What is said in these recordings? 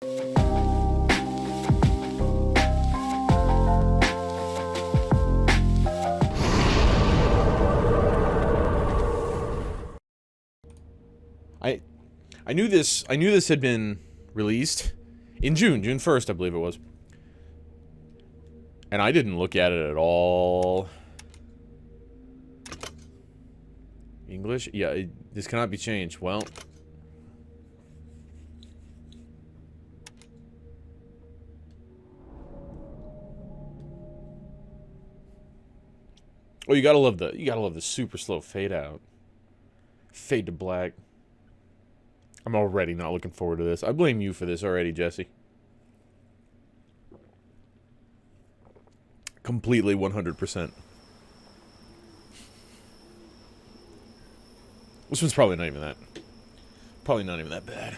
I knew this had been released in June 1st, I believe it was. And I didn't look at it at all. English? Yeah, this cannot be changed. Well. Oh, you gotta love the super slow fade out. Fade to black. I'm already not looking forward to this. I blame you for this already, Jesse. Completely 100%. This one's probably not even that. Probably not even that bad.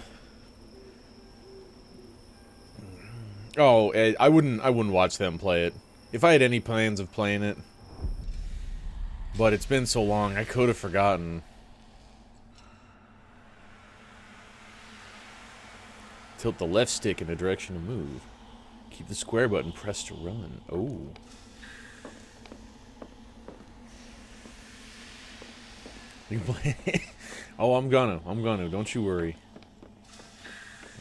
Oh, I wouldn't watch them play it. If I had any plans of playing it. But it's been so long, I could have forgotten. Tilt the left stick in the direction to move. Keep the square button pressed to run. Oh. You play? Oh, I'm gonna. Don't you worry.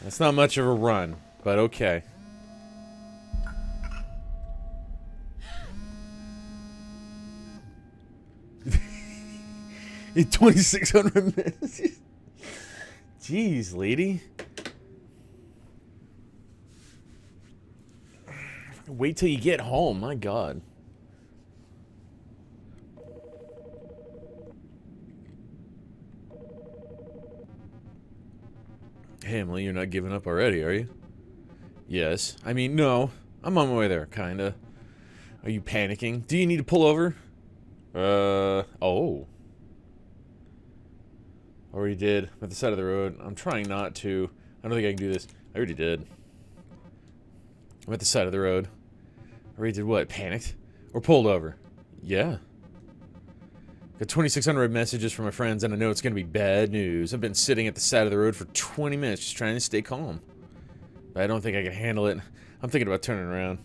That's not much of a run, but okay. In 2,600 minutes. Jeez, lady. Wait till you get home, my God. Hey, Emily, you're not giving up already, are you? Yes. I mean, no. I'm on my way there, kinda. Are you panicking? Do you need to pull over? Oh. Already did. I'm at the side of the road. I'm trying not to. I don't think I can do this. I already did. I'm at the side of the road. I already did what? Panicked? Or pulled over? Yeah. Got 2,600 messages from my friends, and I know it's gonna be bad news. I've been sitting at the side of the road for 20 minutes just trying to stay calm. But I don't think I can handle it. I'm thinking about turning around.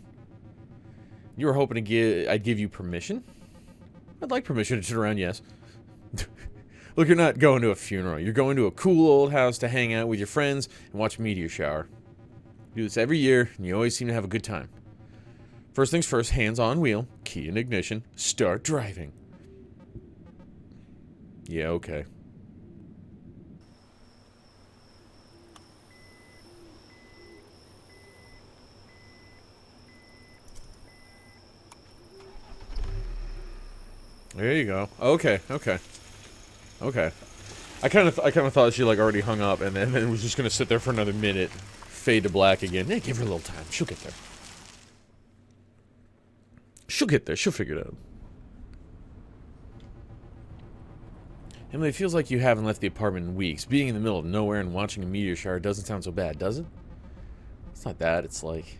You were hoping I'd give you permission? I'd like permission to turn around, yes. Look, you're not going to a funeral. You're going to a cool old house to hang out with your friends and watch a meteor shower. You do this every year, and you always seem to have a good time. First things first, hands on wheel, key in ignition, start driving. Yeah, okay. There you go. Okay. I kind of thought she like already hung up and then was just gonna sit there for another minute, fade to black again. Hey, give her a little time. She'll get there. She'll get there. She'll figure it out. Emily, it feels like you haven't left the apartment in weeks. Being in the middle of nowhere and watching a meteor shower doesn't sound so bad, does it? It's not that. It's like,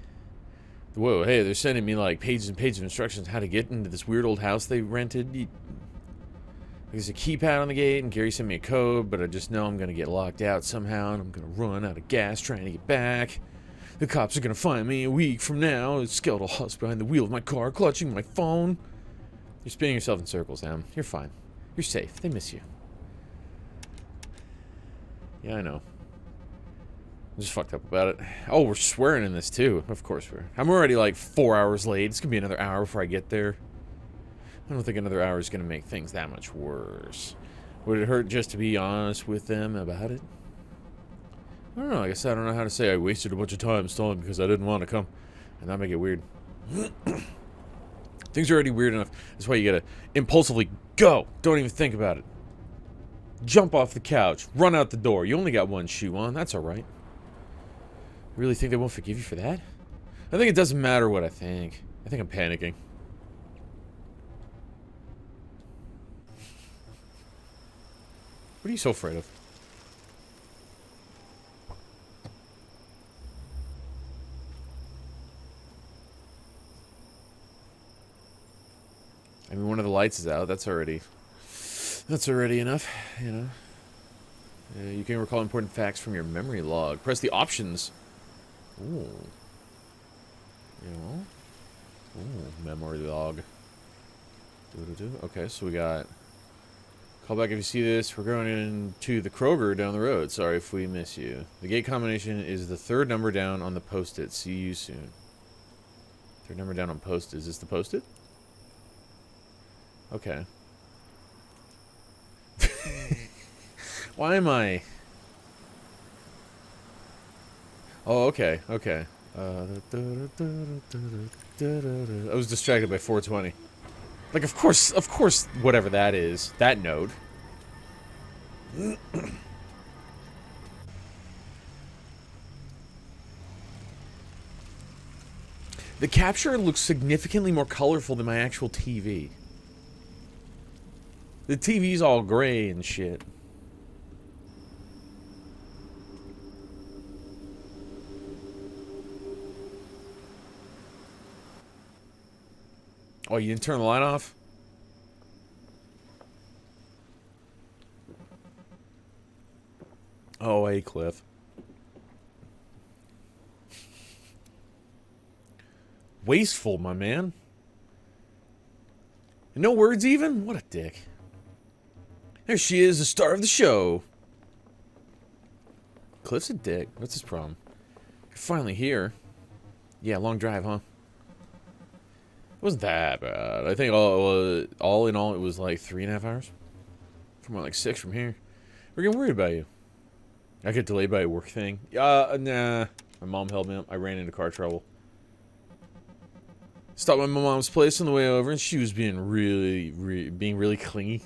whoa, hey, they're sending me like pages and pages of instructions on how to get into this weird old house they rented. There's a keypad on the gate, and Gary sent me a code, but I just know I'm gonna get locked out somehow, and I'm gonna run out of gas trying to get back. The cops are gonna find me a week from now, a skeletal husk behind the wheel of my car, clutching my phone. You're spinning yourself in circles, Em. You're fine. You're safe. They miss you. Yeah, I know. I'm just fucked up about it. Oh, we're swearing in this, too. Of course we're. I'm already, like, 4 hours late. It's gonna be another hour before I get there. I don't think another hour is gonna make things that much worse. Would it hurt just to be honest with them about it? I don't know. I guess I don't know how to say I wasted a bunch of time stalling because I didn't want to come. And that make it weird. Things are already weird enough. That's why you gotta impulsively go. Don't even think about it. Jump off the couch. Run out the door. You only got one shoe on. That's alright. Really think they won't forgive you for that? I think it doesn't matter what I think. I think I'm panicking. What are you so afraid of? I mean, one of the lights is out. That's already enough, you know. You can recall important facts from your memory log. Press the options Ooh. Yeah. Ooh, memory log. Okay, so we got... Call back if you see this. We're going into the Kroger down the road. Sorry if we miss you. The gate combination is the third number down on the post-it. See you soon. Third number down on post-it. Is this the post-it? Okay. Why am I... Oh, okay, okay. I was distracted by 420. Like, of course, whatever that is. That node. The capture looks significantly more colorful than my actual TV. The TV's all gray and shit. Oh, you didn't turn the light off? Oh, hey, Cliff. Wasteful, my man. No words even? What a dick. There she is, the star of the show. Cliff's a dick. What's his problem? You're finally here. Yeah, long drive, huh? It wasn't that bad. I think all in all, it was like 3.5 hours. From like 6 from here. We're getting worried about you. I get delayed by a work thing. Nah. My mom held me up. I ran into car trouble. Stopped by my mom's place on the way over, and she was being really clingy.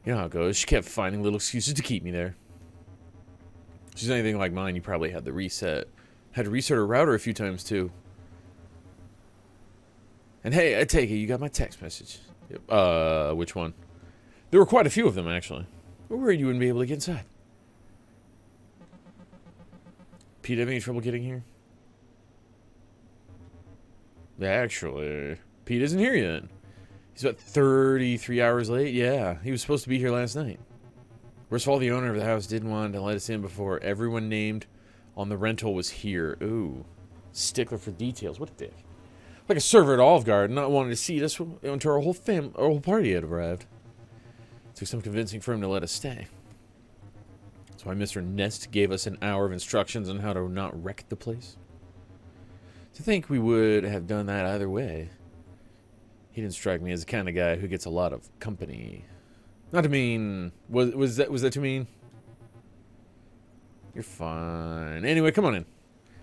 You know how it goes. She kept finding little excuses to keep me there. If she's anything like mine, you probably had to reset her router a few times too. And hey, I take it you got my text message. Which one? There were quite a few of them, actually. We were worried you wouldn't be able to get inside. Pete, have any trouble getting here? Actually, Pete isn't here yet. He's about 33 hours late. Yeah, he was supposed to be here last night. Worst of all, the owner of the house didn't want to let us in before everyone named on the rental was here. Ooh. Stickler for details. What a dick. Like a server at Olive Garden, not wanting to seat us until our whole party had arrived. Took some convincing for him to let us stay. That's why Mr. Nest gave us an hour of instructions on how to not wreck the place. To think we would have done that either way. He didn't strike me as the kind of guy who gets a lot of company. Not to mean... Was that too mean? You're fine. Anyway, come on in.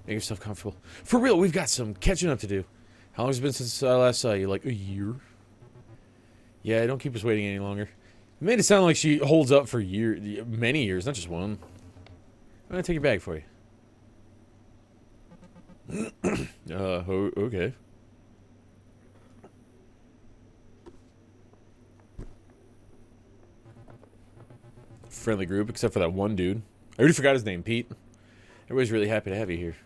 Make yourself comfortable. For real, we've got some catching up to do. How long has it been since I last saw you? Like a year? Yeah, don't keep us waiting any longer. You made it sound like she holds up for many years, not just one. I'm gonna take your bag for you. Okay. Friendly group, except for that one dude. I already forgot his name, Pete. Everybody's really happy to have you here.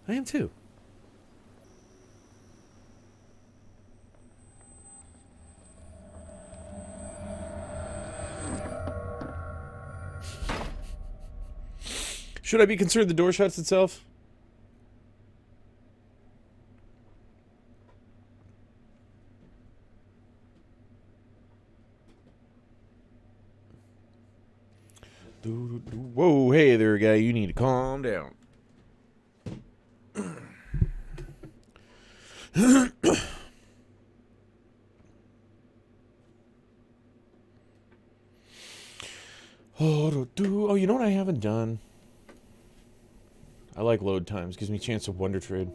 I am too. Should I be concerned the door shuts itself? Whoa, hey there, guy. You need to calm down. Oh, you know what I haven't done? I like load times. Gives me a chance to wonder trade.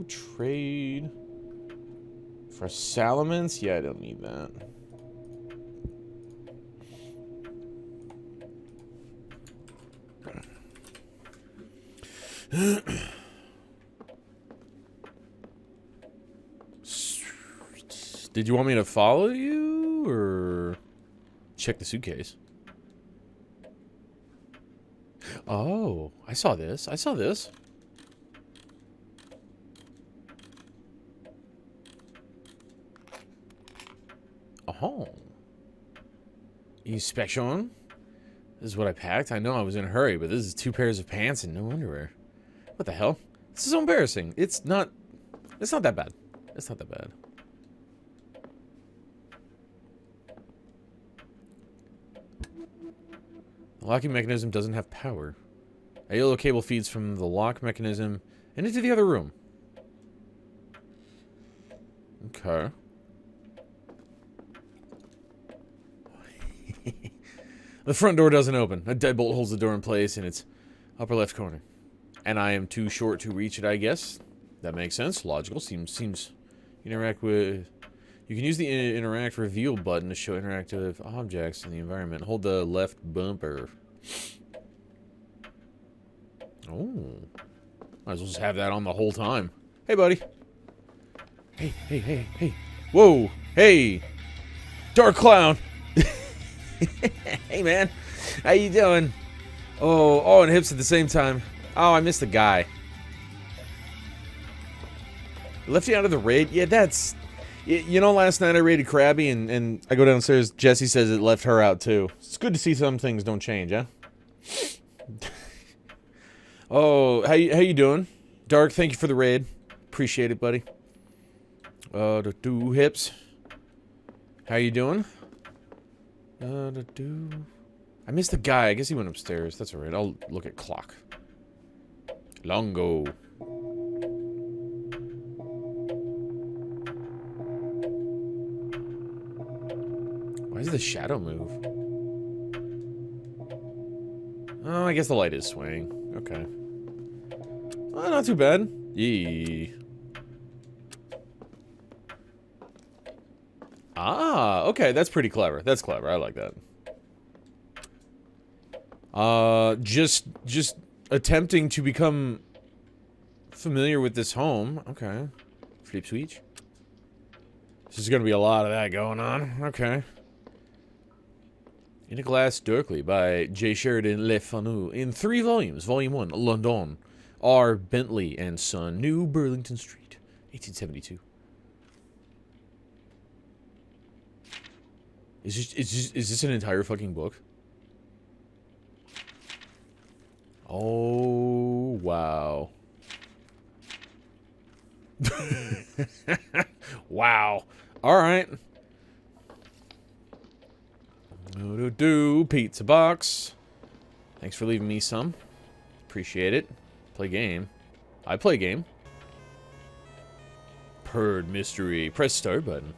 Trade. For Salamence? Yeah, I don't need that. Did you want me to follow you, or check the suitcase? Oh, I saw this. I saw this. Oh. Inspection. This is what I packed? I know I was in a hurry, but this is 2 pairs of pants and no underwear. What the hell? This is so embarrassing. It's not that bad. It's not that bad. The locking mechanism doesn't have power. A yellow cable feeds from the lock mechanism and into the other room. Okay. The front door doesn't open. A deadbolt holds the door in place in its upper left corner. And I am too short to reach it, I guess. That makes sense. Logical. Seems interact with... You can use the interact reveal button to show interactive objects in the environment. Hold the left bumper. Oh. Might as well just have that on the whole time. Hey, buddy. Hey. Whoa. Hey. Dark clown. Hey, man. How you doing? Oh, and hips at the same time. Oh, I missed the guy. Left you out of the raid? Yeah, that's... You know, last night I raided Krabby, and I go downstairs. Jessie says it left her out, too. It's good to see some things don't change, huh? Oh, how you doing? Dark, thank you for the raid. Appreciate it, buddy. Hips. How you doing? I missed the guy. I guess he went upstairs. That's alright. I'll look at clock. Longo. Why does the shadow move? Oh, I guess the light is swaying. Okay. Well, not too bad. Yee. Ah, okay, that's pretty clever. That's clever. I like that. Just attempting to become familiar with this home. Okay. Flip switch. There's gonna be a lot of that going on. Okay. In a Glass Darkly by J. Sheridan Le Fanu in 3 volumes. Volume 1, London. R. Bentley and Son, New Burlington Street, 1872. Is this an entire fucking book? Oh, wow. Wow. All right. Pizza box. Thanks for leaving me some. Appreciate it. Play game. I play game. Purd mystery. Press start button.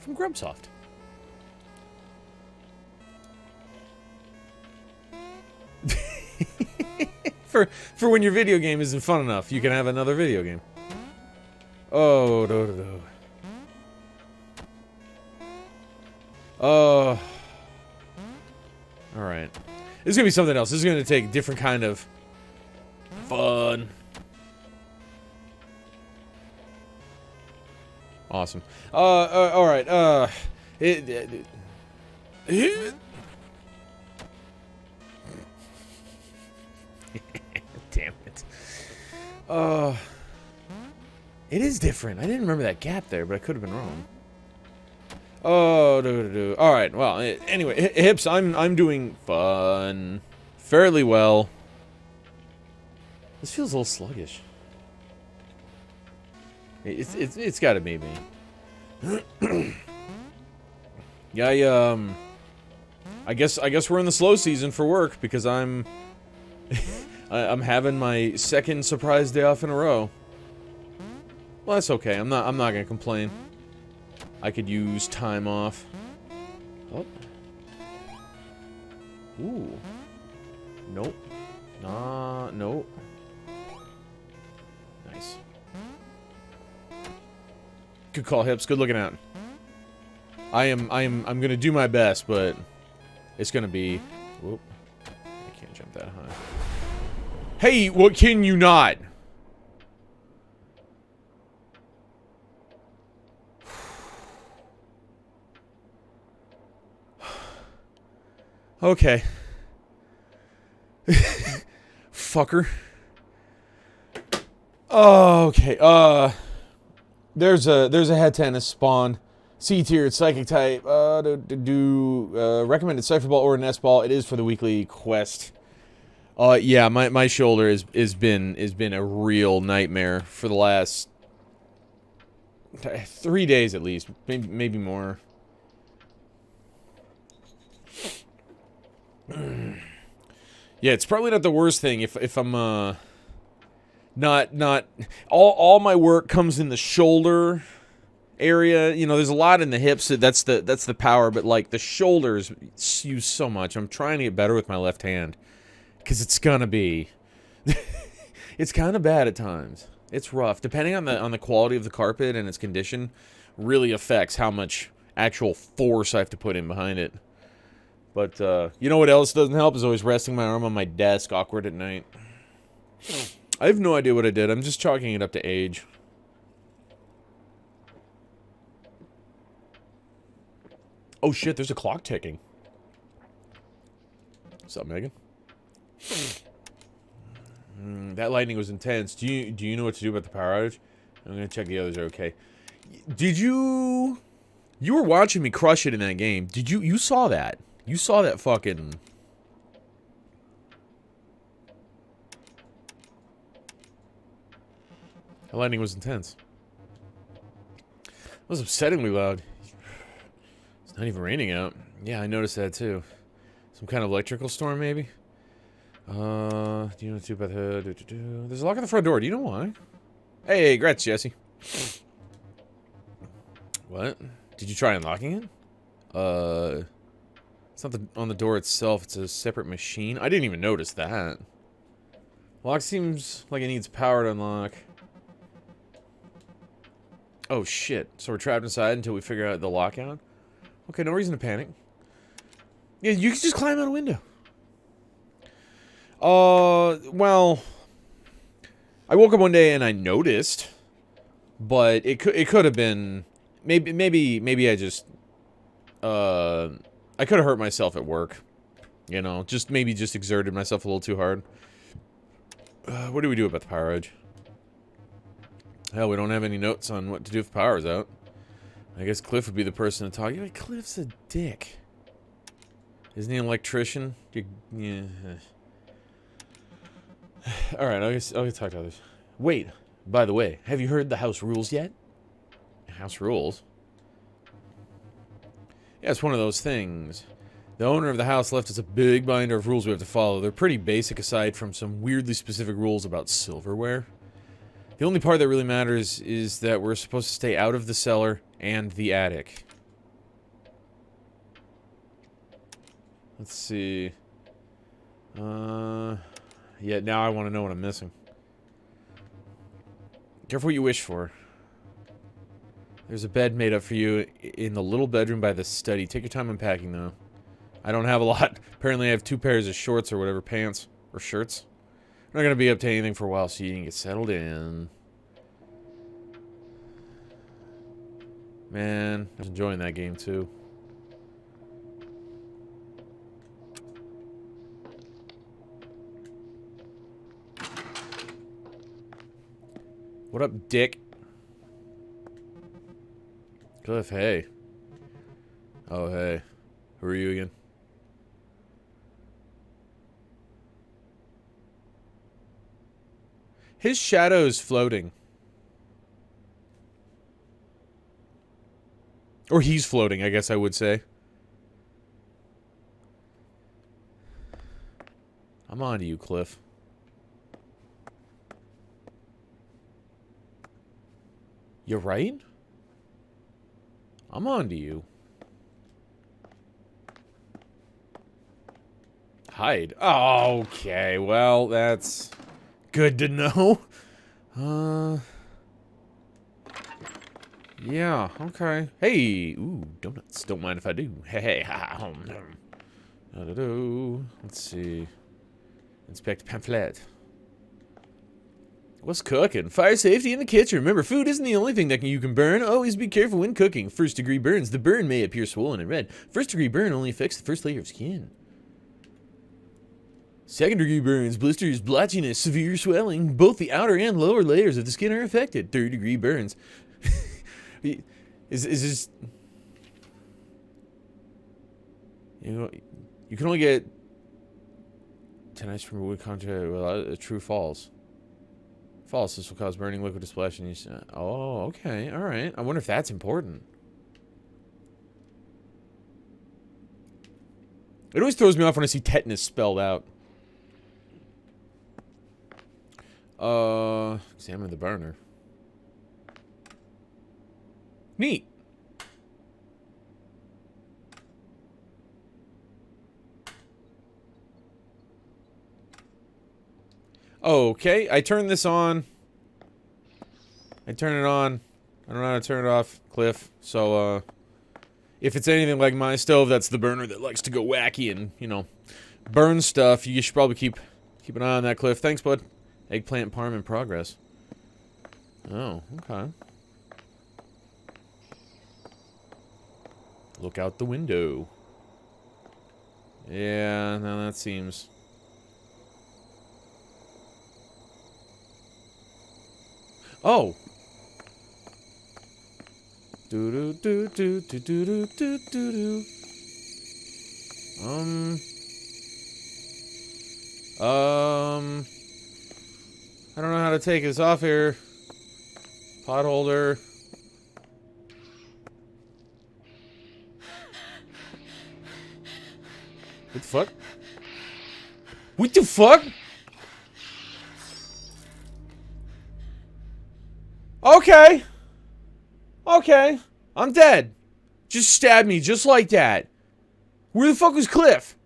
From Grubsoft. For when your video game isn't fun enough, you can have another video game. Oh, Oh. Alright. This is gonna be something else. This is gonna take a different kind of fun. Awesome. Alright, damn it. It is different. I didn't remember that gap there, but I could have been wrong. Oh, Alright, well, anyway, Hips, I'm doing fun. Fairly well. This feels a little sluggish. It's gotta be me. Yeah, I guess we're in the slow season for work because I'm having my second surprise day off in a row. Well, that's okay. I'm not gonna complain. I could use time off. Oh. Ooh. Nope. Nah, nope. Nice. Good call, Hips. Good looking out. I'm gonna do my best, but it's gonna be... Whoop. I can't jump that high. Hey, what can you not? Okay. Fucker. Oh, okay. There's a head tennis spawn C tier, it's psychic type. Recommended Cypher Ball or Nest Ball. It is for the weekly quest. Yeah, my shoulder has been a real nightmare for the last 3 days at least, maybe more. Yeah, it's probably not the worst thing if I'm not all my work comes in the shoulder area. You know, there's a lot in the hips. That's the power, but like the shoulders use so much. I'm trying to get better with my left hand because it's gonna be it's kind of bad at times. It's rough. Depending on the quality of the carpet and its condition, really affects how much actual force I have to put in behind it. But, you know what else doesn't help is always resting my arm on my desk awkward at night. I have no idea what I did. I'm just chalking it up to age. Oh shit, there's a clock ticking. What's up, Megan? That lightning was intense. Do you know what to do about the power outage? I'm gonna check the others are okay. Did you... You were watching me crush it in that game. Did you... You saw that. You saw that fucking... The lightning was intense. It was upsettingly loud. It's not even raining out. Yeah, I noticed that too. Some kind of electrical storm, maybe? Do you know what to do about the... There's a lock on the front door. Do you know why? Hey, congrats, Jesse. What? Did you try unlocking it? It's not on the door itself. It's a separate machine. I didn't even notice that. Lock seems like it needs power to unlock. Oh, shit. So we're trapped inside until we figure out the lockout? Okay, no reason to panic. Yeah, you can just climb out a window. Well... I woke up one day and I noticed, but it could have been... Maybe I just... I could have hurt myself at work. You know, maybe just exerted myself a little too hard. What do we do about the power outage? Hell, we don't have any notes on what to do if the power's out. I guess Cliff would be the person to talk. Yeah, Cliff's a dick. Isn't he an electrician? Yeah. Alright, I'll talk to others. Wait, by the way, have you heard the house rules yet? House rules? Yeah, it's one of those things. The owner of the house left us a big binder of rules we have to follow. They're pretty basic aside from some weirdly specific rules about silverware. The only part that really matters is that we're supposed to stay out of the cellar and the attic. Let's see. Yeah, now I want to know what I'm missing. Careful what you wish for. There's a bed made up for you in the little bedroom by the study. Take your time unpacking, though. I don't have a lot. Apparently I have 2 pairs of shorts or whatever, pants. Or shirts. I'm not going to be up to anything for a while, so you can get settled in. Man, I was enjoying that game, too. What up, dick? Cliff, hey. Oh, hey. Who are you again? His shadow's floating. Or he's floating, I guess I would say. I'm on to you, Cliff. You're right? I'm on to you. Hide. Oh, okay, well, that's good to know. Yeah, okay. Hey, ooh, donuts. Don't mind if I do. Hey, ha, let's see. Inspect pamphlet. What's cooking? Fire safety in the kitchen. Remember, food isn't the only thing that you can burn. Always be careful when cooking. First degree burns. The burn may appear swollen and red. First degree burn only affects the first layer of skin. Second degree burns, blisters, blotchiness, severe swelling. Both the outer and lower layers of the skin are affected. Third degree burns. Is this... You can only get 10 ice from a wood contract. Well, true, false. False. This will cause burning liquid to splash in each. Oh, okay, all right. I wonder if that's important. It always throws me off when I see tetanus spelled out. Examine the burner. Neat. Okay, I turn this on. I turn it on. I don't know how to turn it off, Cliff. So, if it's anything like my stove, that's the burner that likes to go wacky and, you know, burn stuff. You should probably keep an eye on that, Cliff. Thanks, bud. Eggplant parm in progress. Oh, okay. Look out the window. Yeah, no, that seems... Oh! Do do do do do do do do do. I don't know how to take this off here. Pot holder. What the fuck? What the fuck? Okay. Okay. I'm dead. Just stab me just like that. Where the fuck was Cliff?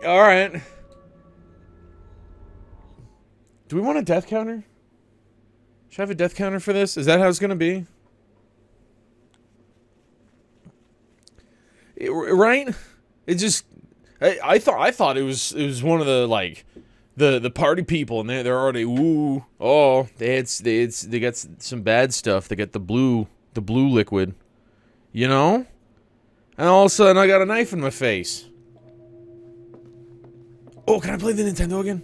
Alright. Do we want a death counter? Should I have a death counter for this? Is that how it's gonna be? Right? It just... I thought it was one of the, like... The party people, and they're already... Ooh. Oh. They got some bad stuff. They got the blue liquid. You know? And all of a sudden, I got a knife in my face. Oh, can I play the Nintendo again?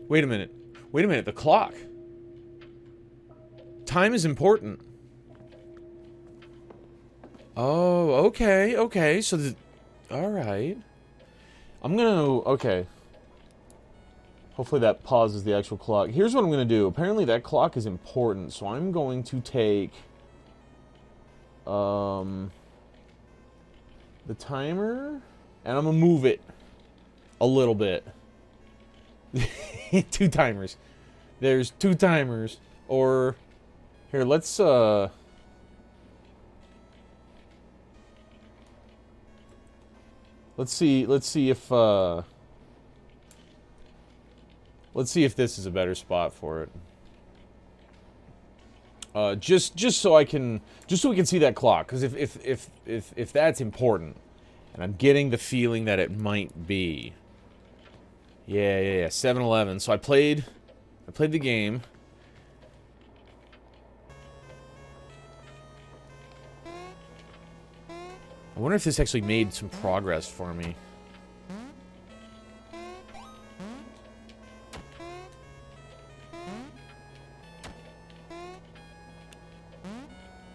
Wait a minute. Wait a minute, the clock. Time is important. Oh, okay, okay. So, alright. I'm gonna... Okay. Hopefully that pauses the actual clock. Here's what I'm gonna do. Apparently that clock is important, so I'm going to take... the timer, and I'm gonna move it a little bit. 2 timers. There's 2 timers. Or here, let's see if this is a better spot for it. Just so we can see that clock, because if that's important, and I'm getting the feeling that it might be. Yeah, 7-Eleven. So I played the game. I wonder if this actually made some progress for me.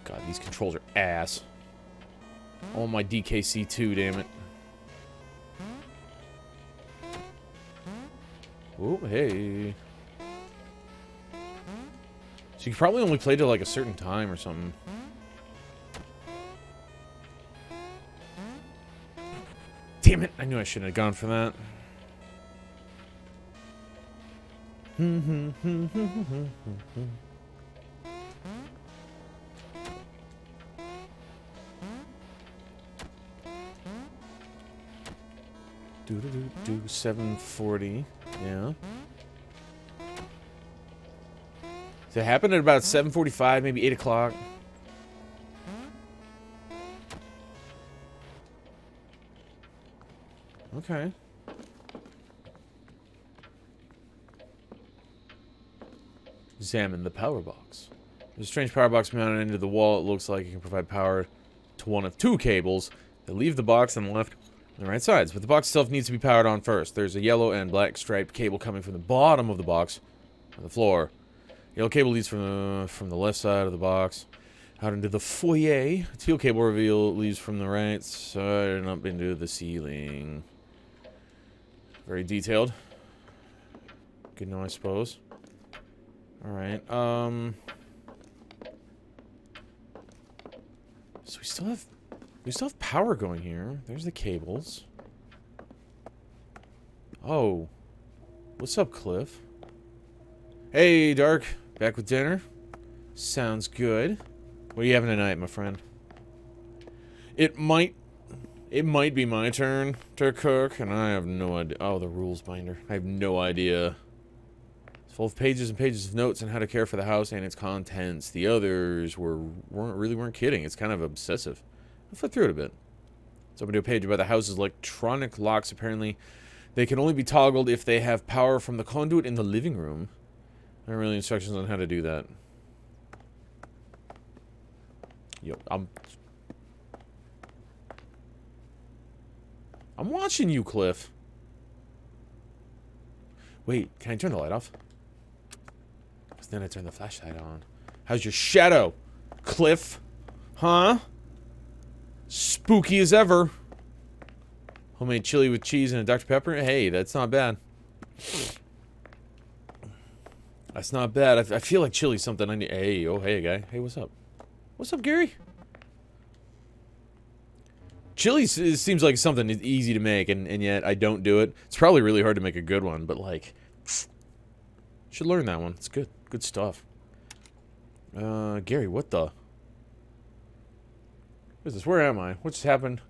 God, these controls are ass. Oh, my DKC2, damn it. Oh, hey. So you could probably only play till like a certain time or something. Damn it, I knew I shouldn't have gone for that. Do 740. Yeah. So it happened at about 7:45, maybe 8 o'clock. Okay. Examine the power box. There's a strange power box mounted into the wall. It looks like it can provide power to one of 2 cables that leave the box on the left The right sides, but the box itself needs to be powered on first. There's a yellow and black striped cable coming from the bottom of the box, on the floor. Yellow cable leads from the left side of the box out into the foyer. Teal cable reveal leads from the right side and up into the ceiling. Very detailed. Good to know, I suppose. Alright, so we still have power going here. There's the cables. Oh. What's up, Cliff? Hey, Dark. Back with dinner? Sounds good. What are you having tonight, my friend? It might be my turn to cook, and I have no idea. Oh, the rules binder. I have no idea. It's full of pages and pages of notes on how to care for the house and its contents. The others weren't kidding. It's kind of obsessive. I'll flip through it a bit. Let's open to a page about the house's electronic locks. Apparently, they can only be toggled if they have power from the conduit in the living room. There aren't really instructions on how to do that. Yo, I'm watching you, Cliff. Wait, can I turn the light off? Because then I turn the flashlight on. How's your shadow, Cliff? Huh? Spooky as ever. Homemade chili with cheese and a Dr. Pepper? Hey, that's not bad. That's not bad. I feel like chili's something I need. Hey, oh, hey, guy. Hey, what's up? What's up, Gary? Chili seems like something easy to make, and yet I don't do it. It's probably really hard to make a good one, but, like, should learn that one. It's good. Good stuff. Gary, what the? What is this? Where am I? What just happened?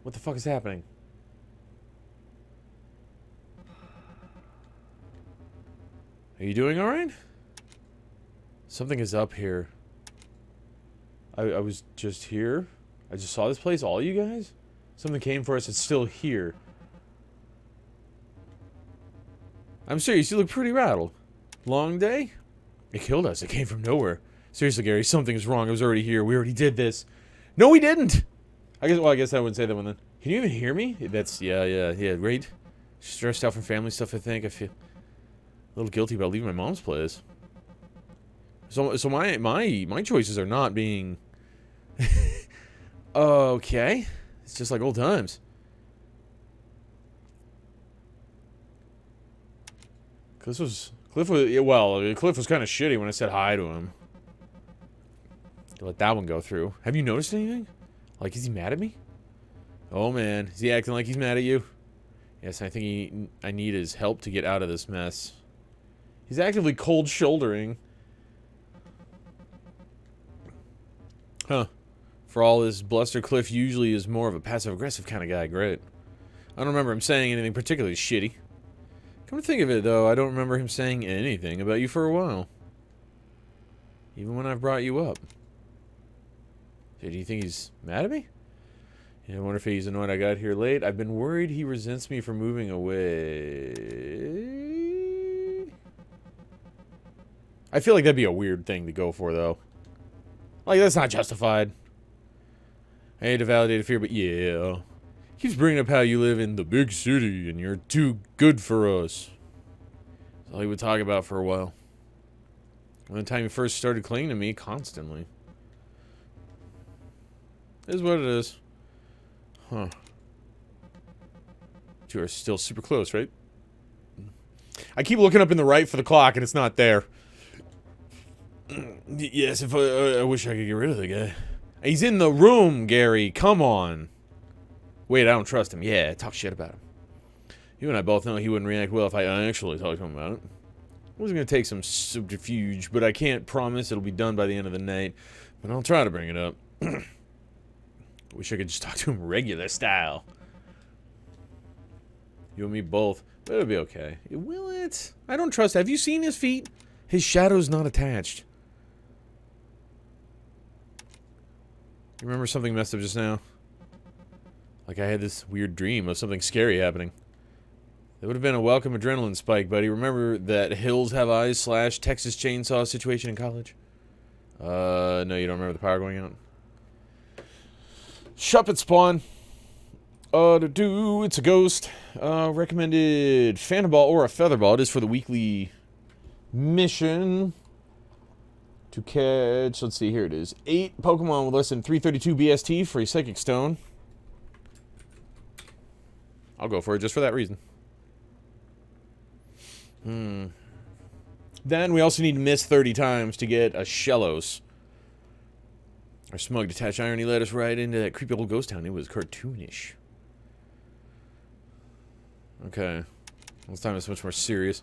What the fuck is happening? Are you doing alright? Something is up here. I was just here. I just saw this place. All you guys? Something came for us. It's still here. I'm serious. You look pretty rattled. Long day? It killed us. It came from nowhere. Seriously, Gary, something's wrong. It was already here. We already did this. No, we didn't! I guess I wouldn't say that one then. Can you even hear me? That's, yeah, right? Stressed out from family stuff, I think. I feel a little guilty about leaving my mom's place. So my choices are not being... Okay. It's just like old times. Cliff was kind of shitty when I said hi to him. Let that one go through. Have you noticed anything? Like, is he mad at me? Oh man, is he acting like he's mad at you? Yes, I think I need his help to get out of this mess. He's actively cold shouldering. Huh. For all his bluster, Cliff usually is more of a passive-aggressive kind of guy. Great. I don't remember him saying anything particularly shitty. Come to think of it, though, I don't remember him saying anything about you for a while. Even when I've brought you up. So do you think he's mad at me? Yeah, I wonder if he's annoyed I got here late. I've been worried he resents me for moving away. I feel like that'd be a weird thing to go for, though. Like, that's not justified. I hate to validate a fear, but yeah. Keeps bringing up how you live in the big city and you're too good for us. That's all he would talk about for a while. When the time he first started clinging to me constantly. It is what it is. Huh. You are still super close, right? I keep looking up in the right for the clock and it's not there. Yes, if I wish I could get rid of the guy. He's in the room, Gary. Come on. Wait, I don't trust him. Yeah, talk shit about him. You and I both know he wouldn't react well if I actually talked to him about it. I was going to take some subterfuge, but I can't promise it'll be done by the end of the night. But I'll try to bring it up. Wish I could just talk to him regular style. You and me both. But it'll be okay. Will it? I don't trust. Have you seen his feet? His shadow's not attached. You remember something messed up just now? Like I had this weird dream of something scary happening. That would have been a welcome adrenaline spike, buddy. Remember that Hills Have Eyes / Texas Chainsaw situation in college? No, you don't remember the power going out? Shuppet spawn. It's a ghost. Recommended phantom ball or a feather ball. It is for the weekly mission to catch, let's see, here it is. 8 Pokemon with less than 332 BST for a Psychic Stone. I'll go for it just for that reason. Then we also need to miss 30 times to get a Shellos. Our smug detached irony led us right into that creepy old ghost town. It was cartoonish. Okay. This time it's much more serious.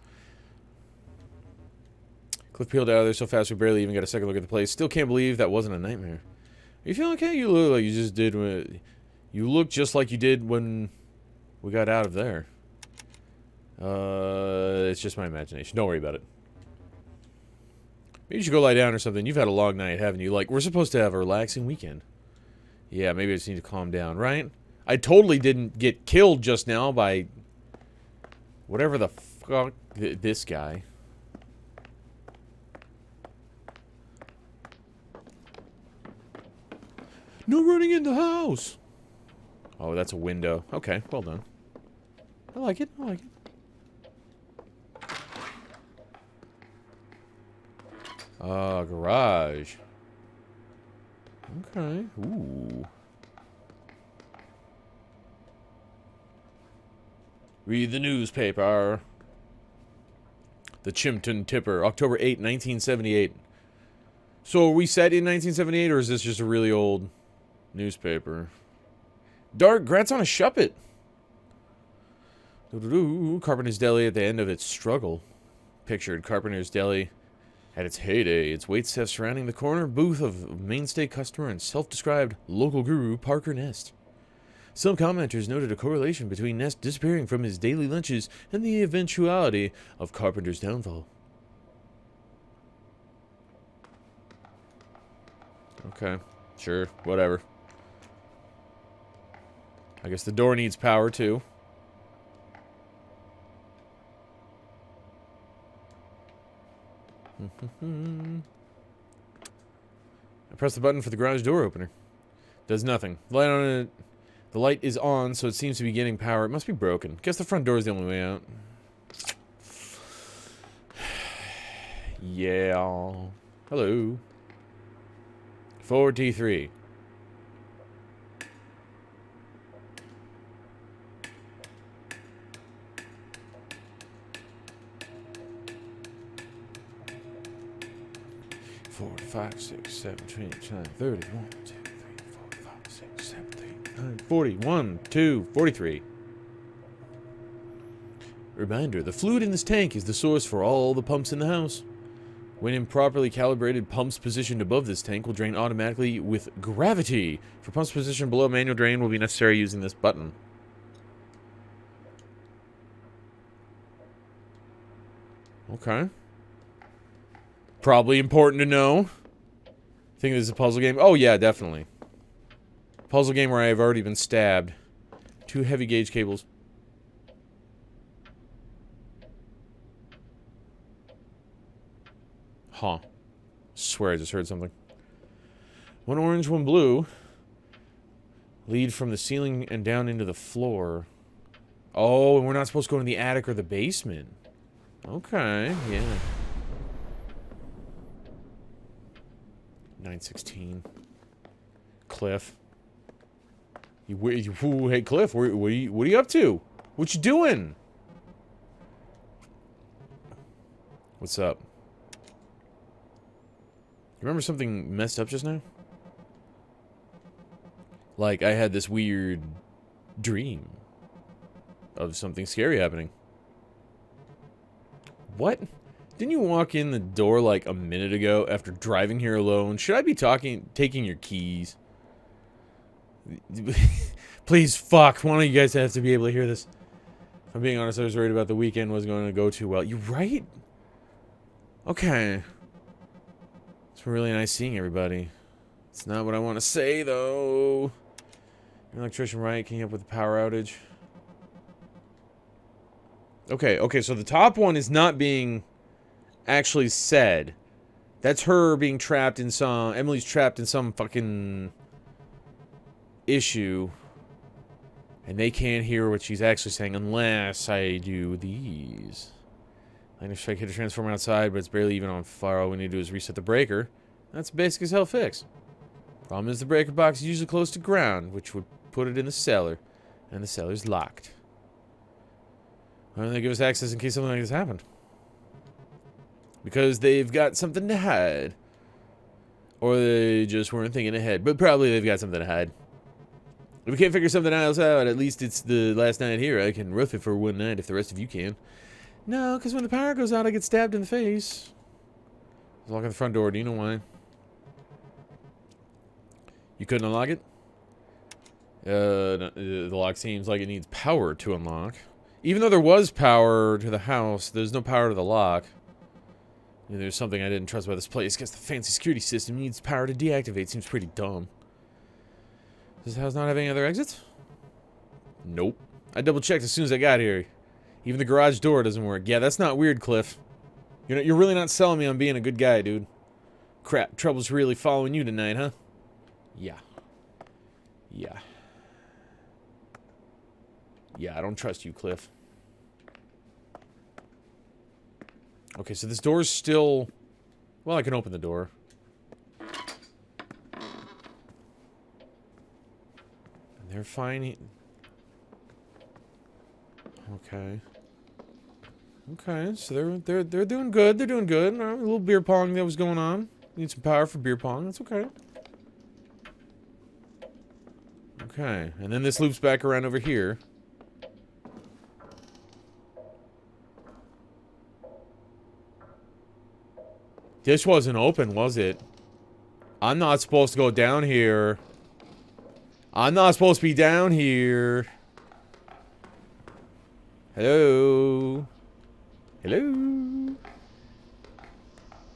Cliff peeled out of there so fast we barely even got a second look at the place. Still can't believe that wasn't a nightmare. Are you feeling okay? You look like you just did when... You look just like you did when we got out of there. It's just my imagination. Don't worry about it. Maybe you should go lie down or something. You've had a long night, haven't you? Like, we're supposed to have a relaxing weekend. Yeah, maybe I just need to calm down, right? I totally didn't get killed just now by... whatever the fuck this guy. No running in the house! Oh, that's a window. Okay, well done. I like it, I like it. Garage. Okay, ooh. Read the newspaper. The Chimpton Tipper, October 8, 1978. So are we set in 1978, or is this just a really old newspaper? Dark Grats on a Shuppet. Carpenter's Deli at the end of its struggle. Pictured Carpenter's Deli at its heyday. Its waitstaff surrounding the corner booth of mainstay customer and self-described local guru Parker Nest. Some commenters noted a correlation between Nest disappearing from his daily lunches and the eventuality of Carpenter's downfall. Okay, sure, whatever. I guess the door needs power, too. I press the button for the garage door opener. Does nothing. Light on it. The light is on, so it seems to be getting power. It must be broken. Guess the front door is the only way out. Yeah. Hello. 4T3. Four, 5, 6, 7, 29, 30, 1, 2, 3, 4, 5, 6, 7, 8, 9, 40, 1, 2, 43. Reminder, the fluid in this tank is the source for all the pumps in the house. When improperly calibrated, pumps positioned above this tank will drain automatically with gravity. For pumps positioned below, manual drain will be necessary using this button. Okay. Probably important to know. Think this is a puzzle game? Oh yeah, definitely. Puzzle game where I have already been stabbed. 2 heavy gauge cables. Huh. Swear I just heard something. 1 orange, 1 blue. Lead from the ceiling and down into the floor. Oh, and we're not supposed to go in the attic or the basement. Okay, yeah. 916. Cliff. Hey, Cliff, what are you up to? What you doing? What's up? You remember something messed up just now? Like, I had this weird dream of something scary happening. What? Didn't you walk in the door like a minute ago after driving here alone? Should I be taking your keys? Please, fuck. One of you guys have to be able to hear this. If I'm being honest, I was worried about the weekend wasn't going to go too well. You right? Okay. It's been really nice seeing everybody. It's not what I want to say, though. Your electrician, right? Can you help with the power outage? Okay, so the top one is not being actually said. That's her being trapped in some... Emily's trapped in some fucking issue. And they can't hear what she's actually saying unless I do these. Lightning strike hit a transformer outside, but it's barely even on fire. All we need to do is reset the breaker. That's a basic as hell fix. Problem is the breaker box is usually close to ground, which would put it in the cellar. And the cellar's locked. Why don't they give us access in case something like this happened? Because they've got something to hide. Or they just weren't thinking ahead. But probably they've got something to hide. If we can't figure something else out, at least it's the last night here. I can roof it for one night if the rest of you can. No, because when the power goes out, I get stabbed in the face. Locking the front door. Do you know why? You couldn't unlock it? No, the lock seems like it needs power to unlock. Even though there was power to the house, there's no power to the lock. There's something I didn't trust about this place. Guess the fancy security system needs power to deactivate. Seems pretty dumb. Does this house not have any other exits? Nope. I double-checked as soon as I got here. Even the garage door doesn't work. Yeah, that's not weird, Cliff. You're really not selling me on being a good guy, dude. Crap, trouble's really following you tonight, huh? Yeah. Yeah. Yeah, I don't trust you, Cliff. Okay, so this door's still... Well, I can open the door. And they're fine. Okay. Okay, so they're doing good. They're doing good. A little beer pong that was going on. Need some power for beer pong. That's okay. Okay, and then this loops back around over here. This wasn't open, was it? I'm not supposed to go down here. I'm not supposed to be down here. Hello? Hello?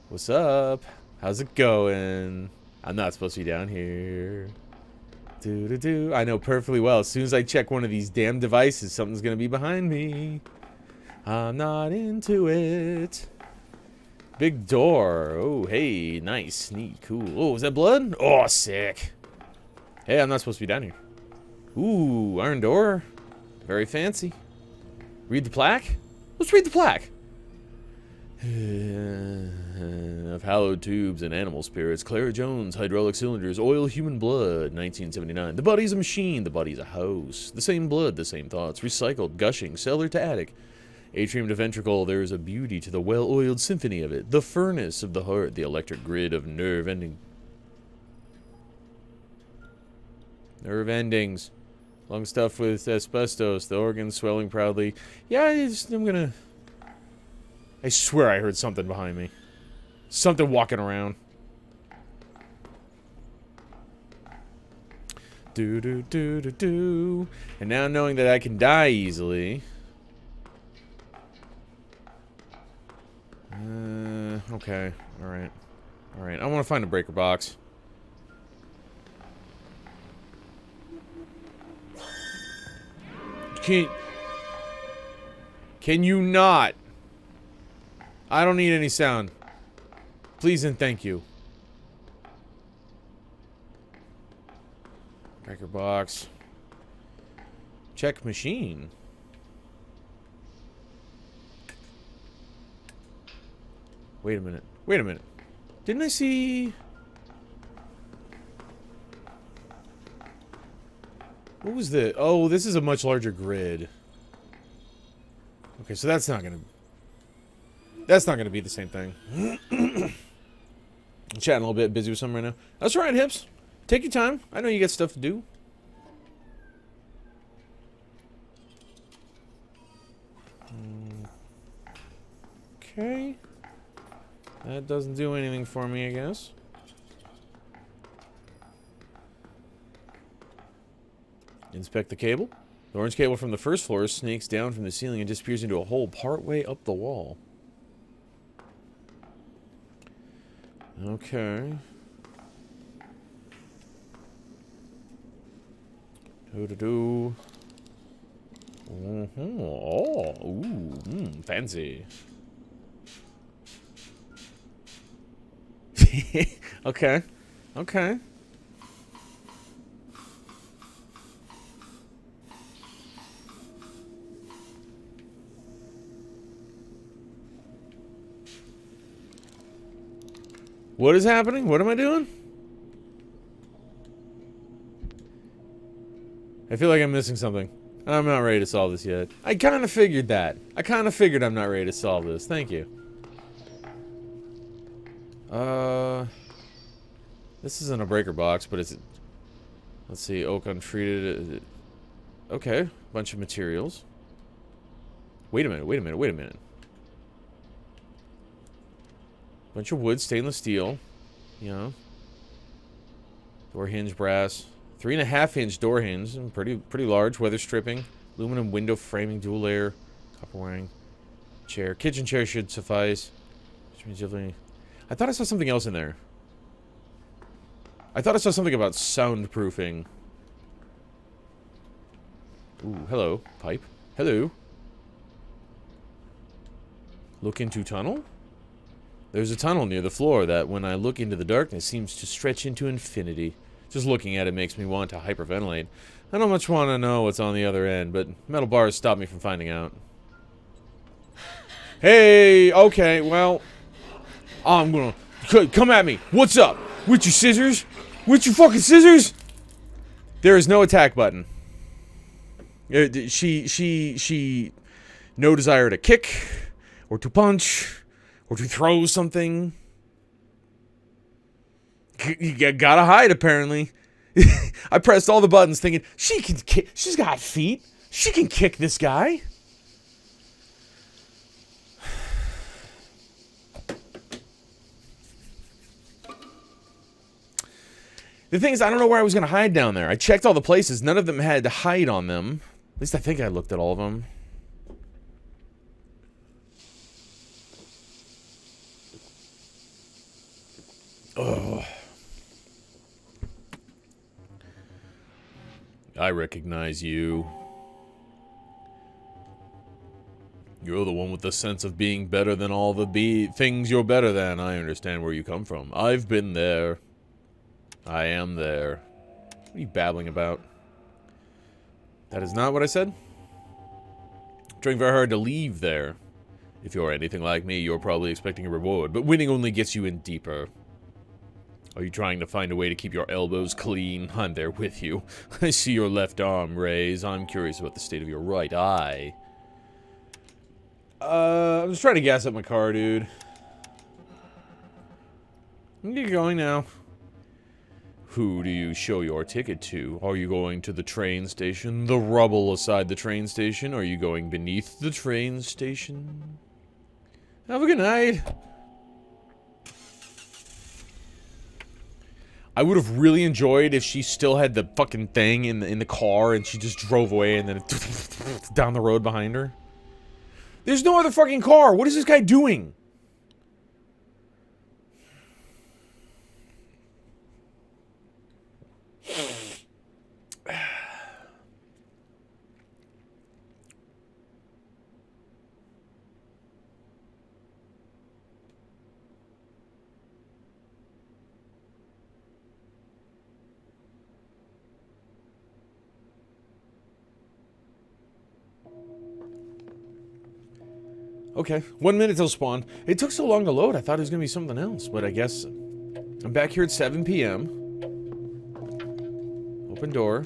What's up? How's it going? I'm not supposed to be down here. Do-do-do. I know perfectly well. As soon as I check one of these damn devices, something's gonna be behind me. I'm not into it. Big door. Oh, hey. Nice. Neat. Cool. Oh, is that blood? Oh, sick. Hey, I'm not supposed to be down here. Ooh, iron door. Very fancy. Read the plaque? Let's read the plaque. Of hallowed tubes and animal spirits. Clara Jones, hydraulic cylinders, oil, human blood. 1979. The body's a machine. The body's a house. The same blood, the same thoughts. Recycled, gushing, cellar to attic. Atrium to ventricle, there is a beauty to the well-oiled symphony of it. The furnace of the heart, the electric grid of nerve ending. Nerve endings. Lung stuff with asbestos, the organs swelling proudly. Yeah, I'm gonna... I swear I heard something behind me. Something walking around. Do-do-do-do-do. And now knowing that I can die easily... okay. Alright. Alright. I want to find a breaker box. Can you not? I don't need any sound. Please and thank you. Breaker box. Check machine. Wait a minute. Wait a minute. Didn't I see... What was the... Oh, this is a much larger grid. Okay, so that's not gonna... That's not gonna be the same thing. I'm chatting a little bit, busy with something right now. That's alright, Hips. Take your time. I know you got stuff to do. Okay. That doesn't do anything for me, I guess. Inspect the cable. The orange cable from the first floor snakes down from the ceiling and disappears into a hole partway up the wall. Okay. Do-do-do. Mm-hmm. Oh, ooh, fancy. Okay. Okay. What is happening? What am I doing? I feel like I'm missing something. I'm not ready to solve this yet. I kind of figured that. I kind of figured I'm not ready to solve this. Thank you. This isn't a breaker box, but it's... Let's see, oak untreated. Okay, bunch of materials. Wait a minute, wait a minute, wait a minute. Bunch of wood, stainless steel. You know. Door hinge brass. 3.5-inch door hinge. Pretty large. Weather stripping. Aluminum window framing, dual layer. Copper wiring. Chair. Kitchen chair should suffice. I thought I saw something else in there. I thought I saw something about soundproofing. Ooh, hello. Pipe. Hello. Look into tunnel? There's a tunnel near the floor that, when I look into the darkness, seems to stretch into infinity. Just looking at it makes me want to hyperventilate. I don't much want to know what's on the other end, but metal bars stop me from finding out. Hey, okay, well... I'm gonna... Come at me! What's up? With your scissors? With your fucking scissors? There is no attack button. She... No desire to kick, or to punch, or to throw something. You gotta hide, apparently. I pressed all the buttons thinking, she can kick. She's got feet. She can kick this guy. The thing is, I don't know where I was gonna hide down there. I checked all the places. None of them had to hide on them. At least I think I looked at all of them. Ugh. I recognize you. You're the one with the sense of being better than all the things you're better than. I understand where you come from. I've been there. I am there. What are you babbling about? That is not what I said. Trying very hard to leave there. If you're anything like me, you're probably expecting a reward, but winning only gets you in deeper. Are you trying to find a way to keep your elbows clean? I'm there with you. I see your left arm raise. I'm curious about the state of your right eye. I'm just trying to gas up my car, dude. Get going now. Who do you show your ticket to? Are you going to the train station? The rubble aside the train station? Are you going beneath the train station? Have a good night. I would have really enjoyed if she still had the fucking thing in the car and she just drove away and then down the road behind her. There's no other fucking car. What is this guy doing? Okay, 1 minute till spawn. It took so long to load, I thought it was gonna be something else, but I guess I'm back here at 7 p.m. Open door.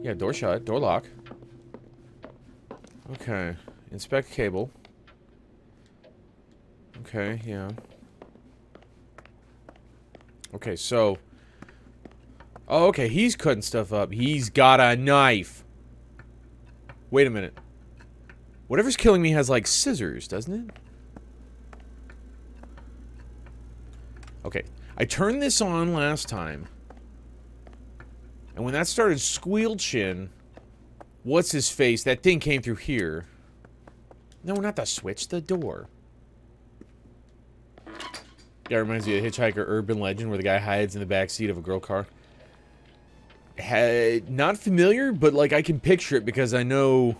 Yeah, door shut, door lock. Okay, inspect cable. Okay, yeah. Okay, so... Oh, okay, he's cutting stuff up. He's got a knife. Wait a minute. Whatever's killing me has, like, scissors, doesn't it? Okay. I turned this on last time. And when that started squelching, what's his face? That thing came through here. No, not the switch, the door. Yeah, reminds me of Hitchhiker Urban Legend where the guy hides in the backseat of a girl car. Not familiar, but, like, I can picture it because I know...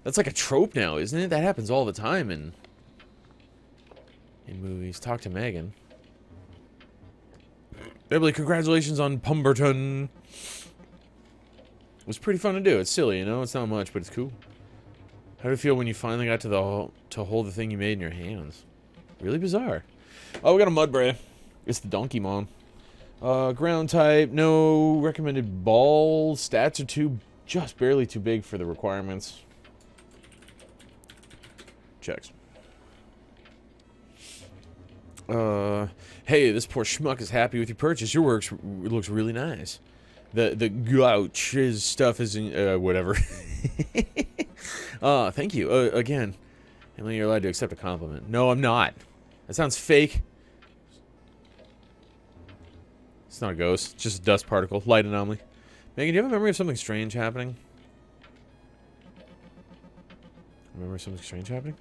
That's like a trope now, isn't it? That happens all the time in movies. Talk to Megan. Beverly, congratulations on Pumberton. It was pretty fun to do. It's silly, you know? It's not much, but it's cool. How did it feel when you finally got to hold the thing you made in your hands? Really bizarre. Oh, we got a mud bray. It's the Donkeymon. Ground type, no recommended ball. Stats are just barely too big for the requirements. Checks. Hey, this poor schmuck is happy with your purchase. Your work looks really nice. The gouch, his stuff is in, whatever. Thank you. Again, Emily, you're allowed to accept a compliment. No, I'm not. That sounds fake. It's not a ghost. It's just a dust particle. Light anomaly. Megan, do you have a memory of something strange happening? Remember something strange happening?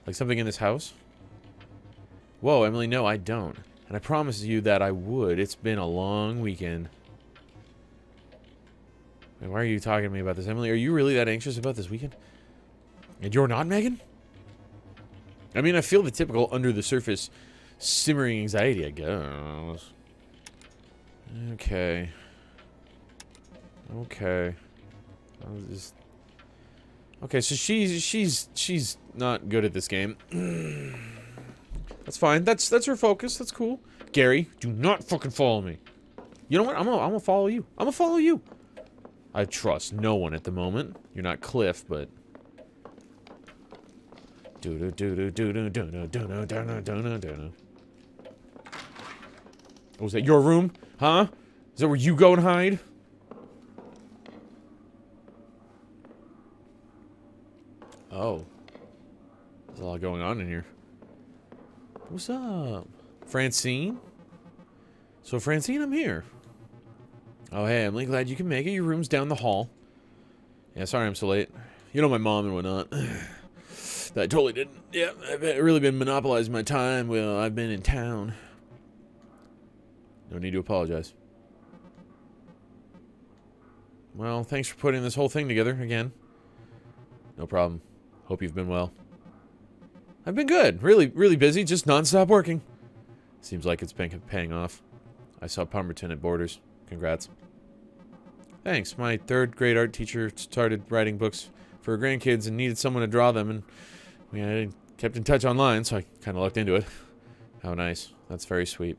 Like something in this house? Whoa, Emily, no, I don't. And I promised you that I would. It's been a long weekend. Wait, why are you talking to me about this, Emily? Are you really that anxious about this weekend? And you're not, Megan? I mean, I feel the typical under-the-surface simmering anxiety, I guess. Okay. Okay. Okay, so she's not good at this game. That's fine. That's her focus. That's cool. Gary, do not fucking follow me. You know what? I'm gonna follow you. I'm gonna follow you. I trust no one at the moment. You're not Cliff, but. Was that your room? Huh? Is that where you go and hide? Oh. There's a lot going on in here. What's up? Francine? So, Francine, I'm here. Oh, hey, I'm really glad you can make it. Your room's down the hall. Yeah, sorry I'm so late. You know my mom and whatnot. That I totally didn't. Yeah, I've really been monopolizing my time while I've been in town. No need to apologize. Well, thanks for putting this whole thing together again. No problem. Hope you've been well. I've been good. Really, really busy. Just non-stop working. Seems like it's been paying off. I saw Pemberton at Borders. Congrats. Thanks. My third grade art teacher started writing books for her grandkids and needed someone to draw them, and I kept in touch online, so I kind of looked into it. How nice. That's very sweet.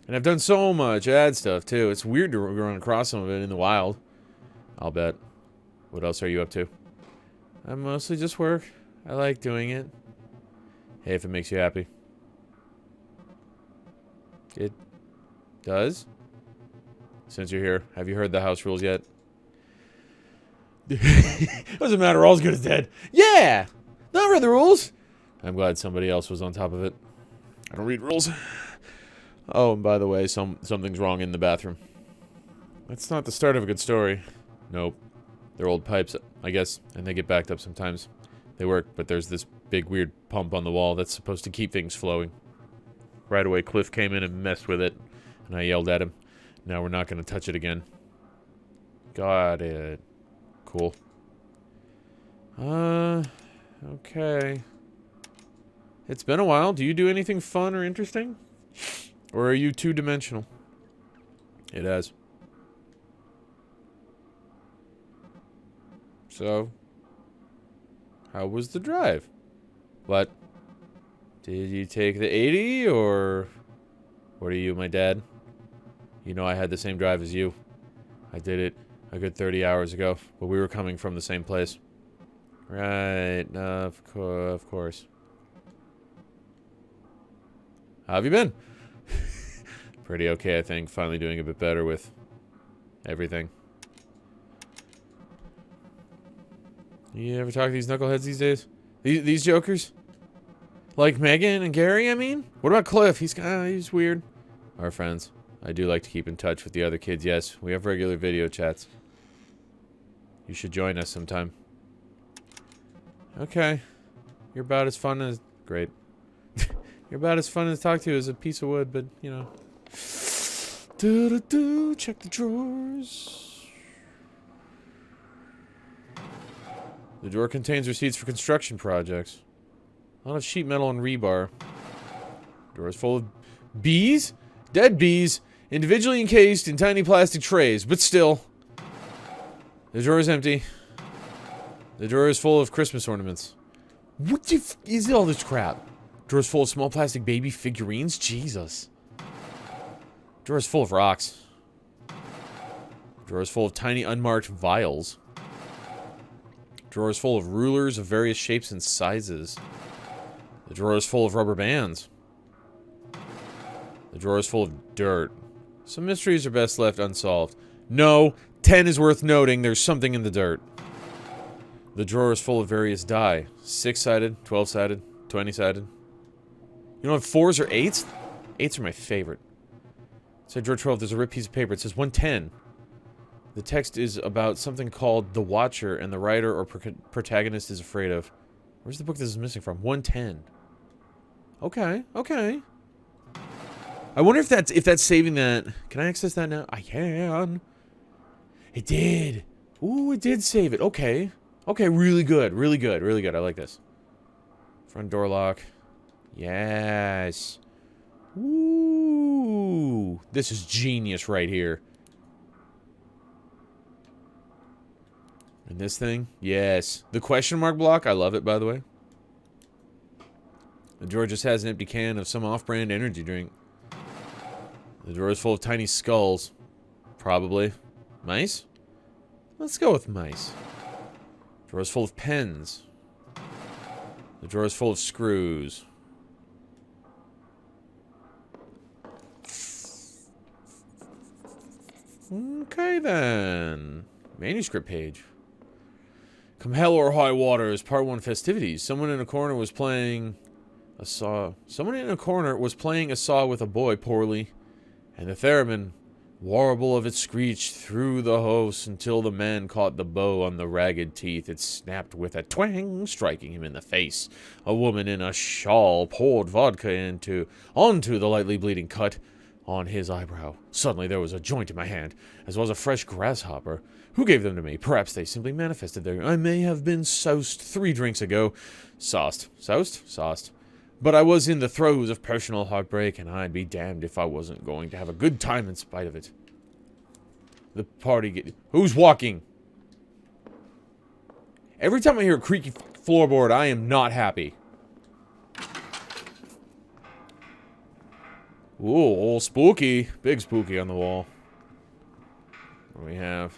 And I've done so much ad stuff, too. It's weird to run across some of it in the wild. I'll bet. What else are you up to? I mostly just work. I like doing it. Hey, if it makes you happy. It does? Since you're here, have you heard the house rules yet? Doesn't matter, all's good as dead. Yeah! Not read the rules! I'm glad somebody else was on top of it. I don't read rules. Oh, and by the way, something's wrong in the bathroom. That's not the start of a good story. Nope. They're old pipes, I guess, and they get backed up sometimes. They work, but there's this big weird pump on the wall that's supposed to keep things flowing. Right away, Cliff came in and messed with it, and I yelled at him. Now we're not going to touch it again. Got it. Cool. Okay. It's been a while. Do you do anything fun or interesting? Or are you two-dimensional? It has. So, how was the drive? What? Did you take the 80, or what are you, my dad? You know I had the same drive as you. I did it a good 30 hours ago, but we were coming from the same place. Right, of course. How have you been? Pretty okay, I think. Finally doing a bit better with everything. You ever talk to these knuckleheads these days? These jokers? Like Megan and Gary, I mean? What about Cliff? He's weird. Our friends. I do like to keep in touch with the other kids, yes. We have regular video chats. You should join us sometime. Okay. You're about as fun as... Great. You're about as fun to talk to as a piece of wood, but, you know. Check the drawers. The drawer contains receipts for construction projects. A lot of sheet metal and rebar. Drawer is full of bees? Dead bees. Individually encased in tiny plastic trays, but still. The drawer is empty. The drawer is full of Christmas ornaments. What the f is all this crap? Drawers full of small plastic baby figurines? Jesus. Drawers full of rocks. Drawers full of tiny unmarked vials. Drawers full of rulers of various shapes and sizes. The drawer is full of rubber bands. The drawer is full of dirt. Some mysteries are best left unsolved. No, 10 is worth noting. There's something in the dirt. The drawer is full of various die. 6-sided, 12-sided, 20-sided. You don't have 4s or 8s? 8s are my favorite. Inside drawer 12, there's a ripped piece of paper. It says 110. The text is about something called The Watcher, and the writer or protagonist is afraid of. Where's the book this is missing from? 110. Okay, okay. I wonder if that's saving that. Can I access that now? I can. It did. Ooh, it did save it. Okay. Okay, really good. Really good. Really good. I like this. Front door lock. Yes. Ooh. This is genius right here. And this thing? Yes. The question mark block? I love it, by the way. The drawer just has an empty can of some off-brand energy drink. The drawer is full of tiny skulls. Probably. Mice? Let's go with mice. The drawer is full of pens. The drawer is full of screws. Okay, then. Manuscript page. Come hell or high water is part 1 festivities. Someone in a corner was playing a saw. Someone in a corner was playing a saw with a boy poorly, and the theremin, warble of it screeched through the house until the man caught the bow on the ragged teeth. It snapped with a twang, striking him in the face. A woman in a shawl poured vodka onto the lightly bleeding cut on his eyebrow. Suddenly there was a joint in my hand, as well as a fresh grasshopper. Who gave them to me? Perhaps they simply manifested there. I may have been soused 3 drinks ago. Sauced. Soused? Sauced. But I was in the throes of personal heartbreak, and I'd be damned if I wasn't going to have a good time in spite of it. The party Who's walking? Every time I hear a creaky floorboard, I am not happy. Ooh, all spooky. Big spooky on the wall. What do we have?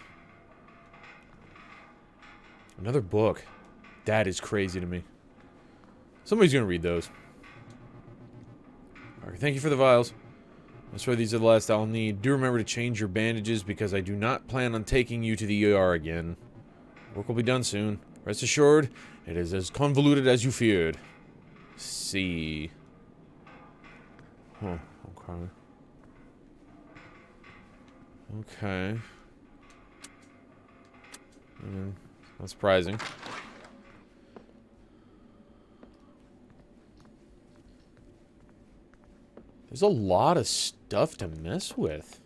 Another book. That is crazy to me. Somebody's gonna read those. Alright, thank you for the vials. I swear these are the last I'll need. Do remember to change your bandages because I do not plan on taking you to the ER again. Work will be done soon. Rest assured, it is as convoluted as you feared. See. Huh, okay. Okay. Not surprising. There's a lot of stuff to mess with.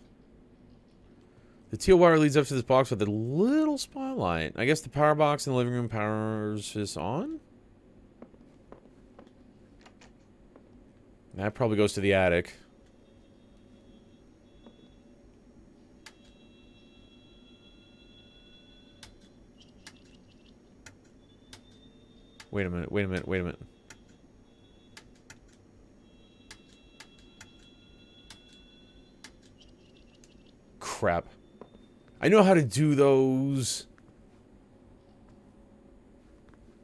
The teal wire leads up to this box with a little spotlight. I guess the power box in the living room powers this on? That probably goes to the attic. Wait a minute, wait a minute, wait a minute. Crap. I know how to do those.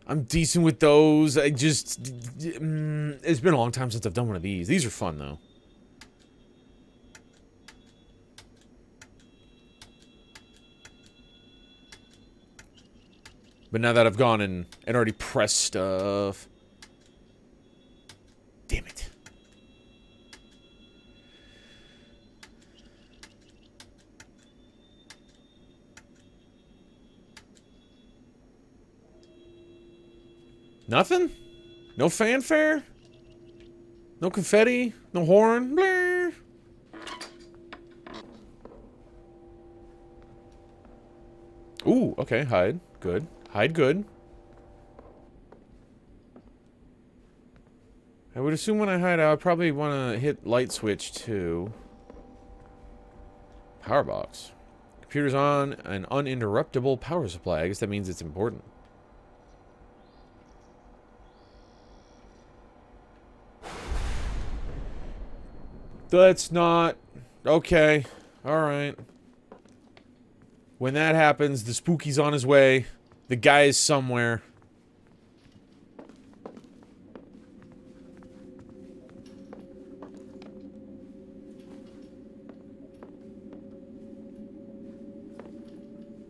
I'm decent with those. I just... it's been a long time since I've done one of these. These are fun, though. But now that I've gone and already pressed stuff... Damn it. Nothing? No fanfare? No confetti? No horn? Blah. Ooh, okay, hide. Good. Hide good. I would assume when I hide, I would probably want to hit light switch too. Power box. Computer's on an uninterruptible power supply. I guess that means it's important. That's not... Okay. Alright. When that happens, the spooky's on his way. The guy is somewhere.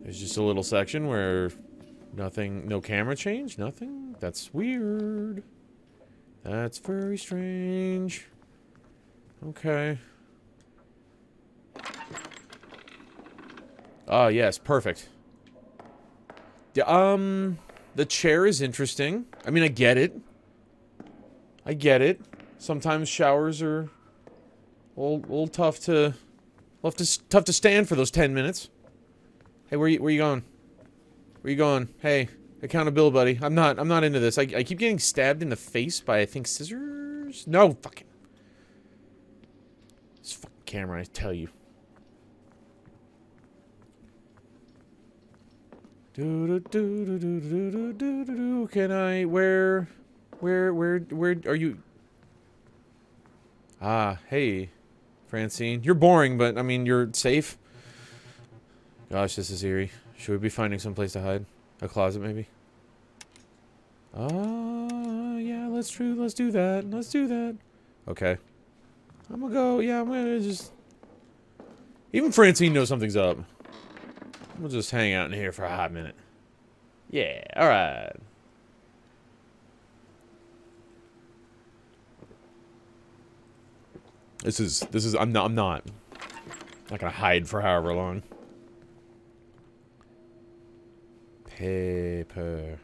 There's just a little section where nothing, no camera change, nothing. That's weird. That's very strange. Okay. Ah, yes, perfect. The chair is interesting. I mean, I get it. I get it. Sometimes showers are a little tough to, tough to stand for those 10 minutes. Hey, where you going? Where you going? Hey, accountability, buddy. I'm not into this. I keep getting stabbed in the face by, I think, scissors? No, fucking. This fucking camera, I tell you. Can I, where are you? Ah, hey, Francine. You're boring, but, I mean, you're safe. Gosh, this is eerie. Should we be finding some place to hide? A closet, maybe? Yeah, let's do that. Let's do that. Okay. I'm gonna go, yeah, I'm gonna just... Even Francine knows something's up. We'll just hang out in here for a hot minute. Yeah, alright. I'm not gonna hide for however long. Paper.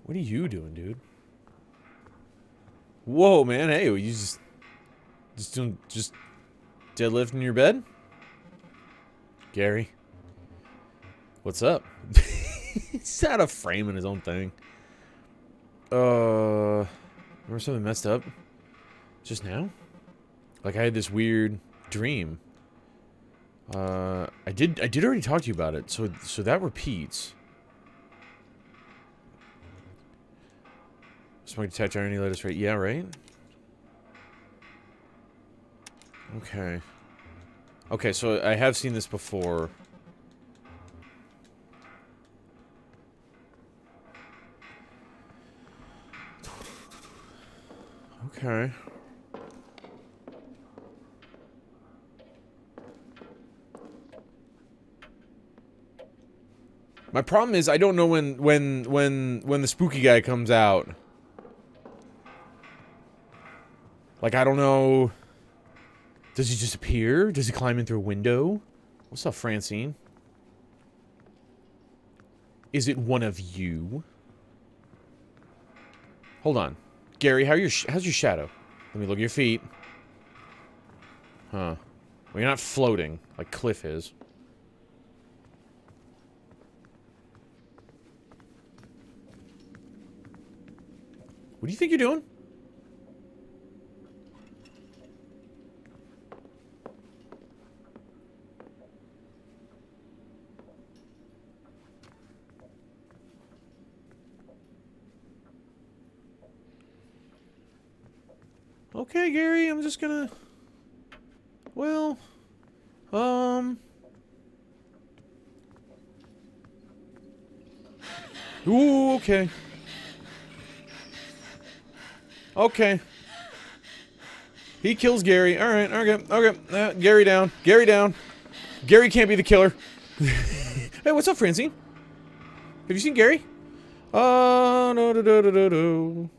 What are you doing, dude? Whoa, man! Hey, you just deadlift in your bed? Gary, what's up? He's out of frame in his own thing. Remember something messed up? Just now? Like I had this weird dream. I did already talk to you about it, so that repeats. Smoke detect irony, let us rate. Yeah, right? Okay. Okay, so I have seen this before. Okay. My problem is I don't know when the spooky guy comes out. Like, I don't know... Does he just appear? Does he climb in through a window? What's up, Francine? Is it one of you? Hold on. Gary, how's your shadow? Let me look at your feet. Huh. Well, you're not floating, like Cliff is. What do you think you're doing? Okay, Gary, I'm just gonna... Well... Ooh, okay. Okay. He kills Gary. Alright, okay. Gary down. Gary down. Gary can't be the killer. Hey, what's up, Francine? Have you seen Gary? No.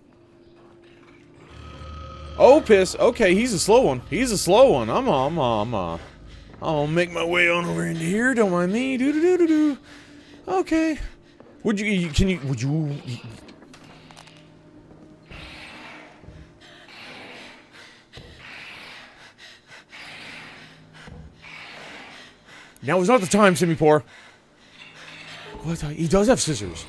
Oh, piss. Okay, he's a slow one. He's a slow one. I'm gonna make my way on over into here. Don't mind me. Do. Okay. Would you... Now is not the time, Simipour. What? He does have scissors.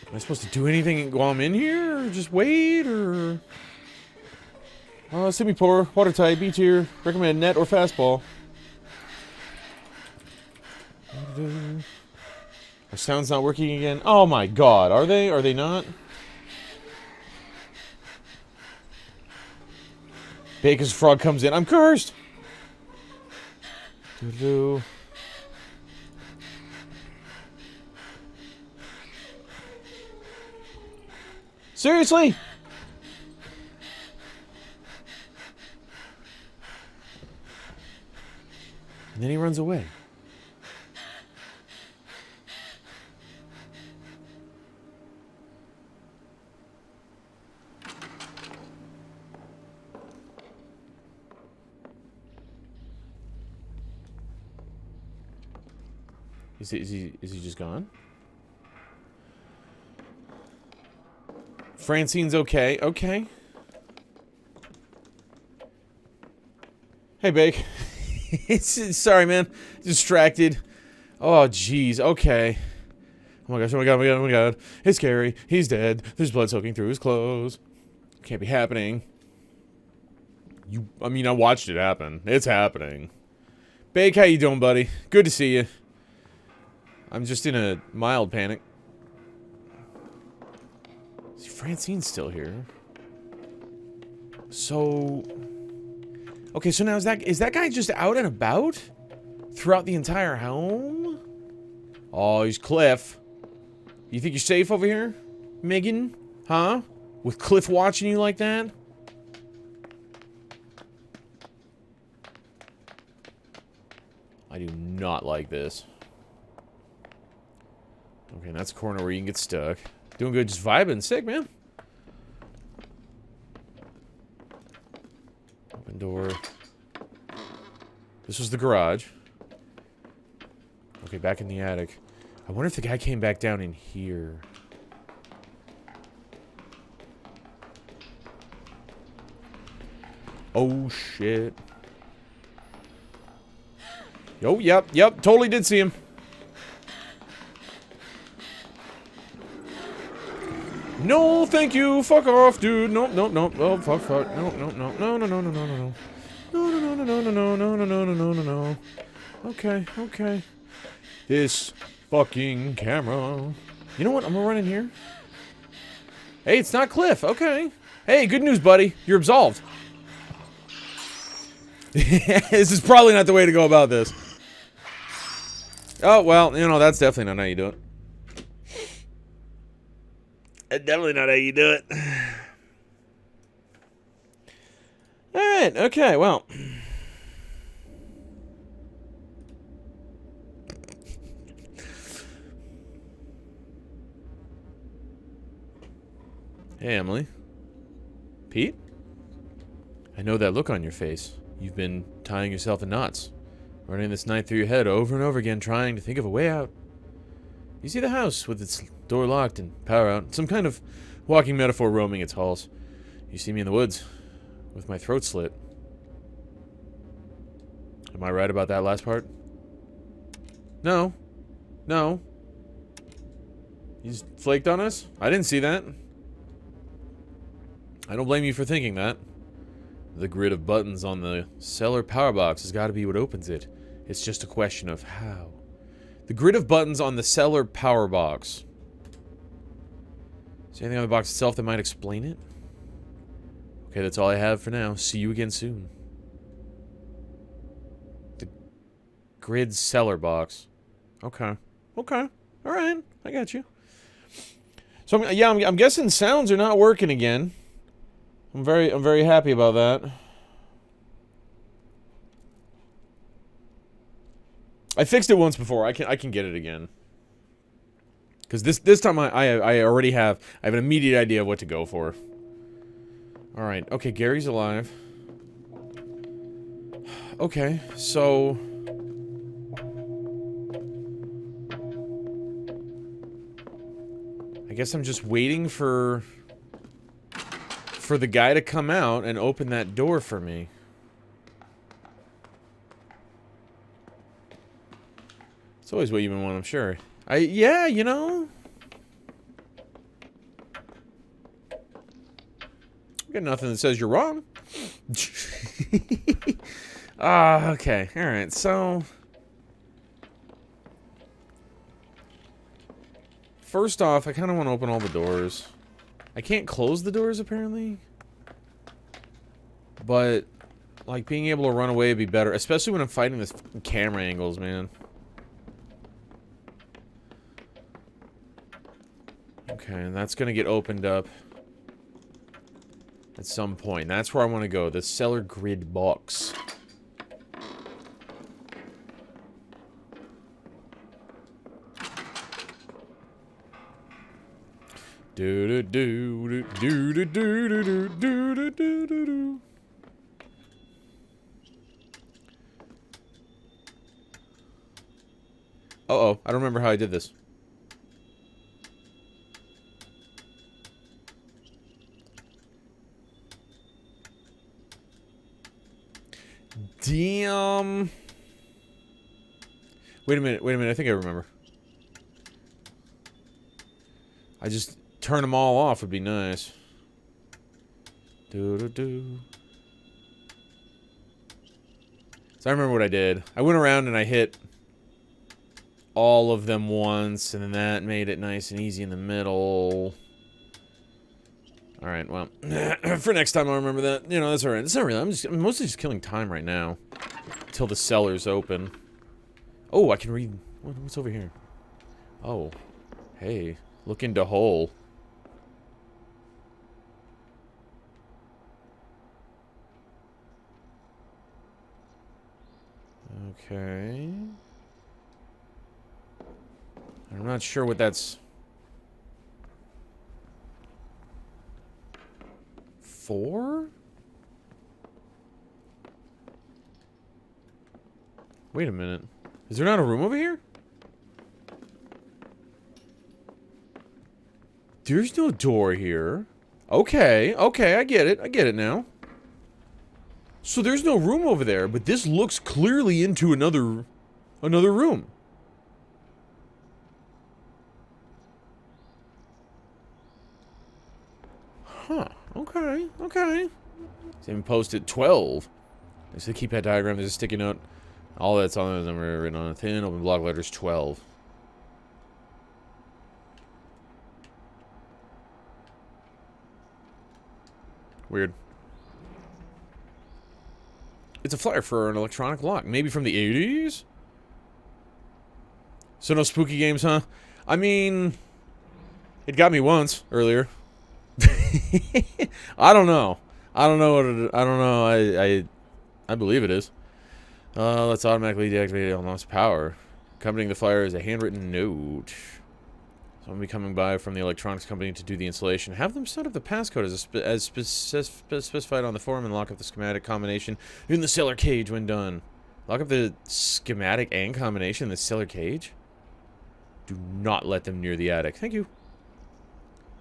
Am I supposed to do anything while I'm in here? Or just wait? Or... Semi-poor, watertight, B tier, recommend net or fastball. Our sound's not working again. Oh my god, are they? Are they not? Baker's frog comes in. I'm cursed! Doo-doo. Seriously? And then he runs away. Is he just gone? Francine's okay. Okay. Hey, Bake. Sorry, man. Distracted. Oh, jeez. Okay. Oh my gosh. Oh my god. Oh my god. Oh my god. It's scary. He's dead. There's blood soaking through his clothes. Can't be happening. I mean, I watched it happen. It's happening. Bake, how you doing, buddy? Good to see you. I'm just in a mild panic. See, Francine's still here. So... Okay, so now is that guy just out and about? Throughout the entire home? Oh, he's Cliff. You think you're safe over here, Megan? Huh? With Cliff watching you like that? I do not like this. Okay, that's a corner where you can get stuck. Doing good, just vibing. Sick, man. Open door. This was the garage. Okay, back in the attic. I wonder if the guy came back down in here. Oh, shit. Oh, yep, totally did see him. No, thank you. Fuck off, dude. No. Oh, fuck. No. No. Okay. This fucking camera. You know what? I'm gonna run in here. Hey, it's not Cliff. Okay. Hey, good news, buddy. You're absolved. This is probably not the way to go about this. Oh, well, you know, that's definitely not how you do it. That's definitely not how you do it. Alright, okay, well. Hey, Emily. Pete? I know that look on your face. You've been tying yourself in knots. Running this night through your head over and over again, trying to think of a way out. You see the house with its door locked and power out. Some kind of walking metaphor roaming its halls. You see me in the woods with my throat slit. Am I right about that last part? No. You just flaked on us? I didn't see that. I don't blame you for thinking that. The grid of buttons on the cellar power box has got to be what opens it. It's just a question of how. The grid of buttons on the cellar power box. Is there anything on the box itself that might explain it? Okay, that's all I have for now. See you again soon. The grid cellar box. Okay. Alright, I got you. So, yeah, I'm guessing sounds are not working again. I'm very happy about that. I fixed it once before. I can get it again. Because this time I already have an immediate idea of what to go for. All right. Okay, Gary's alive. Okay, so I guess I'm just waiting for the guy to come out and open that door for me. It's always what you've been wanting, I'm sure. Yeah, you know. Got nothing that says you're wrong. Okay. Alright, so... First off, I kind of want to open all the doors. I can't close the doors, apparently. But, like, being able to run away would be better. Especially when I'm fighting this camera angles, man. Okay, and that's going to get opened up. At some point. That's where I want to go. The cellar grid box. Do do do do do do do do do do do do. Uh-oh, I don't remember how I did this. Damn. Wait a minute, I think I remember. I just turn them all off would be nice. Do. So I remember what I did. I went around and I hit all of them once, and then that made it nice and easy in the middle. Alright, well, for next time I'll remember that. You know, that's alright. It's not really, I'm mostly just killing time right now. Until the cellar's open. Oh, I can read. What's over here? Oh. Hey. Look into hole. Okay. I'm not sure what that's for. Wait a minute. Is there not a room over here? There's no door here. Okay, I get it now. So there's no room over there, but this looks clearly into another room. Huh, okay. It's even posted 12. There's a keypad diagram, there's a sticky note. All that's on the number written on a thin open block letters 12. Weird. It's a flyer for an electronic lock. Maybe from the 80s? So no spooky games, huh? I mean... It got me once, earlier. I don't know. I don't know. I believe it is. Let's automatically deactivate lost power. Accompanying the flyer is a handwritten note. Someone will be coming by from the electronics company to do the installation. Have them set up the passcode as specified on the form and lock up the schematic combination in the cellar cage when done. Lock up the schematic and combination in the cellar cage? Do not let them near the attic. Thank you.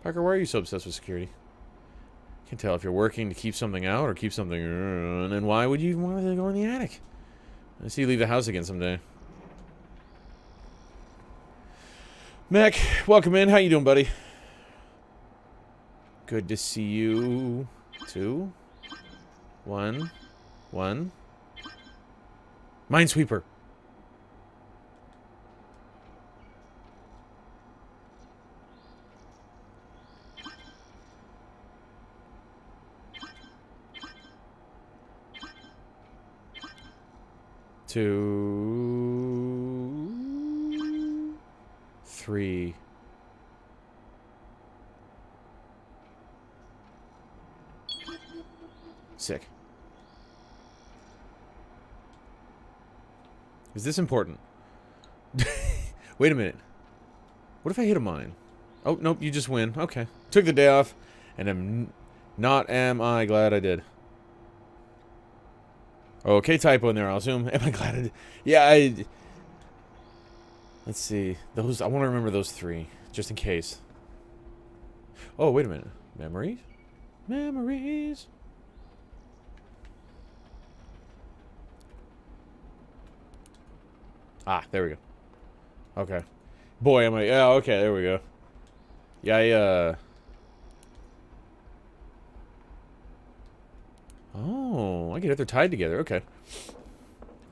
Parker, why are you so obsessed with security? Can't tell if you're working to keep something out or keep something in. And why would you want to go in the attic? I see you leave the house again someday. Mac, welcome in. How you doing, buddy? Good to see you. 2, 1, 1. Minesweeper. Two, 3. Sick. Is this important? Wait a minute. What if I hit a mine? Oh, nope, you just win. Okay. Took the day off, and am I glad I did. Okay, typo in there, I'll assume. Am I glad I did? Yeah, let's see. Those, I want to remember those 3, just in case. Oh, wait a minute. Memories? Memories. Ah, there we go. Okay. Boy, am I... Yeah, okay, there we go. Yeah, I get it. They're tied together. Okay.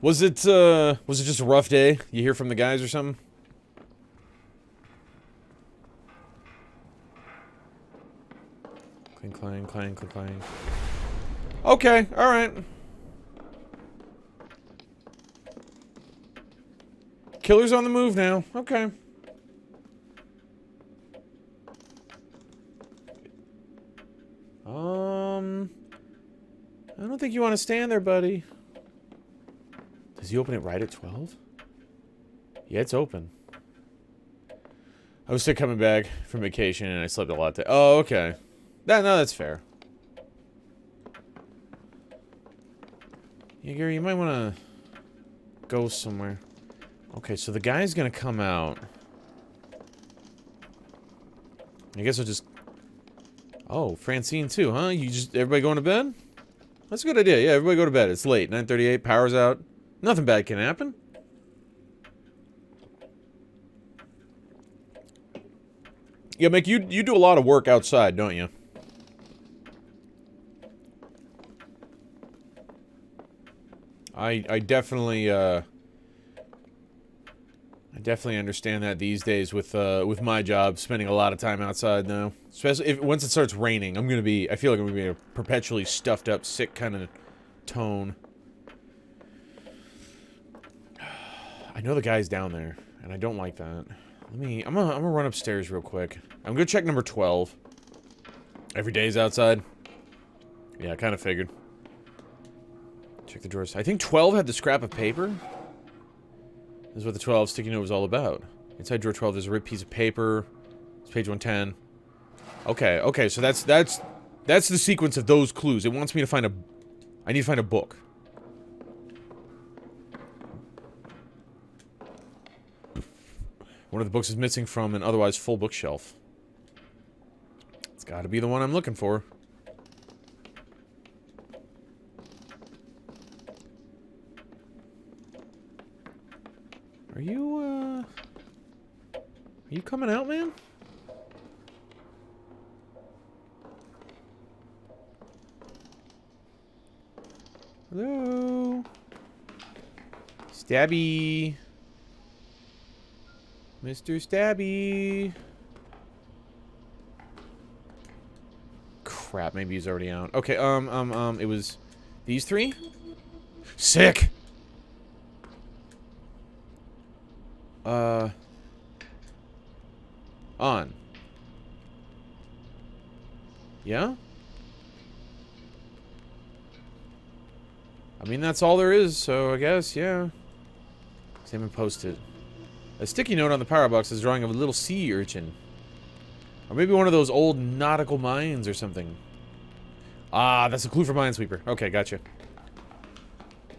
Was it just a rough day? You hear from the guys or something? Clang, clang, clang, clang, clang. Okay, alright. Killer's on the move now. Okay. I don't think you want to stand there, buddy. Does he open it right at 12? Yeah, it's open. I was still coming back from vacation and I slept a lot. Oh, okay. No, that's fair. Yeah, Gary, you might want to go somewhere. Okay, so the guy's gonna come out. I guess I'll just... Oh, Francine too, huh? Everybody going to bed? That's a good idea. Yeah, everybody go to bed. It's late. 9:38, power's out. Nothing bad can happen. Yeah, Mick, you do a lot of work outside, don't you? I definitely understand that these days with my job, spending a lot of time outside now. Especially once it starts raining, I feel like I'm gonna be in a perpetually stuffed up, sick kind of tone. I know the guy's down there, and I don't like that. I'm gonna run upstairs real quick. I'm gonna check number 12. Every day's outside. Yeah, I kind of figured. Check the drawers. I think 12 had the scrap of paper. This is what the 12 sticky note was all about. Inside drawer 12, there's a ripped piece of paper. It's page 110. Okay, so that's the sequence of those clues. It wants me to find I need to find a book. One of the books is missing from an otherwise full bookshelf. It's gotta be the one I'm looking for. Are you coming out, man? Hello? Stabby. Mr. Stabby. Crap, maybe he's already out. Okay, it was these three? Sick! On. Yeah? I mean, that's all there is, so I guess, yeah. Examine post-it. A sticky note on the power box is drawing of a little sea urchin. Or maybe one of those old nautical mines or something. Ah, that's a clue for Minesweeper. Okay, gotcha.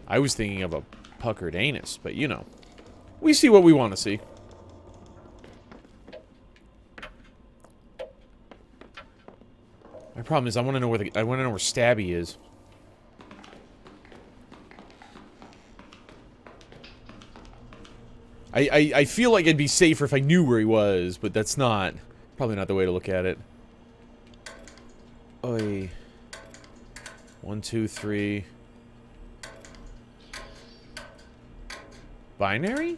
I was thinking of a puckered anus, but you know. We see what we want to see. My problem is I want to know where Stabby is. I feel like it'd be safer if I knew where he was, but that's probably not the way to look at it. Oi. 1, 2, 3. Binary?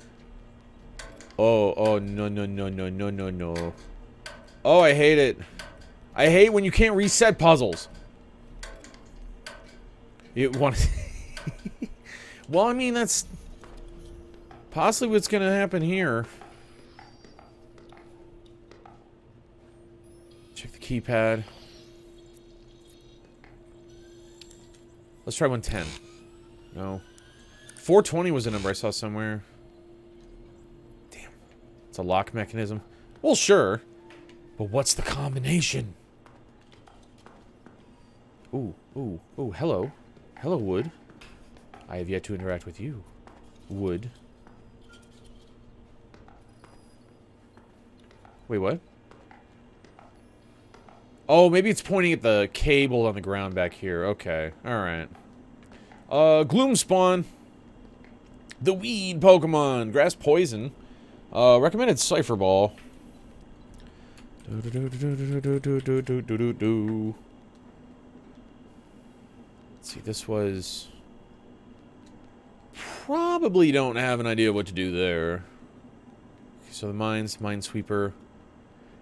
Oh, no. Oh, I hate it. I hate when you can't reset puzzles. Well, I mean, that's possibly what's gonna happen here. Check the keypad. Let's try 110. No. 420 was a number I saw somewhere. Damn. It's a lock mechanism. Well, sure. But what's the combination? Ooh, hello. Hello, Wood. I have yet to interact with you. Wood. Wait, what? Oh, maybe it's pointing at the cable on the ground back here. Okay, alright. Gloom Spawn. The weed Pokemon. Grass Poison. Recommended Cypher Ball. Let's see, this was... Probably don't have an idea what to do there. Okay, so the minesweeper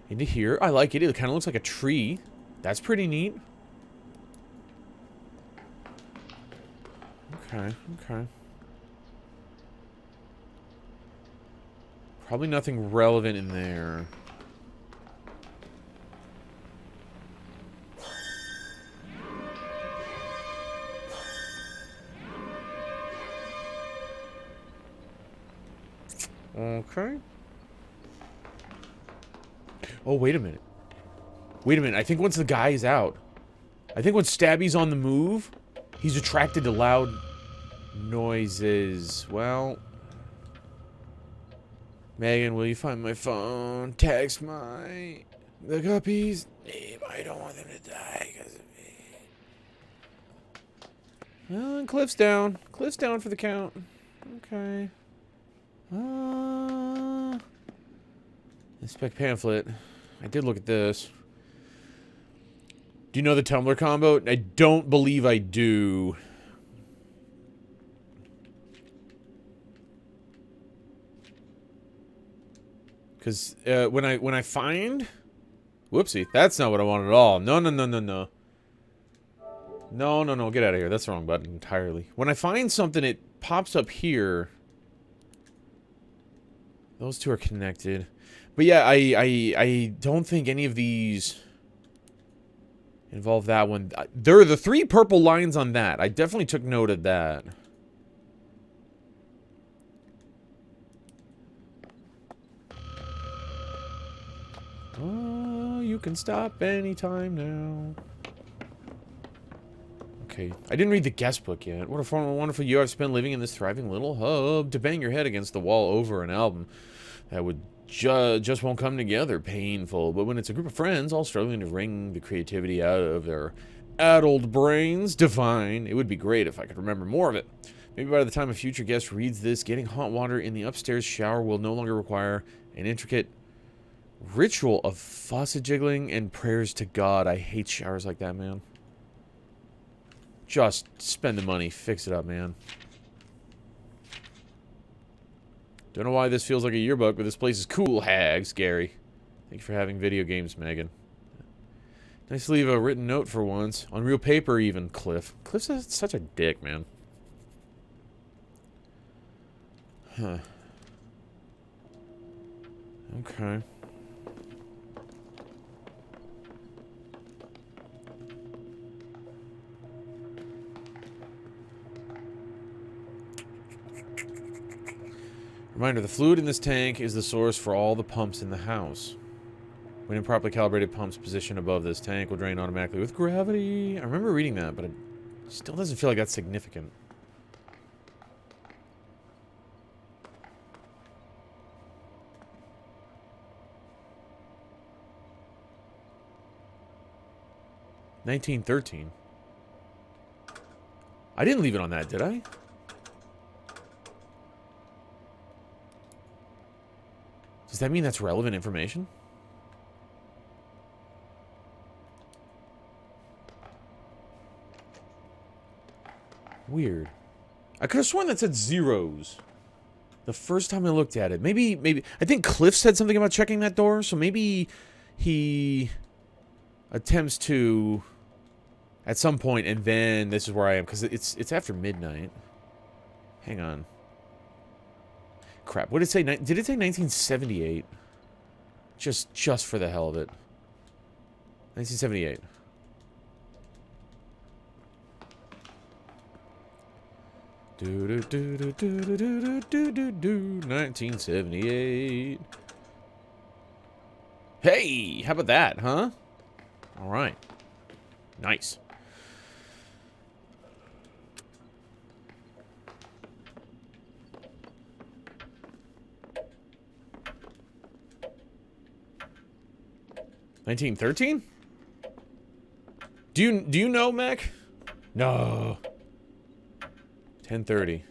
into here. I like it. It kind of looks like a tree. That's pretty neat. Okay, okay. Probably nothing relevant in there. Okay. Oh, wait a minute. Wait a minute. I think once the guy is out, I think when Stabby's on the move, he's attracted to loud noises. Well, Megan, will you find my phone? Text the guppies. I don't want them to die because of me. Well, and Cliff's down. Cliff's down for the count. Okay. Inspect pamphlet. I did look at this. Do you know the Tumblr combo? I don't believe I do. Because when I find... Whoopsie. That's not what I want at all. No, no, no, no, no. No, no, no. Get out of here. That's the wrong button entirely. When I find something, it pops up here. Those two are connected. But yeah, I don't think any of these involve that one. There are the 3 purple lines on that. I definitely took note of that. Oh, you can stop anytime now. Okay, I didn't read the guest book yet. What a fun, wonderful year I've spent living in this thriving little hub. To bang your head against the wall over an album that would just won't come together. Painful. But when it's a group of friends all struggling to wring the creativity out of their addled brains, divine. It would be great if I could remember more of it. Maybe by the time a future guest reads this, getting hot water in the upstairs shower will no longer require an intricate ritual of faucet jiggling and prayers to God. I hate showers like that, man. Just spend the money. Fix it up, man. Don't know why this feels like a yearbook, but this place is cool, hags, Gary. Thanks for having video games, Megan. Nice to leave a written note for once. On real paper, even, Cliff. Cliff's such a dick, man. Huh. Okay. Reminder, the fluid in this tank is the source for all the pumps in the house. When improperly calibrated, pumps positioned above this tank will drain automatically with gravity. I remember reading that, but it still doesn't feel like that's significant. $19.13. I didn't leave it on that, did I? Does that mean that's relevant information? Weird. I could have sworn that said zeros the first time I looked at it. Maybe... I think Cliff said something about checking that door, so maybe he attempts to at some point, and then this is where I am, because it's after midnight. Hang on. Crap. What did it say? Did it say 1978? Just for the hell of it. 1978. Do do do do do do do do do do 1978. Hey, how about that, huh? All right. Nice. $19.13? Do you know, Mac? No. 10:30.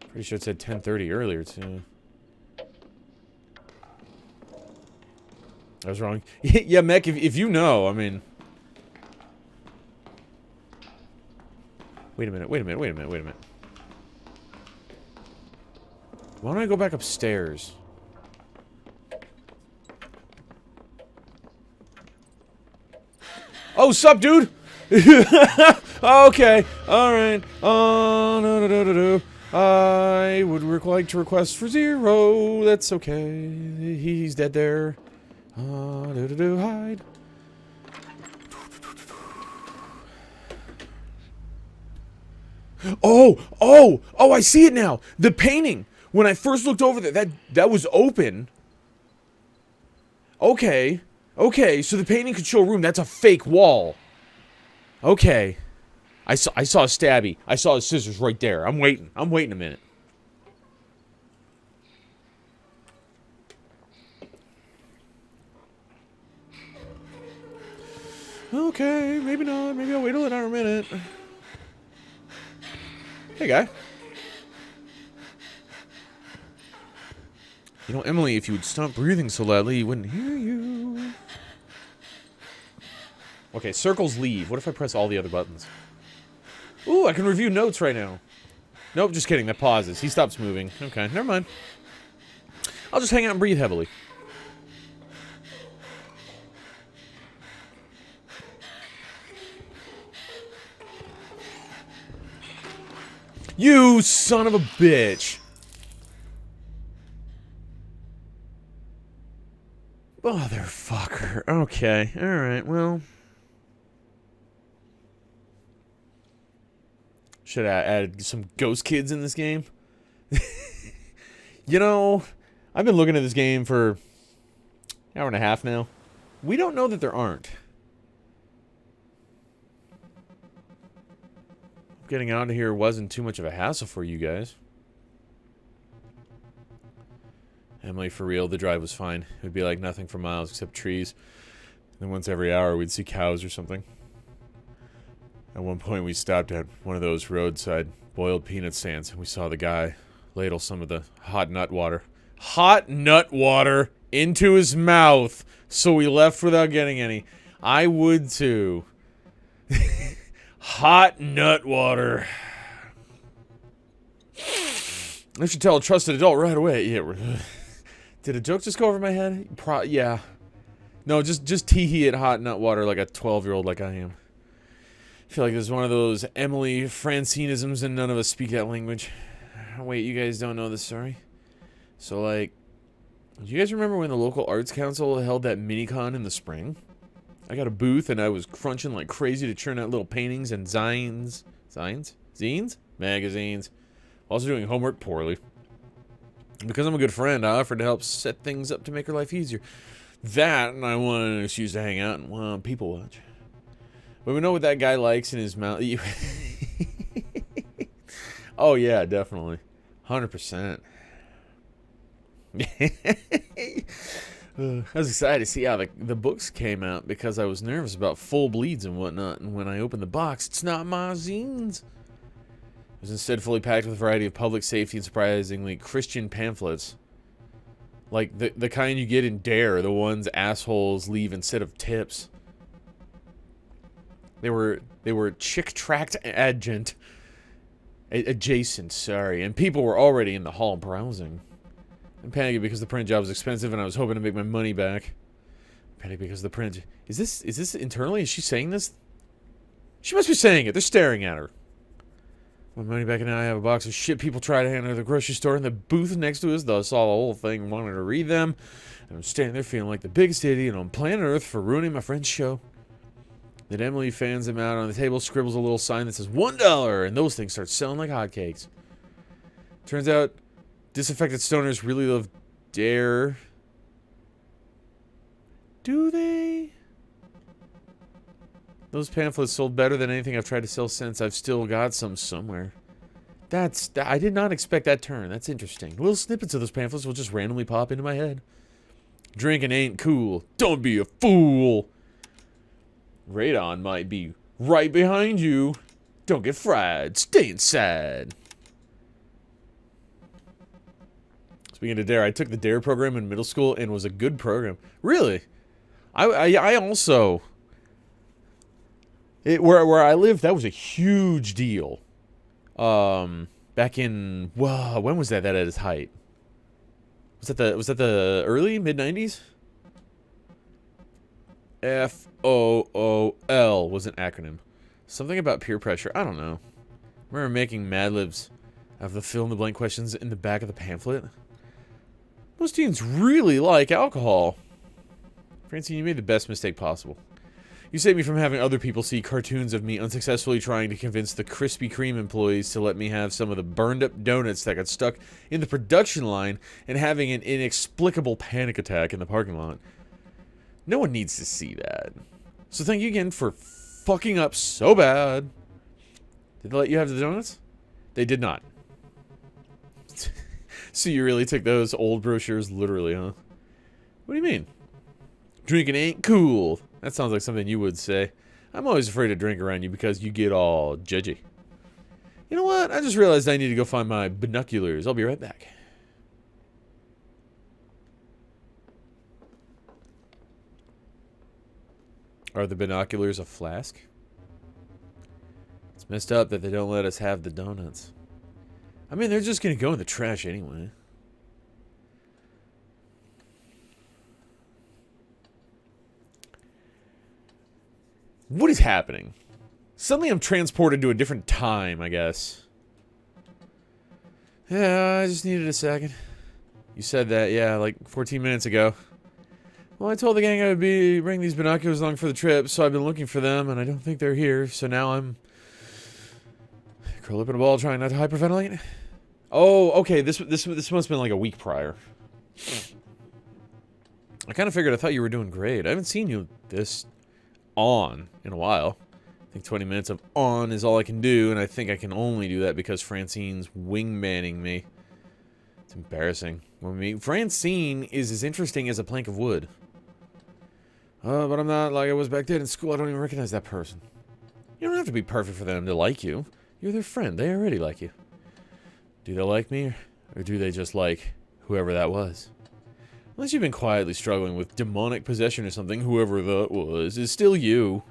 Pretty sure it said 10:30 earlier too. I was wrong. Yeah, Mac, if you know, I mean, Wait a minute, wait a minute, wait a minute, wait a minute. Why don't I go back upstairs? Oh, sup, dude? Okay, alright. I would like to request for 0. That's okay. He's dead there. Hide. Oh, I see it now. The painting. When I first looked over there, that was open. Okay. Okay, so the painting could show a room. That's a fake wall. Okay. I saw a Stabby. I saw his scissors right there. I'm waiting. I'm waiting a minute. Okay, maybe not. Maybe I'll wait another minute. Hey, guy. You know, Emily, if you would stop breathing so loudly, he wouldn't hear you. Okay, circles leave. What if I press all the other buttons? Ooh, I can review notes right now. Nope, just kidding. That pauses. He stops moving. Okay, never mind. I'll just hang out and breathe heavily. You son of a bitch! Motherfucker. Okay, alright, well. Should I add some ghost kids in this game? You know, I've been looking at this game for an hour and a half now. We don't know that there aren't. Getting out of here wasn't too much of a hassle for you guys. Emily, for real, the drive was fine. It would be like nothing for miles except trees. And then once every hour, we'd see cows or something. At one point, we stopped at one of those roadside boiled peanut stands, and we saw the guy ladle some of the hot nut water. Hot nut water into his mouth, so we left without getting any. I would too. Hot nut water. I should tell a trusted adult right away. Yeah. Did a joke just go over my head? Yeah. No, just tee-hee at hot nut water like a 12-year-old like I am. I feel like there's one of those Emily Francineisms and none of us speak that language. Wait, you guys don't know this story? So, like, do you guys remember when the local arts council held that mini-con in the spring? I got a booth and I was crunching like crazy to churn out little paintings and zines. Zines? Magazines. Also doing homework poorly. Because I'm a good friend, I offered to help set things up to make her life easier. That, and I wanted an excuse to hang out and people watch. But we know what that guy likes in his mouth. Oh yeah, definitely. 100%. I was excited to see how the books came out because I was nervous about full bleeds and whatnot. And when I opened the box, it's not my zines. It was instead fully packed with a variety of public safety and surprisingly Christian pamphlets. Like the kind you get in Dare, the ones assholes leave instead of tips. They were chick tract adjacent, sorry, and people were already in the hall browsing. I'm panicking because the print job was expensive and I was hoping to make my money back. Panic because the print... Is this internally? Is she saying this? She must be saying it. They're staring at her. My money back, and now I have a box of shit people try to hand out at the grocery store in the booth next to us. Thus saw the whole thing, wanted to read them. And I'm standing there feeling like the biggest idiot on planet Earth for ruining my friend's show. Then Emily fans them out on the table, scribbles a little sign that says $1, and those things start selling like hotcakes. Turns out, disaffected stoners really love Dare. Do they? Those pamphlets sold better than anything I've tried to sell since. I've still got some somewhere. I did not expect that turn. That's interesting. Little snippets of those pamphlets will just randomly pop into my head. Drinking ain't cool. Don't be a fool. Radon might be right behind you. Don't get fried. Stay inside. Speaking of Dare, I took the Dare program in middle school and it was a good program. Really? I also... where I lived, that was a huge deal. Back in, whoa, when was that at its height? Was that the early mid-90s? FOOL was an acronym. Something about peer pressure. I don't know. I remember making Mad Libs of the fill-in-the-blank questions in the back of the pamphlet. Most teens really like alcohol. Francine, you made the best mistake possible. You saved me from having other people see cartoons of me unsuccessfully trying to convince the Krispy Kreme employees to let me have some of the burned-up donuts that got stuck in the production line and having an inexplicable panic attack in the parking lot. No one needs to see that. So thank you again for fucking up so bad. Did they let you have the donuts? They did not. So you really took those old brochures literally, huh? What do you mean? Drinking ain't cool. That sounds like something you would say. I'm always afraid to drink around you because you get all judgy. You know what? I just realized I need to go find my binoculars. I'll be right back. Are the binoculars a flask? It's messed up that they don't let us have the donuts. I mean, they're just gonna go in the trash anyway. What is happening? Suddenly I'm transported to a different time, I guess. Yeah, I just needed a second. You said that, yeah, like 14 minutes ago. Well, I told the gang I would bring these binoculars along for the trip, so I've been looking for them, and I don't think they're here, so now I'm curled up in a ball trying not to hyperventilate. Oh, okay, this must have been like a week prior. I kind of figured I thought you were doing great. I haven't seen you this on in a while. I think 20 minutes of on is all I can do, and I think I can only do that because Francine's wingmanning me. It's embarrassing. Francine is as interesting as a plank of wood. But I'm not like I was back then in school. I don't even recognize that person. You don't have to be perfect for them to like you. You're their friend. They already like you. Do they like me, or do they just like whoever that was? Unless you've been quietly struggling with demonic possession or something, whoever that was is still you.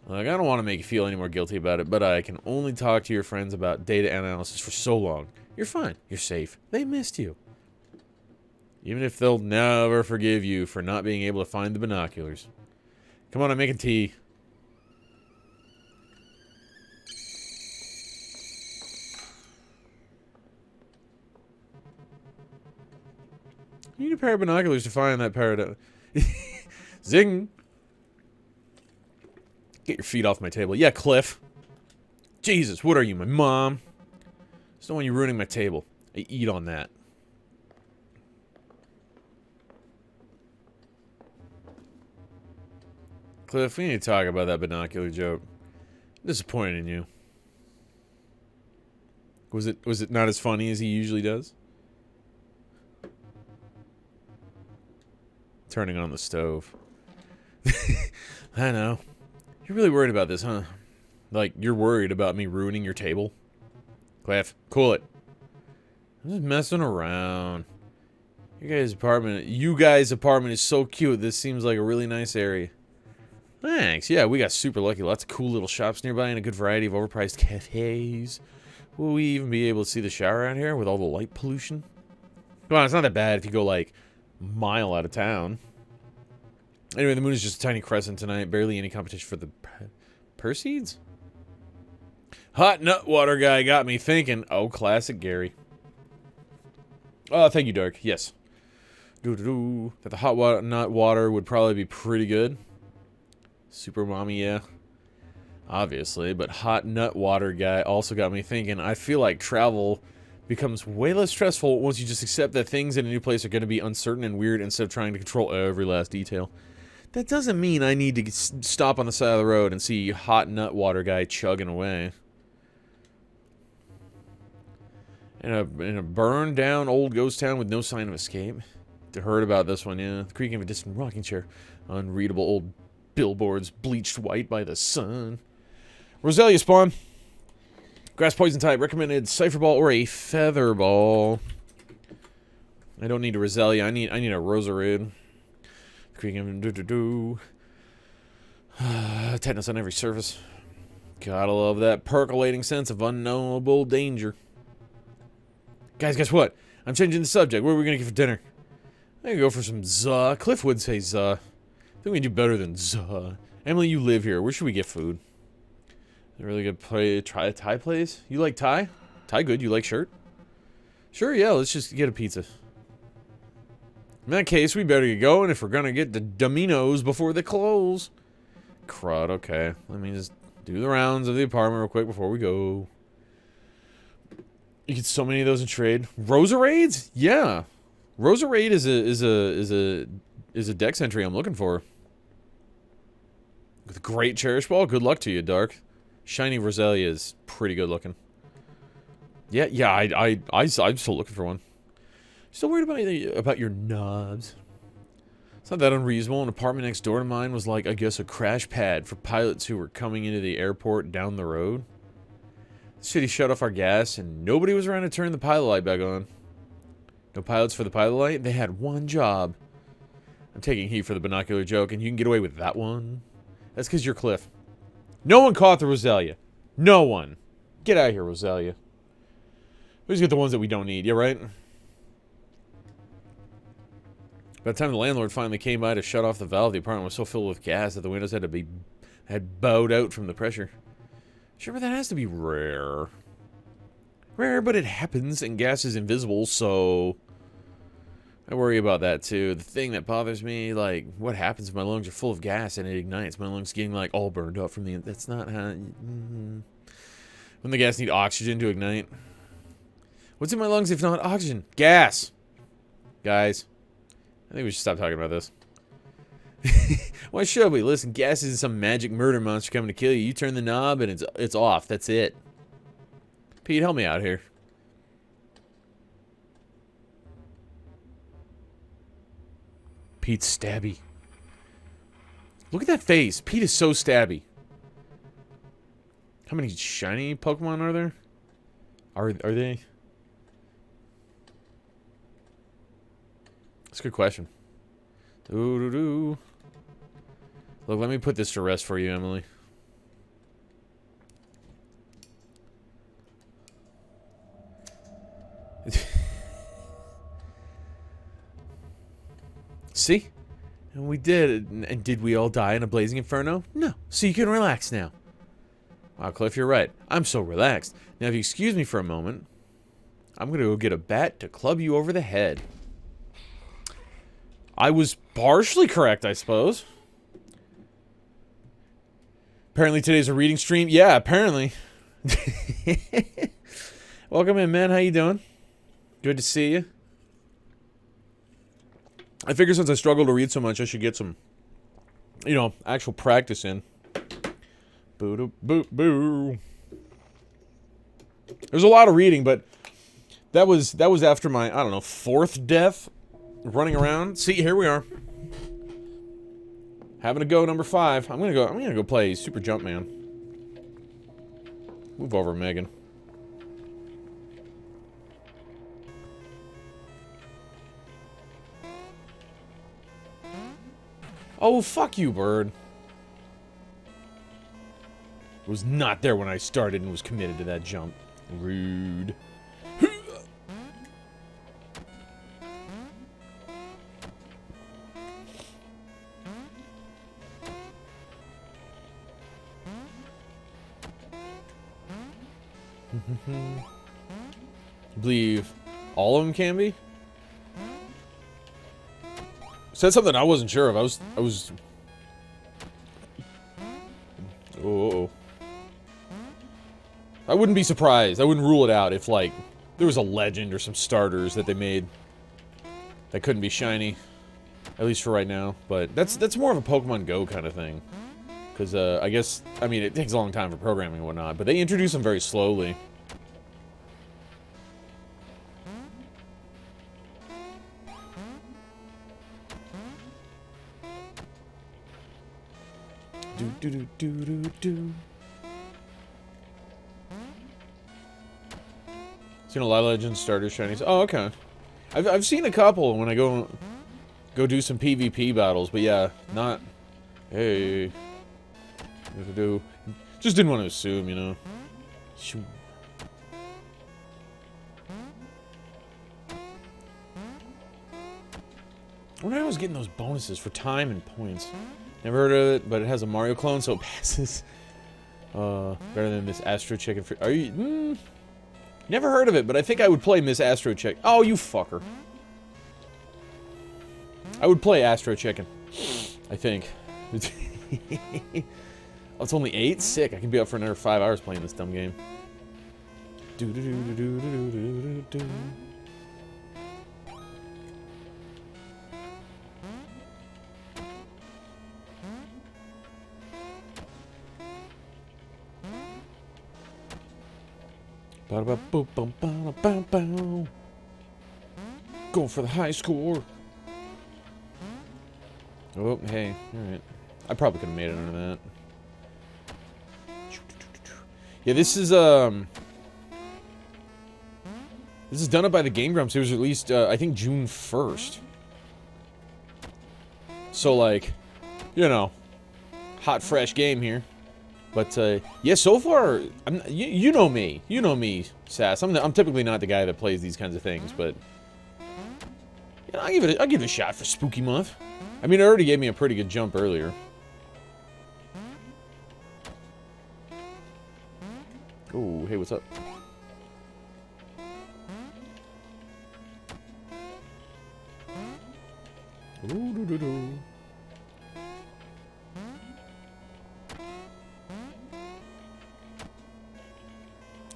Like, I don't want to make you feel any more guilty about it, but I can only talk to your friends about data analysis for so long. You're fine. You're safe. They missed you. Even if they'll never forgive you for not being able to find the binoculars. Come on, I'm making tea. You need a pair of binoculars to find that paradox. Zing! Get your feet off my table. Yeah, Cliff. Jesus, what are you, my mom? Just don't want you ruining my table. I eat on that. Cliff, we need to talk about that binocular joke. I'm disappointed in you. Was it not as funny as he usually does? Turning on the stove. I know. You're really worried about this, huh? Like, you're worried about me ruining your table? Cliff, cool it. I'm just messing around. You guys' apartment is so cute. This seems like a really nice area. Thanks. Yeah, we got super lucky. Lots of cool little shops nearby and a good variety of overpriced cafes. Will we even be able to see the shower out here with all the light pollution? Come on, it's not that bad if you go, like, mile out of town. Anyway, the moon is just a tiny crescent tonight. Barely any competition for the Perseids? Hot nut water guy got me thinking. Oh, classic Gary. Oh, thank you, Dark. Yes. That the hot nut water would probably be pretty good. Super mommy, yeah. Obviously, but hot nut water guy also got me thinking. I feel like travel becomes way less stressful once you just accept that things in a new place are going to be uncertain and weird instead of trying to control every last detail. That doesn't mean I need to stop on the side of the road and see hot nut water guy chugging away. In a burned down old ghost town with no sign of escape. Heard about this one, yeah. The creaking of a distant rocking chair. Unreadable old billboards bleached white by the sun. Roselia spawn. Grass poison type. Recommended cipher ball or a feather ball. I don't need a Roselia. I need a Rosarid. Creaking of tetanus on every surface. Gotta love that percolating sense of unknowable danger. Guys, guess what? I'm changing the subject. What are we gonna get for dinner? I can go for some za. Cliff would say za. I think we can do better than za. Emily, you live here. Where should we get food? A really good try a Thai place? You like Thai? Thai good. You like shirt? Sure, yeah. Let's just get a pizza. In that case, we better get going if we're gonna get the Domino's before they close. Crud, okay. Let me just do the rounds of the apartment real quick before we go. You get so many of those in trade. Roserades? Yeah. Roserade is a dex entry I'm looking for. With a great cherish ball. Good luck to you, Dark. Shiny Roselia is pretty good looking. Yeah, I'm still looking for one. Still worried about your knobs. It's not that unreasonable. An apartment next door to mine was like, I guess, a crash pad for pilots who were coming into the airport down the road. The city shut off our gas, and nobody was around to turn the pilot light back on. No pilots for the pilot light? They had one job. I'm taking heat for the binocular joke, and you can get away with that one? That's because you're Cliff. No one caught the Roselia. No one. Get out of here, Roselia. We just get the ones that we don't need, yeah, right? By the time the landlord finally came by to shut off the valve, the apartment was so filled with gas that the windows had bowed out from the pressure. Sure, but that has to be rare. Rare, but it happens, and gas is invisible, so I worry about that too. The thing that bothers me, like, what happens if my lungs are full of gas and it ignites? My lungs getting, like, all burned up from the... That's not how... When the gas need oxygen to ignite. What's in my lungs if not oxygen? Gas! Guys. I think we should stop talking about this. Why should we? Listen, gas isn't some magic murder monster coming to kill you. You turn the knob and it's off. That's it. Pete, help me out here. Pete's stabby. Look at that face. Pete is so stabby. How many shiny Pokemon are there? Are they? That's a good question. Doo-doo-doo. Look, let me put this to rest for you, Emily. See? And we did it. And did we all die in a blazing inferno? No. So you can relax now. Wow, Cliff, you're right. I'm so relaxed. Now, if you excuse me for a moment, I'm going to go get a bat to club you over the head. I was partially correct, I suppose. Apparently today's a reading stream. Yeah, apparently. Welcome in, man. How you doing? Good to see you. I figure since I struggle to read so much, I should get some, you know, actual practice in. Boo-doo-boo-boo. There's a lot of reading, but that was after my, I don't know, 4th death. Running around. See, here we are. Having a go, number 5. I'm gonna go play Super Jumpman. Move over, Megan. Oh, fuck you, bird. Was not there when I started and was committed to that jump. Rude. I believe all of them can be. Said something I wasn't sure of. I was. Oh. I wouldn't be surprised. I wouldn't rule it out if, like, there was a legend or some starters that they made that couldn't be shiny, at least for right now. But that's more of a Pokemon Go kind of thing, because I guess, I mean, it takes a long time for programming and whatnot, but they introduce them very slowly. Do. Seen a lot of Legends starters shinies. Oh, okay. I've seen a couple when I go do some PvP battles, but yeah, not. Hey, do Just didn't want to assume, you know. Shoo. I wonder how I was getting those bonuses for time and points. Never heard of it, but it has a Mario clone, so it passes. Better than Miss Astro Chicken. Are you? Never heard of it, but I think I would play Miss Astro Chicken. Oh, you fucker. I would play Astro Chicken. I think. Oh, it's only 8? Sick. I can be up for another 5 hours playing this dumb game. Going for the high score. Oh, hey. Alright. I probably could have made it under that. Yeah, this is done up by the Game Grumps. It was released, I think, June 1st. So, like, you know, hot, fresh game here. But, yeah, so far, you know me. You know me, Sass. I'm typically not the guy that plays these kinds of things, but... You know, I'll give it a shot for Spooky Month. I mean, it already gave me a pretty good jump earlier. Oh, hey, what's up? Ooh-doo-doo-doo.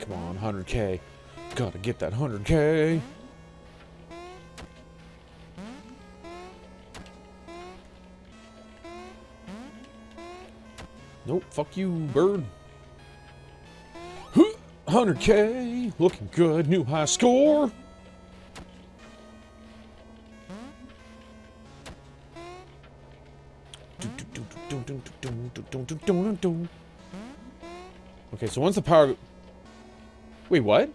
Come on, 100K. Gotta get that 100K. Nope, fuck you, bird. 100K, looking good, new high score. Okay, so once the power... Wait, what?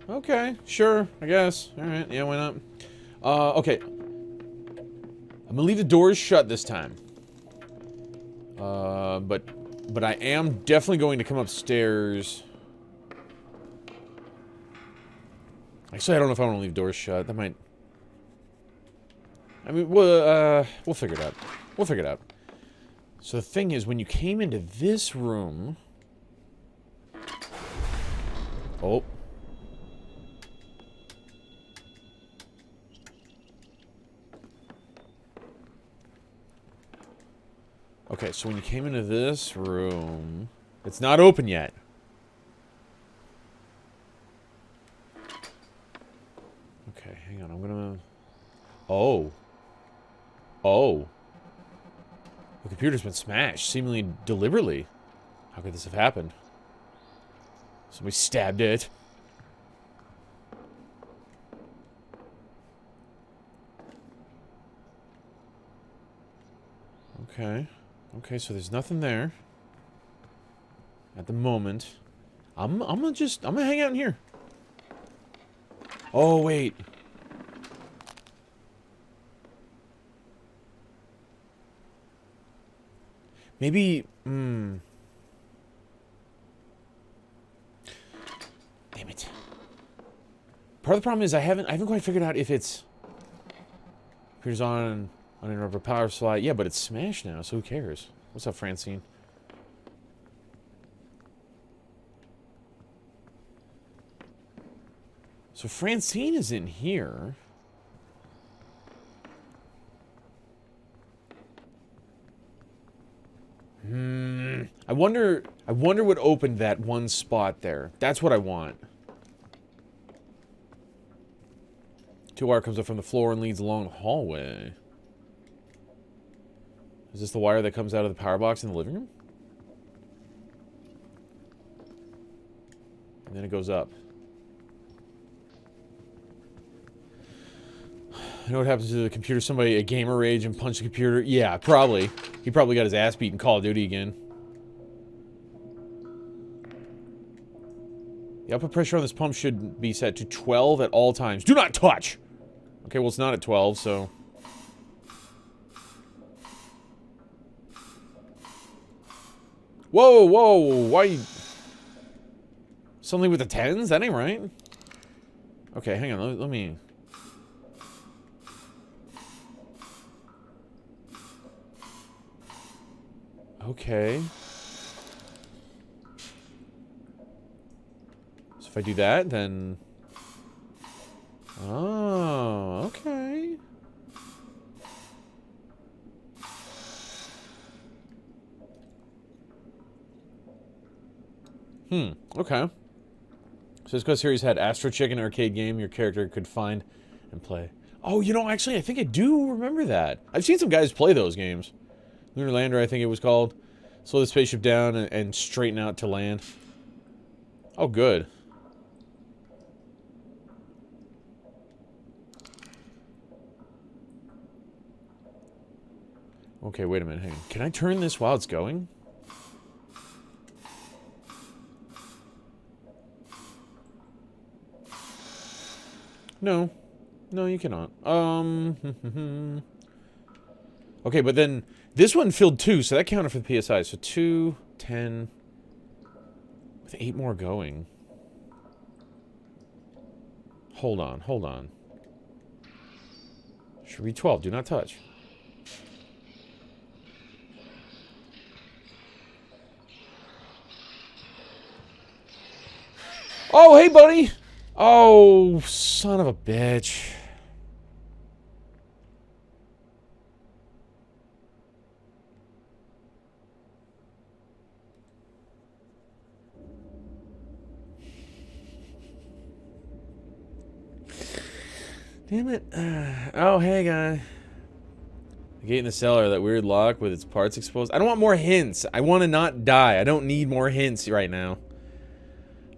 Okay, sure, I guess. Alright, yeah, why not? Okay. I'm gonna leave the doors shut this time. But I am definitely going to come upstairs. Actually, I don't know if I want to leave doors shut. That might... I mean, we'll figure it out. We'll figure it out. So the thing is, when you came into this room... Oh. Okay, so when you came into this room... It's not open yet. Okay, hang on, I'm gonna... Oh. Oh. The computer's been smashed, seemingly deliberately. How could this have happened? Somebody stabbed it. Okay. Okay, so there's nothing there. At the moment. I'm gonna hang out in here. Oh, wait. Maybe, Damn it. Part of the problem is I haven't quite figured out if it's... Appears on uninterrupted power supply. Yeah, but it's smashed now, so who cares? What's up, Francine? So Francine is in here. I wonder what opened that one spot there. That's what I want. 2 wire comes up from the floor and leads along the hallway. Is this the wire that comes out of the power box in the living room? And then it goes up. You know what happens to the computer? Somebody, a gamer rage and punch the computer? Yeah, probably. He probably got his ass beat in Call of Duty again. The output pressure on this pump should be set to 12 at all times. Do not touch! Okay, well, it's not at 12, so... Whoa, whoa, why you... Something with the 10s? That ain't right. Okay, hang on, let me... Okay. So if I do that, then... Oh, okay. Okay. So this Quest series had Astro Chicken arcade game your character could find and play. Oh, you know, actually, I think I do remember that. I've seen some guys play those games. Lunar Lander, I think it was called. Slow the spaceship down and straighten out to land. Oh, good. Okay, wait a minute. Hang on. Can I turn this while it's going? No. No, you cannot. Okay, but then this one filled 2, so that counted for the PSI. So 2, 10, with 8 more going. Hold on, hold on. Should be 12. Do not touch. Oh, hey, buddy! Oh, son of a bitch. Damn it. Oh, hey, guy. The gate in the cellar, that weird lock with its parts exposed. I don't want more hints. I want to not die. I don't need more hints right now.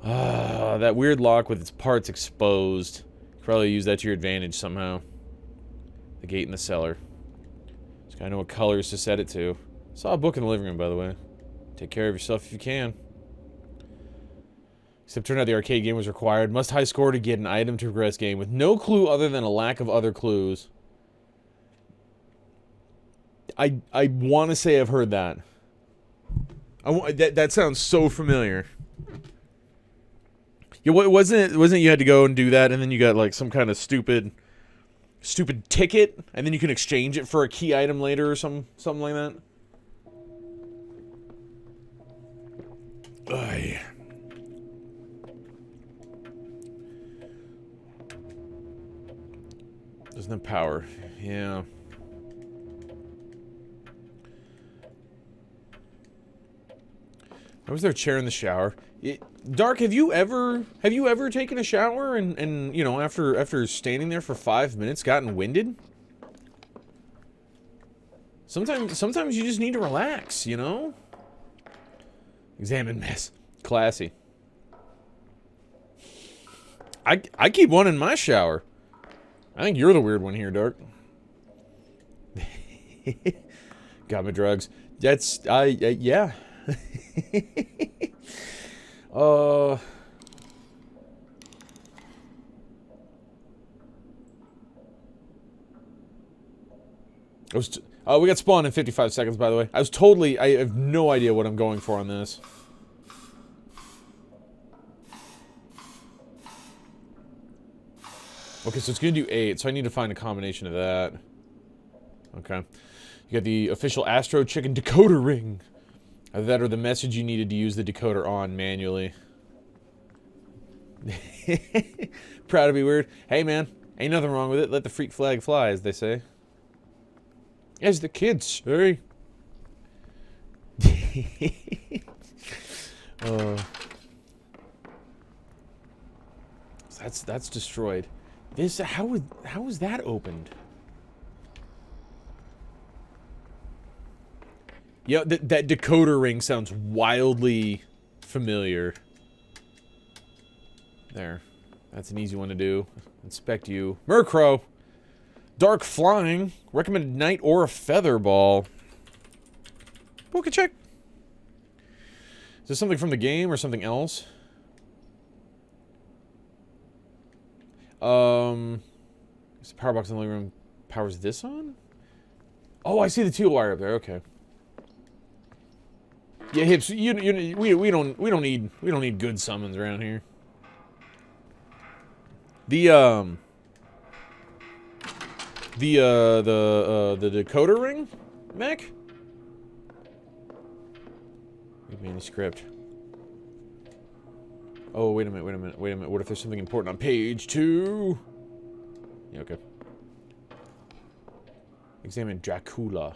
That weird lock with its parts exposed. You could probably use that to your advantage somehow. The gate in the cellar. Just gotta know what colors to set it to. Saw a book in the living room, by the way. Take care of yourself if you can. Except turned out the arcade game was required. Must high score to get an item to progress game with no clue other than a lack of other clues. I want to say I've heard that. That sounds so familiar. Yeah, wasn't it you had to go and do that, and then you got like some kind of stupid ticket, and then you can exchange it for a key item later or something like that. Ay. Doesn't have power. Yeah. Why was there a chair in the shower? Dark, have you ever taken a shower and you know, after standing there for 5 minutes gotten winded? Sometimes you just need to relax, you know? Examine mess. Classy. I keep one in my shower. I think you're the weird one here, Dark. Got my drugs. That's yeah. We got spawned in 55 seconds, by the way. I have no idea what I'm going for on this. Okay, so it's gonna do 8, so I need to find a combination of that. Okay. You got the official Astro Chicken decoder ring. Either that or the message you needed to use the decoder on manually. Proud to be weird. Hey, man. Ain't nothing wrong with it. Let the freak flag fly, as they say. As the kids say. That's destroyed. This how was that opened? Yeah, that decoder ring sounds wildly familiar. There. That's an easy one to do. Inspect you. Murkrow! Dark flying. Recommended knight or a feather ball. Book a check. Is this something from the game or something else? Is the power box in the living room powers this on? Oh, I see the teal wire up there. Okay. Yeah, Hips. We don't need good summons around here. The decoder ring mech. Manuscript. Oh, wait a minute. What if there's something important on page 2? Yeah, okay. Examine Dracula.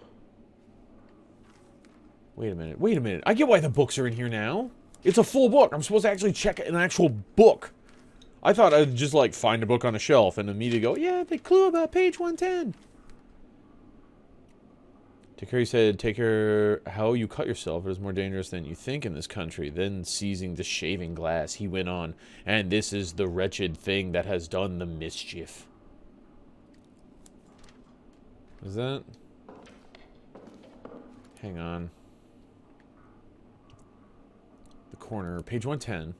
Wait a minute. I get why the books are in here now. It's a full book. I'm supposed to actually check an actual book. I thought I'd just, like, find a book on a shelf and immediately go, yeah, the clue about page 110. Takari said, take care how you cut yourself. It is more dangerous than you think in this country. Then, seizing the shaving glass, he went on, and this is the wretched thing that has done the mischief. Is that? Hang on. The corner, page 110.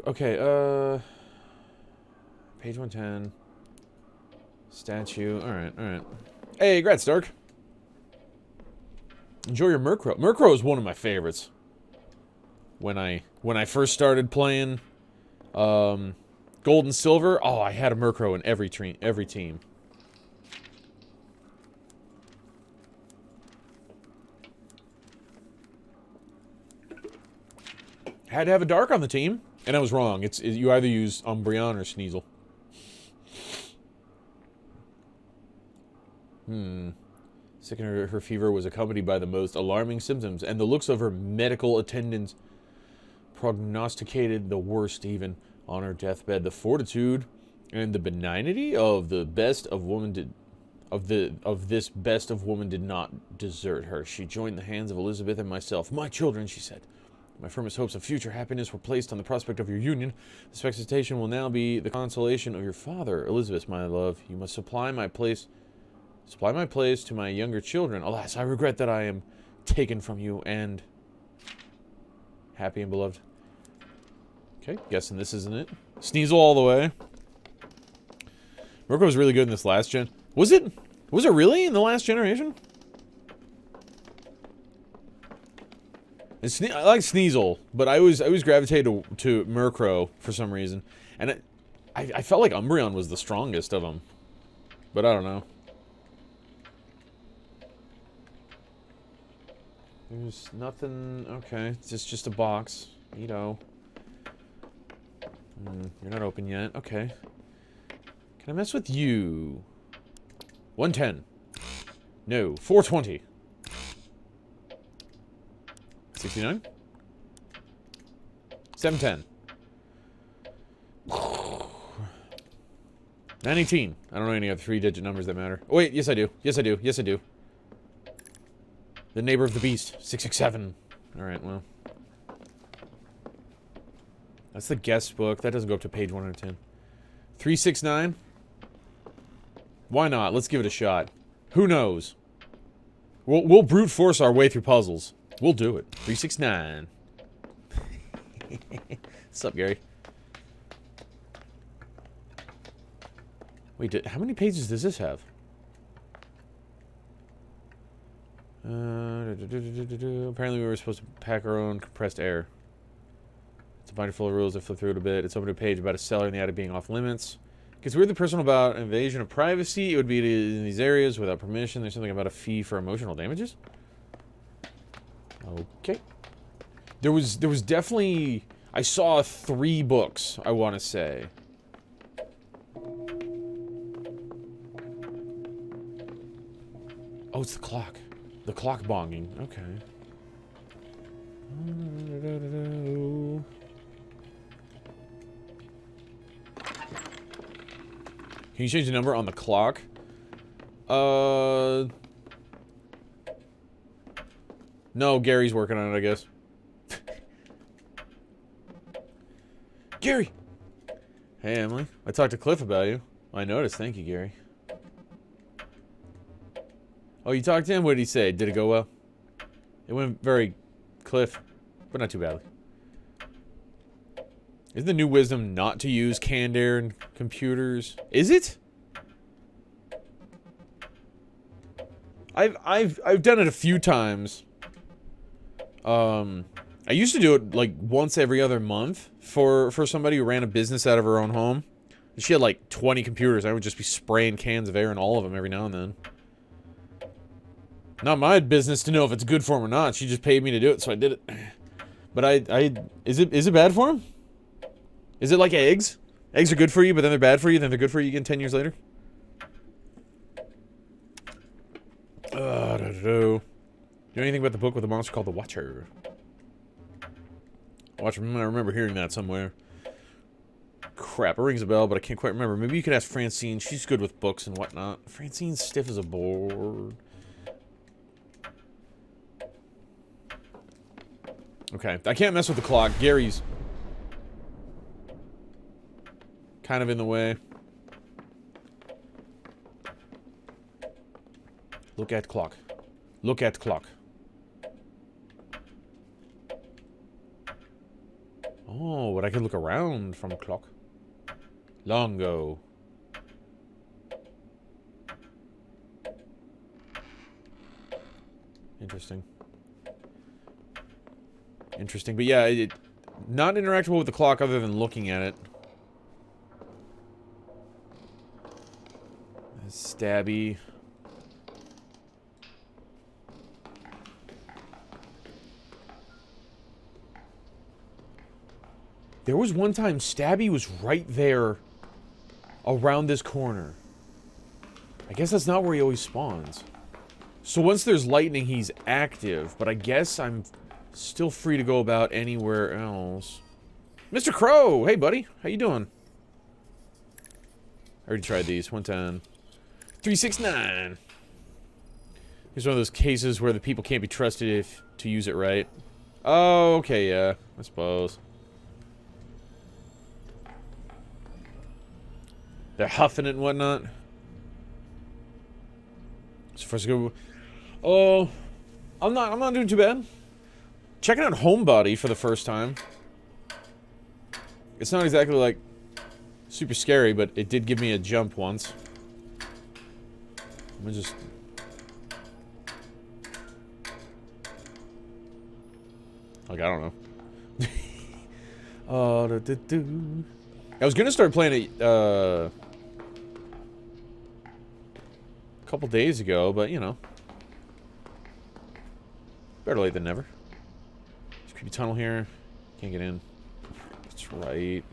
Okay, page 110. Statue. Alright. Hey, Grat Stark. Enjoy your Murkrow. Murkrow is one of my favorites. When I first started playing Gold and Silver, oh, I had a Murkrow in every team. Had to have a Dark on the team, and I was wrong. You either use Umbreon or Sneasel. Sick in her fever was accompanied by the most alarming symptoms, and the looks of her medical attendants prognosticated the worst. Even on her deathbed, the fortitude and the benignity of the best of woman did not desert her. She joined the hands of Elizabeth and myself. My children, she said. My firmest hopes of future happiness were placed on the prospect of your union. This expectation will now be the consolation of your father. Elizabeth, my love, you must supply my place to my younger children. Alas, I regret that I am taken from you and happy and beloved. Okay, guessing this isn't it. Sneasel all the way. Murkrow was really good in this last gen. Was it really in the last generation? I like Sneasel, but I always gravitated to Murkrow for some reason. And I felt like Umbreon was the strongest of them. But I don't know. There's nothing. Okay, it's just a box. You know. You're not open yet. Okay. Can I mess with you? 110. No. 420. 69. 710. 918. I don't know any other 3-digit numbers that matter. Oh, wait, yes I do. Yes I do. Yes I do. The neighbor of the beast. 667. Alright, well. That's the guest book. That doesn't go up to page 110. 369. Why not? Let's give it a shot. Who knows? We'll brute force our way through puzzles. We'll do it. 369. What's up, Gary? Wait, how many pages does this have? Apparently we were supposed to pack our own compressed air. It's a binder full of rules. I flip through it a bit. It's open to a page about a cellar in the attic being off limits. Gets weirdly personal about invasion of privacy. It would be in these areas without permission. There's something about a fee for emotional damages. Okay. There was definitely... I saw 3 books, I want to say. Oh, it's the clock. The clock bonging. Okay. Can you change the number on the clock? No, Gary's working on it, I guess. Gary! Hey, Emily. I talked to Cliff about you. I noticed. Thank you, Gary. Oh, you talked to him? What did he say? Did it go well? It went very Cliff, but not too badly. Isn't the new wisdom not to use canned air in computers? Is it? I've done it a few times. I used to do it like once every other month for somebody who ran a business out of her own home. She had like 20 computers. I would just be spraying cans of air in all of them every now and then. Not my business to know if it's good for him or not. She just paid me to do it, so I did it. But is it bad for him? Is it like eggs? Eggs are good for you, but then they're bad for you, then they're good for you again 10 years later? I don't know. Do anything about the book with a monster called the Watcher? Watcher, I remember hearing that somewhere. Crap, it rings a bell, but I can't quite remember. Maybe you could ask Francine. She's good with books and whatnot. Francine's stiff as a board. Okay, I can't mess with the clock. Gary's kind of in the way. Look at clock. Look at clock. Oh, but I can look around from a clock. Longo. Interesting. Interesting, but yeah, not interactable with the clock other than looking at it. Stabby. There was one time Stabby was right there around this corner. I guess that's not where he always spawns. So once there's lightning, he's active, but I guess I'm still free to go about anywhere else. Mr. Crow! Hey, buddy. How you doing? I already tried these. 110. 369! Here's one of those cases where the people can't be trusted to use it right. Oh, okay, yeah. I suppose. They're huffing it and whatnot. So first go. Oh, I'm not doing too bad. Checking out Homebody for the first time. It's not exactly like super scary, but it did give me a jump once. I'm gonna just. Like, I don't know. I was gonna start playing it a couple days ago, but you know, better late than never. There's a creepy tunnel here. Can't get in. That's right.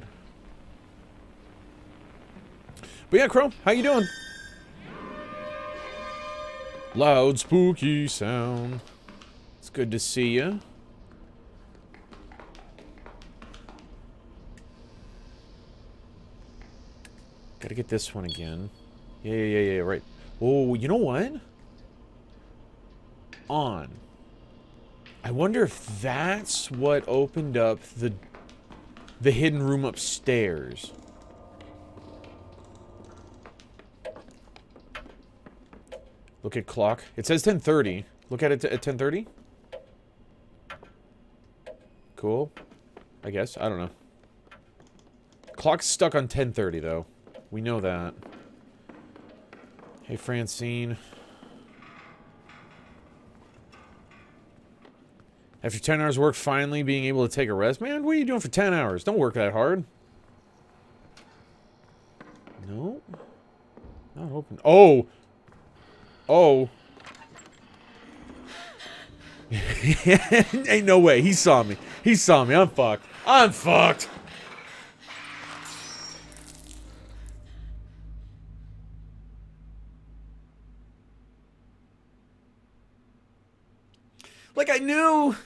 But yeah, Chrome, how you doing? Loud, spooky sound. It's good to see you. Gotta get this one again. Yeah, right. Oh, you know what? On. I wonder if that's what opened up the hidden room upstairs. Look at clock. It says 10:30. Look at it at 10:30. Cool. I guess. I don't know. Clock's stuck on 10:30 though. We know that. Hey, Francine. After 10 hours of work, finally being able to take a rest? Man, what are you doing for 10 hours? Don't work that hard. No. Not open. Oh! Oh. Ain't no way. He saw me. He saw me. I'm fucked. I'm fucked! Like, I knew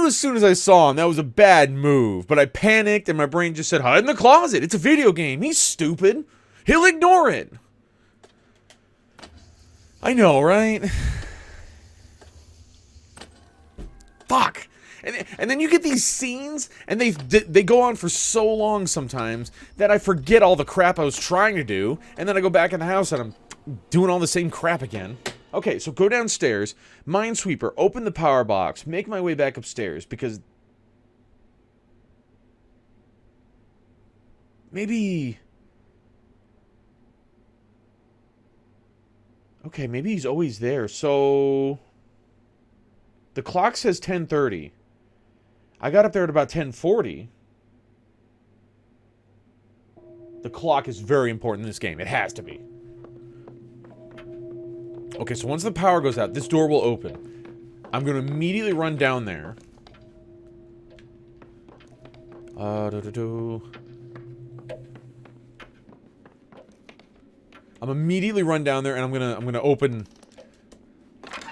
as soon as I saw him that was a bad move, but I panicked and my brain just said, hide in the closet. It's a video game. He's stupid. He'll ignore it. I know, right? Fuck. And then you get these scenes, and they go on for so long sometimes that I forget all the crap I was trying to do, and then I go back in the house and I'm doing all the same crap again. Okay, so go downstairs, Minesweeper, open the power box, make my way back upstairs, because maybe... Okay, maybe he's always there. So the clock says 10:30. I got up there at about 10:40. The clock is very important in this game. It has to be. Okay, so once the power goes out, this door will open. I'm going to immediately run down there. I'm immediately run down there, and I'm gonna open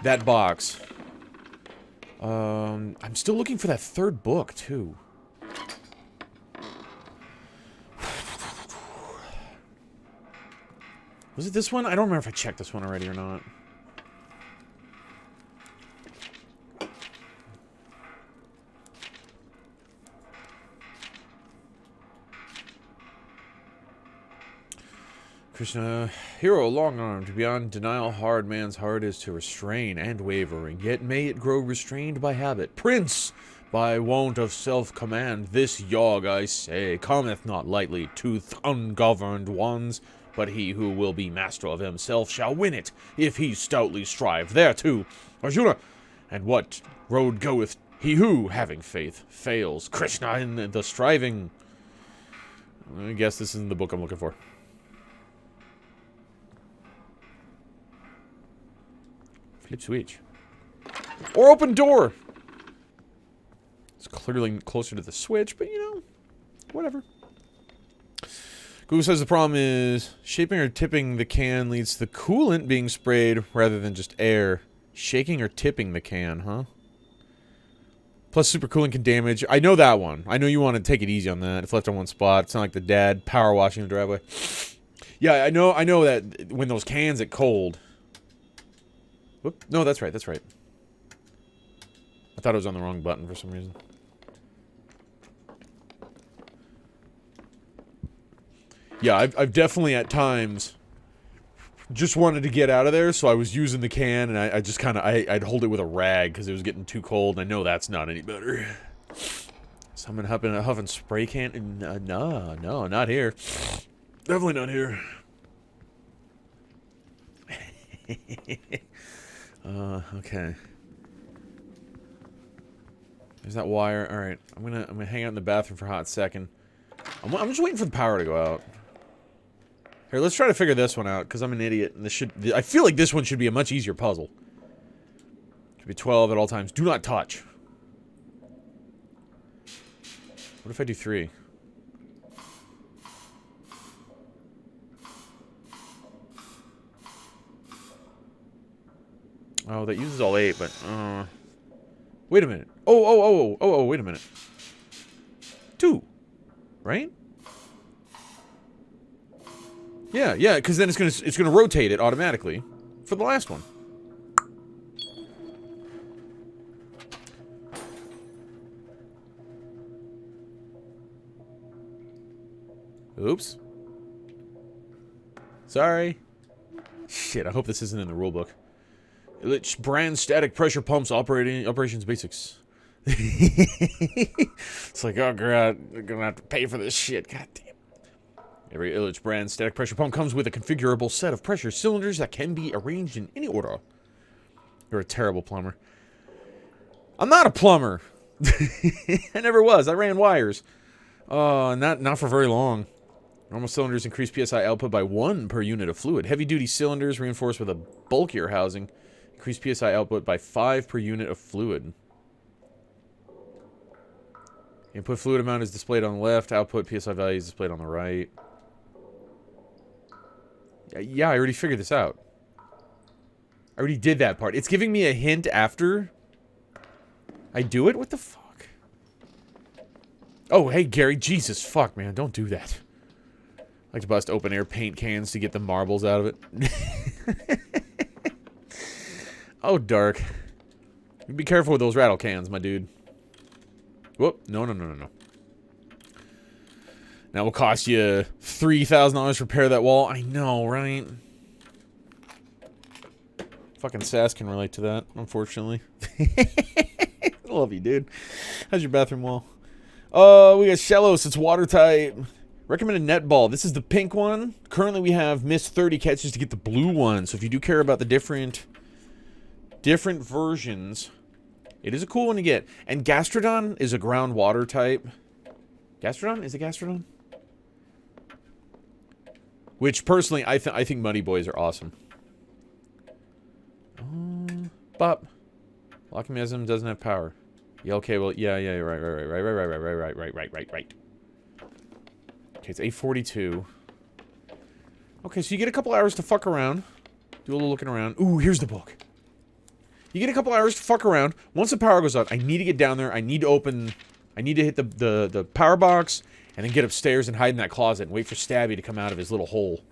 that box. I'm still looking for that third book too. Was it this one? I don't remember if I checked this one already or not. Krishna, hero long-armed, beyond denial hard man's heart is to restrain and wavering, yet may it grow restrained by habit. Prince, by wont of self-command, this yog, I say, cometh not lightly to ungoverned ones, but he who will be master of himself shall win it, if he stoutly strive thereto. Arjuna, and what road goeth he who, having faith, fails? Krishna in the striving. I guess this isn't the book I'm looking for. Flip switch. Or open door! It's clearly closer to the switch, but you know, whatever. Google says the problem is shaping or tipping the can leads to the coolant being sprayed rather than just air. Shaking or tipping the can, huh? Plus super coolant can damage. I know that one. I know you want to take it easy on that. If left on one spot, it's not like the dad power washing the driveway. Yeah, I know that when those cans get cold. Whoop. No, that's right, that's right. I thought it was on the wrong button for some reason. Yeah, I've definitely at times just wanted to get out of there, so I was using the can, and I just kind of, I'd hold it with a rag because it was getting too cold, and I know that's not any better. Someone huffing spray can? No, not here. Definitely not here. Okay. There's that wire. All right, I'm gonna hang out in the bathroom for a hot second. I'm just waiting for the power to go out. Here, let's try to figure this one out because I'm an idiot, and I feel like this one should be a much easier puzzle. Should be 12 at all times. Do not touch. What if I do 3? Oh, that uses all 8, but, wait a minute. Oh, wait a minute. 2. Right? Yeah, because then it's gonna rotate it automatically for the last one. Oops. Sorry. Shit, I hope this isn't in the rulebook. Iirix brand static pressure pumps operations basics. It's like, oh god, I'm gonna have to pay for this shit. God damn. Every iirix brand static pressure pump comes with a configurable set of pressure cylinders that can be arranged in any order. You're a terrible plumber. I'm not a plumber. I never was. I ran wires. Not for very long. Normal cylinders increase PSI output by 1 per unit of fluid. Heavy-duty cylinders reinforced with a bulkier housing increase PSI output by 5 per unit of fluid. Input fluid amount is displayed on the left. Output PSI value is displayed on the right. Yeah, I already figured this out. I already did that part. It's giving me a hint after I do it? What the fuck? Oh, hey, Gary. Jesus, fuck, man. Don't do that. I like to bust open-air paint cans to get the marbles out of it. Oh, dark. Be careful with those rattle cans, my dude. Whoop. No. That will cost you $3,000 to repair that wall. I know, right? Fucking Sass can relate to that, unfortunately. I love you, dude. How's your bathroom wall? We got Shellos. It's watertight. Recommended net ball. This is the pink one. Currently, we have missed 30 catches to get the blue one. So if you do care about the different versions, it is a cool one to get. And Gastrodon is a groundwater type. Gastrodon? Is it Gastrodon? Which, personally, I think Muddy Boys are awesome. Bop. Locking mechanism doesn't have power. Yeah, okay, well, yeah, right. Okay, it's 8:42. Okay, so you get a couple hours to fuck around. Do a little looking around. Ooh, here's the book. You get a couple hours to fuck around. Once the power goes out, I need to get down there. I need to open... I need to hit the power box, and then get upstairs and hide in that closet and wait for Stabby to come out of his little hole.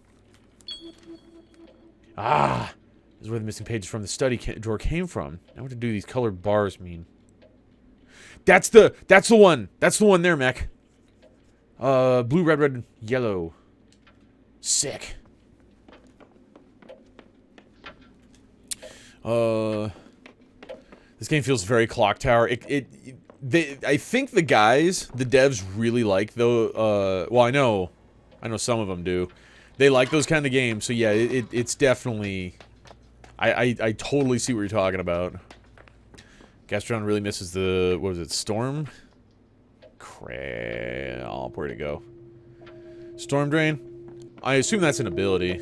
Ah! This is where the missing pages from the study drawer came from. Now what do these colored bars mean? That's the one! That's the one there, mech. Blue, red, yellow. Sick. This game feels very Clock Tower. I think the guys, the devs, really like though. Well, I know some of them do. They like those kind of games. So yeah, it's definitely. I totally see what you're talking about. Gastron really misses the, what was it, Storm? Crap, where'd it go? Storm Drain? I assume that's an ability.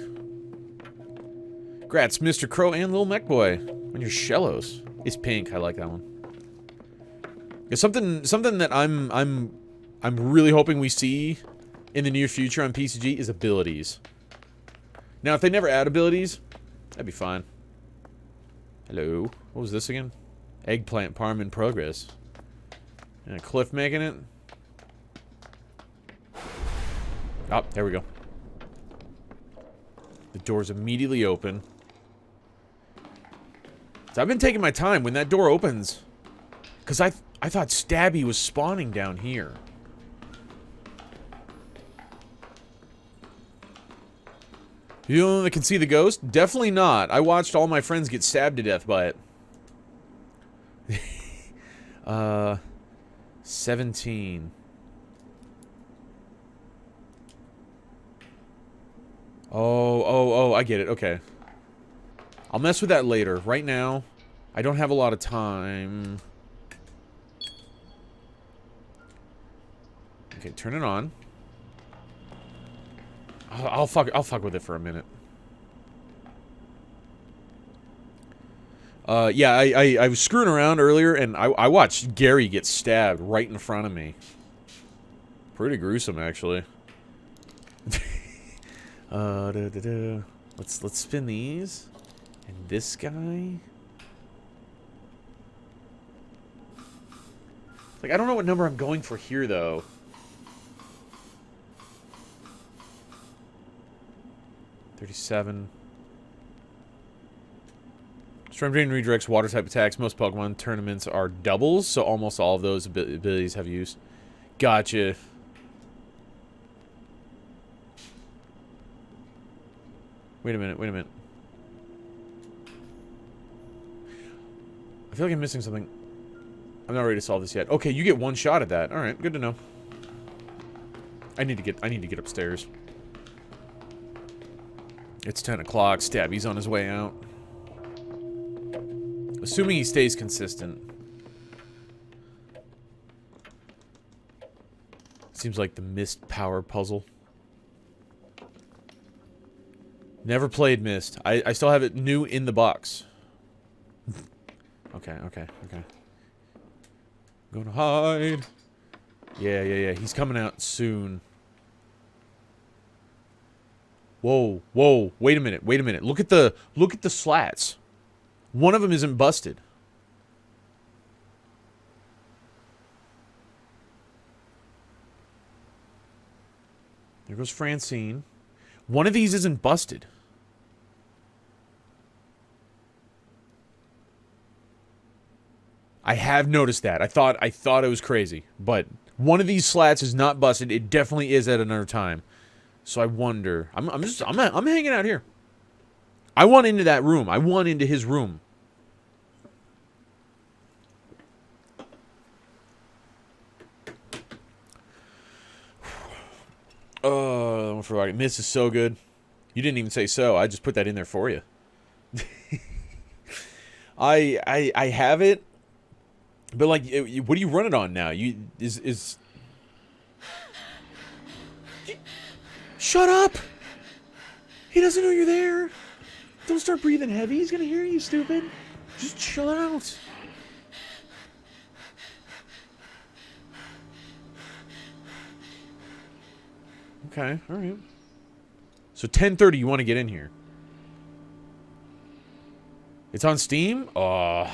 Grats, Mr. Crow and Little Mech Boy. On your Shellos. It's pink, I like that one. It's something that I'm really hoping we see in the near future on PCG is abilities. Now, if they never add abilities, that'd be fine. Hello. What was this again? Eggplant farm in progress. And a Cliff making it. Oh, there we go. The door's immediately open. So I've been taking my time when that door opens. Because I thought Stabby was spawning down here. You the only one that can see the ghost? Definitely not. I watched all my friends get stabbed to death by it. 17. Oh, I get it. Okay. I'll mess with that later. Right now, I don't have a lot of time. Okay, turn it on. I'll fuck with it for a minute. Yeah, I was screwing around earlier, and I watched Gary get stabbed right in front of me. Pretty gruesome, actually. Let's spin these. And this guy... Like, I don't know what number I'm going for here, though. $37. Storm Drain redirects water type attacks. Most Pokemon tournaments are doubles, so almost all of those abilities have use. Gotcha. Wait a minute. I feel like I'm missing something. I'm not ready to solve this yet. Okay, you get one shot at that. Alright, good to know. I need to get upstairs. It's 10 o'clock. Stabby's on his way out. Assuming he stays consistent. Seems like the Mist power puzzle. Never played Mist. I still have it new in the box. Okay. I'm gonna hide. Yeah. He's coming out soon. Whoa. Wait a minute. Look at the slats. One of them isn't busted. There goes Francine. One of these isn't busted. I have noticed that. I thought it was crazy, but one of these slats is not busted. It definitely is at another time. So I wonder. I'm hanging out here. I want into that room. I want into his room. Oh, for like Miss is so good. You didn't even say so. I just put that in there for you. I have it, but like, what do you run it on now? Shut up! He doesn't know you're there. Don't start breathing heavy. He's gonna hear you, stupid. Just chill out. Okay, all right. So 10:30, you want to get in here? It's on Steam? Oh,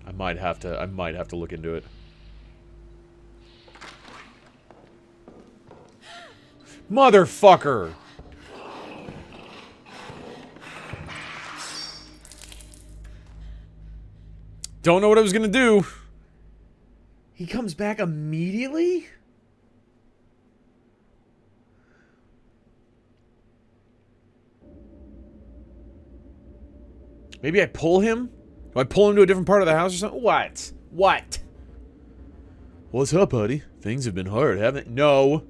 I might have to look into it. Motherfucker! Don't know what I was gonna do. He comes back immediately? Maybe I pull him? Do I pull him to a different part of the house or something? What? What? What's up, buddy? Things have been hard, haven't they? No.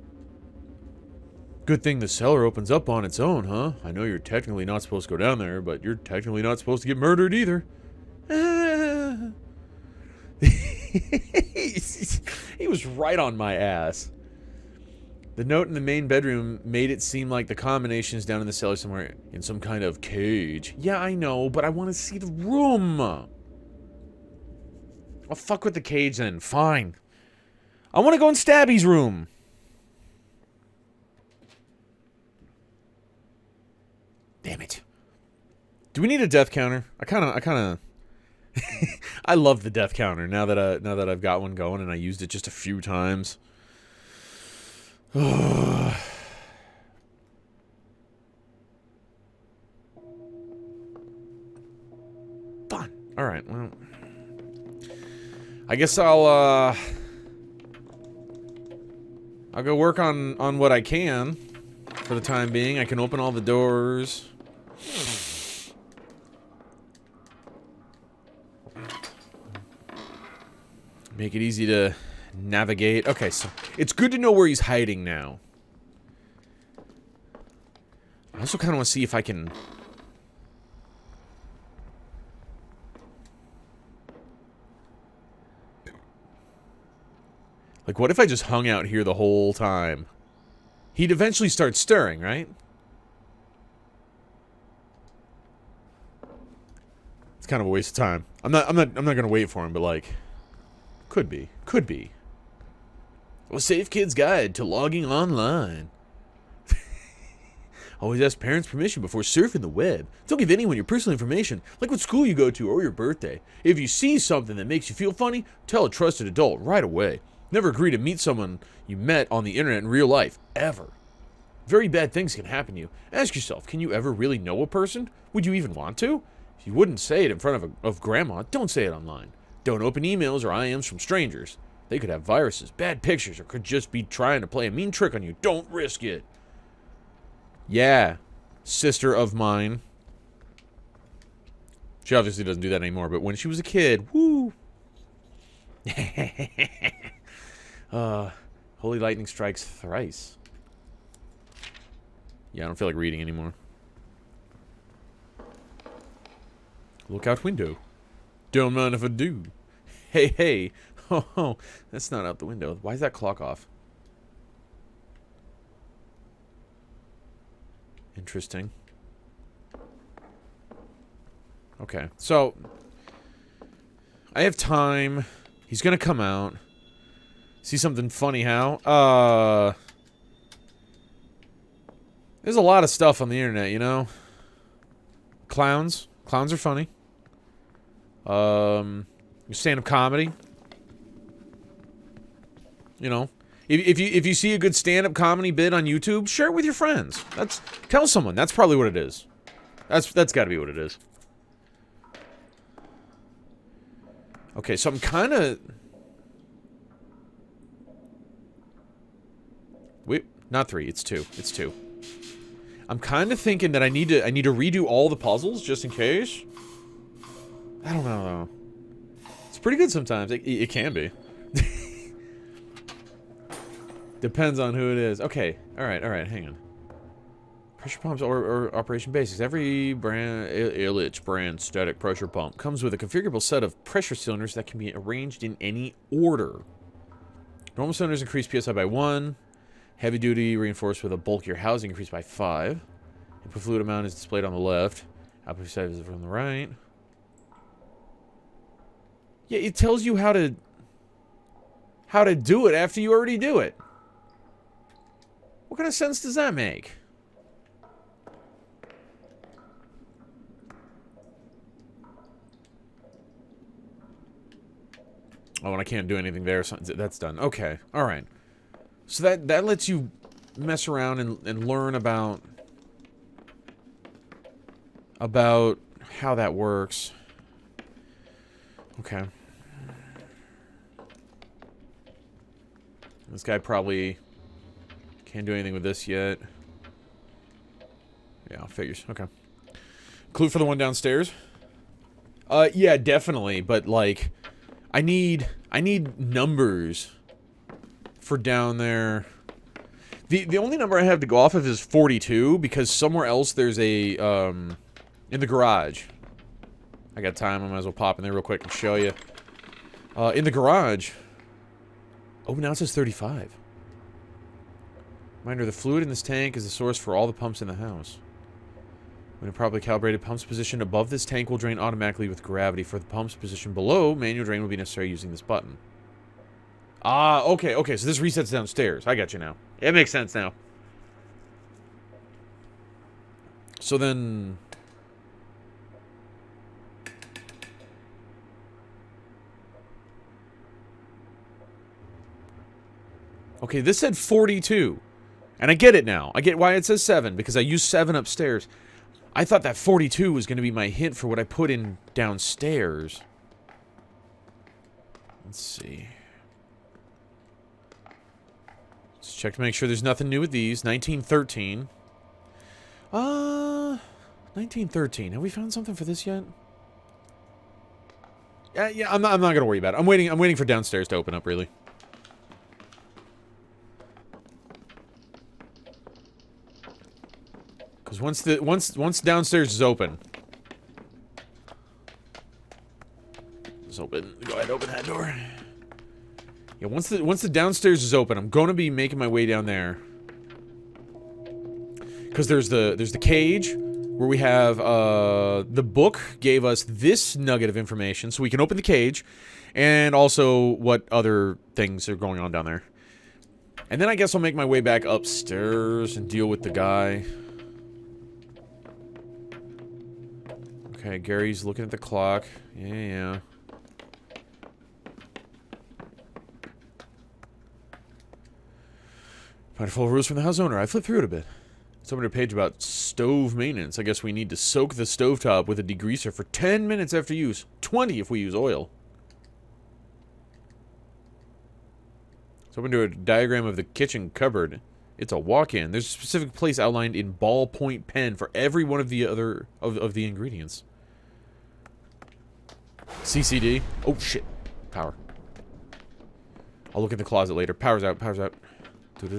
Good thing the cellar opens up on its own, huh? I know you're technically not supposed to go down there, but you're technically not supposed to get murdered either. He was right on my ass. The note in the main bedroom made it seem like the combination is down in the cellar somewhere in some kind of cage. Yeah, I know, but I want to see the room. I'll fuck with the cage then. Fine. I want to go in Stabby's room. Damn it. Do we need a death counter? I kind of I love the death counter now that I've got one going and I used it just a few times. Fun. All right. Well, I guess I'll go work on what I can for the time being. I can open all the doors. Make it easy to navigate. Okay, so it's good to know where he's hiding now. I also kind of want to see if I can... Like, what if I just hung out here the whole time? He'd eventually start stirring, right? It's kind of a waste of time. I'm not gonna wait for him, but like... Could be. Could be. A safe kid's guide to logging online. Always ask parents' permission before surfing the web. Don't give anyone your personal information, like what school you go to or your birthday. If you see something that makes you feel funny, tell a trusted adult right away. Never agree to meet someone you met on the internet in real life, ever. Very bad things can happen to you. Ask yourself, can you ever really know a person? Would you even want to? If you wouldn't say it in front of grandma, don't say it online. Don't open emails or IMs from strangers. They could have viruses, bad pictures, or could just be trying to play a mean trick on you. Don't risk it. Yeah, sister of mine. She obviously doesn't do that anymore, but when she was a kid, woo. Holy lightning strikes thrice. Yeah, I don't feel like reading anymore. Lookout window. Don't mind if I do. Hey, hey. Oh, that's not out the window. Why is that clock off? Interesting. Okay, so I have time. He's gonna come out. See something funny, how? There's a lot of stuff on the internet, you know? Clowns. Clowns are funny. Stand-up comedy. You know, if you see a good stand-up comedy bit on YouTube, share it with your friends. Tell someone. That's probably what it is. That's got to be what it is. Okay, so I'm kind of... Wait, not 3. It's 2. It's 2. I'm kind of thinking that I need to redo all the puzzles just in case. I don't know though. It's pretty good sometimes. It can be. Depends on who it is. Okay. Alright, hang on. Pressure pumps or operation basics. Every brand, iirix brand static pressure pump comes with a configurable set of pressure cylinders that can be arranged in any order. Normal cylinders increase PSI by 1. Heavy duty reinforced with a bulkier housing increased by 5. Input fluid amount is displayed on the left. Output size is from the right. Yeah, it tells you how to do it after you already do it. What kind of sense does that make? Oh, and I can't do anything there, so that's done. Okay, alright. So that lets you mess around and learn about how that works. Okay. This guy probably can't do anything with this yet. Yeah, figures. Okay. Clue for the one downstairs? Yeah, definitely, but like I need numbers for down there. The only number I have to go off of is 42 because somewhere else there's a in the garage. I got time, I might as well pop in there real quick and show you. In the garage. Oh, now it says 35. Reminder, the fluid in this tank is the source for all the pumps in the house. When a properly calibrated pumps positioned above this tank will drain automatically with gravity. For the pumps positioned below, manual drain will be necessary using this button. Ah, okay, so this resets downstairs. I got you now. It makes sense now. So then... Okay, this said 42. And I get it now. I get why it says 7, because I used 7 upstairs. I thought that 42 was going to be my hint for what I put in downstairs. Let's see. Let's check to make sure there's nothing new with these. 1913. 1913. Have we found something for this yet? Yeah, I'm not going to worry about it. I'm waiting for downstairs to open up, really. Because once downstairs is open, let's open. Go ahead, open that door. Yeah, once the downstairs is open, I'm gonna be making my way down there. Because there's the cage where we have the book gave us this nugget of information, so we can open the cage, and also what other things are going on down there. And then I guess I'll make my way back upstairs and deal with the guy. Okay, Gary's looking at the clock. Yeah. Find a full rules from the house owner. I flipped through it a bit. It's opened a page about stove maintenance. I guess we need to soak the stovetop with a degreaser for 10 minutes after use. 20 if we use oil. It's open to a diagram of the kitchen cupboard. It's a walk-in. There's a specific place outlined in ballpoint pen for every one of the other of the ingredients. CCD. Oh, shit. Power. I'll look at the closet later. Power's out. Power's out. Okay,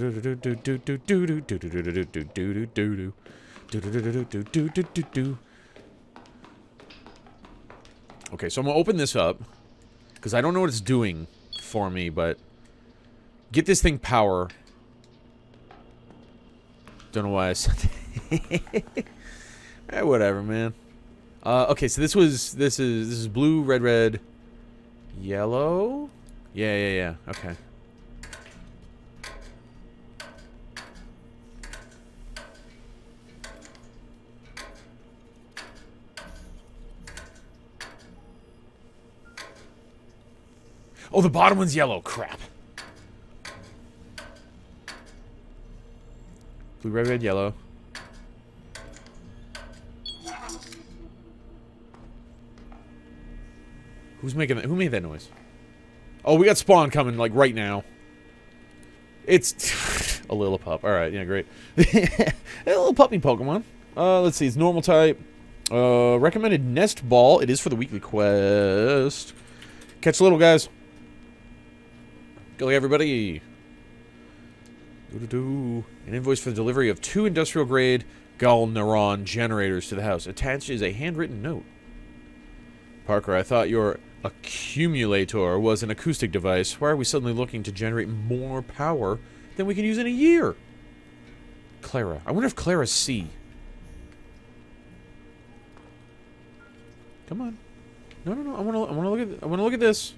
so I'm gonna open this up. Because I don't know what it's doing for me, but... Get this thing power. Don't know why I said that. Whatever, man. Okay, so this is blue, red, yellow? Yeah. Okay. Oh, the bottom one's yellow. Crap. Blue, red, yellow. Who's making that? Who made that noise? Oh, we got spawn coming, like, right now. It's a little pup. Alright, yeah, great. A little puppy Pokemon. Let's see, it's normal type. Recommended nest ball. It is for the weekly quest. Catch little guys. Go, everybody. An invoice for the delivery of 2 industrial-grade Galneron generators to the house. Attached is a handwritten note. Parker, I thought your accumulator was an acoustic device. Why are we suddenly looking to generate more power than we can use in a year? Clara. I wonder if Clara's C. Come on. No. I wanna look at this.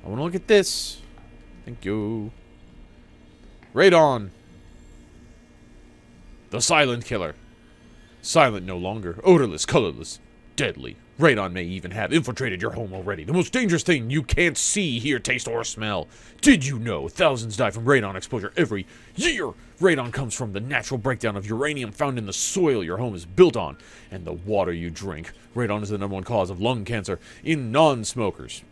I wanna look at this. Thank you. Radon. The silent killer. Silent no longer. Odorless, colorless, deadly. Radon may even have infiltrated your home already. The most dangerous thing you can't see, hear, taste, or smell. Did you know thousands die from radon exposure every year? Radon comes from the natural breakdown of uranium found in the soil your home is built on and the water you drink. Radon is the #1 cause of lung cancer in non-smokers.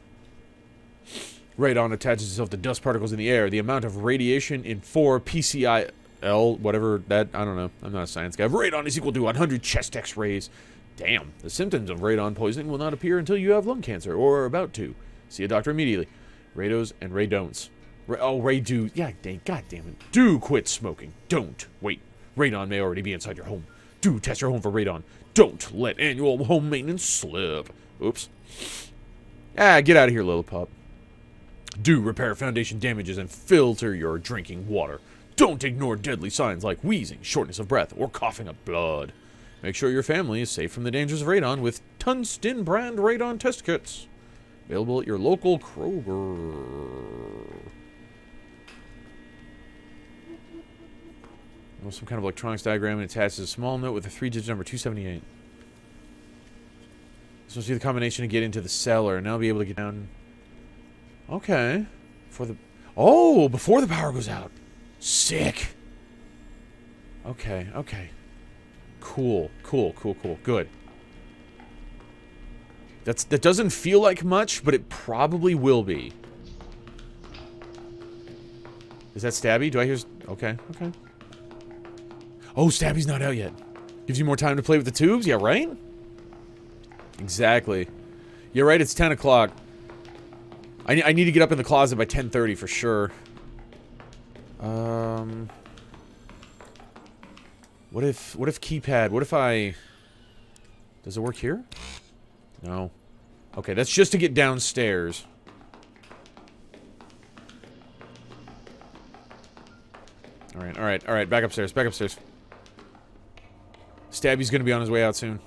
Radon attaches itself to dust particles in the air. The amount of radiation in 4 PCIL, whatever that, I don't know. I'm not a science guy. Radon is equal to 100 chest x-rays. Damn. The symptoms of radon poisoning will not appear until you have lung cancer, or are about to. See a doctor immediately. Rados and Radon'ts. Ray-do. Yeah, god damn it. Do quit smoking. Don't. Wait. Radon may already be inside your home. Do test your home for radon. Don't let annual home maintenance slip. Oops. Get out of here, little pup. Do repair foundation damages and filter your drinking water. Don't ignore deadly signs like wheezing, shortness of breath, or coughing up blood. Make sure your family is safe from the dangers of radon with Tungsten brand radon test kits. Available at your local Kroger. Some kind of electronics diagram and attaches a small note with a 3-digit number 278. So see the combination to get into the cellar, and I'll be able to get down. Okay. Before the power goes out. Sick. Okay. Cool. Good. That doesn't feel like much, but it probably will be. Is that Stabby? Do I hear... Okay. Oh, Stabby's not out yet. Gives you more time to play with the tubes? Yeah, right? Exactly. Yeah, right, it's 10 o'clock. I need to get up in the closet by 10:30 for sure. What if keypad? What if I... Does it work here? No. Okay, that's just to get downstairs. Alright. Back upstairs. Stabby's gonna be on his way out soon.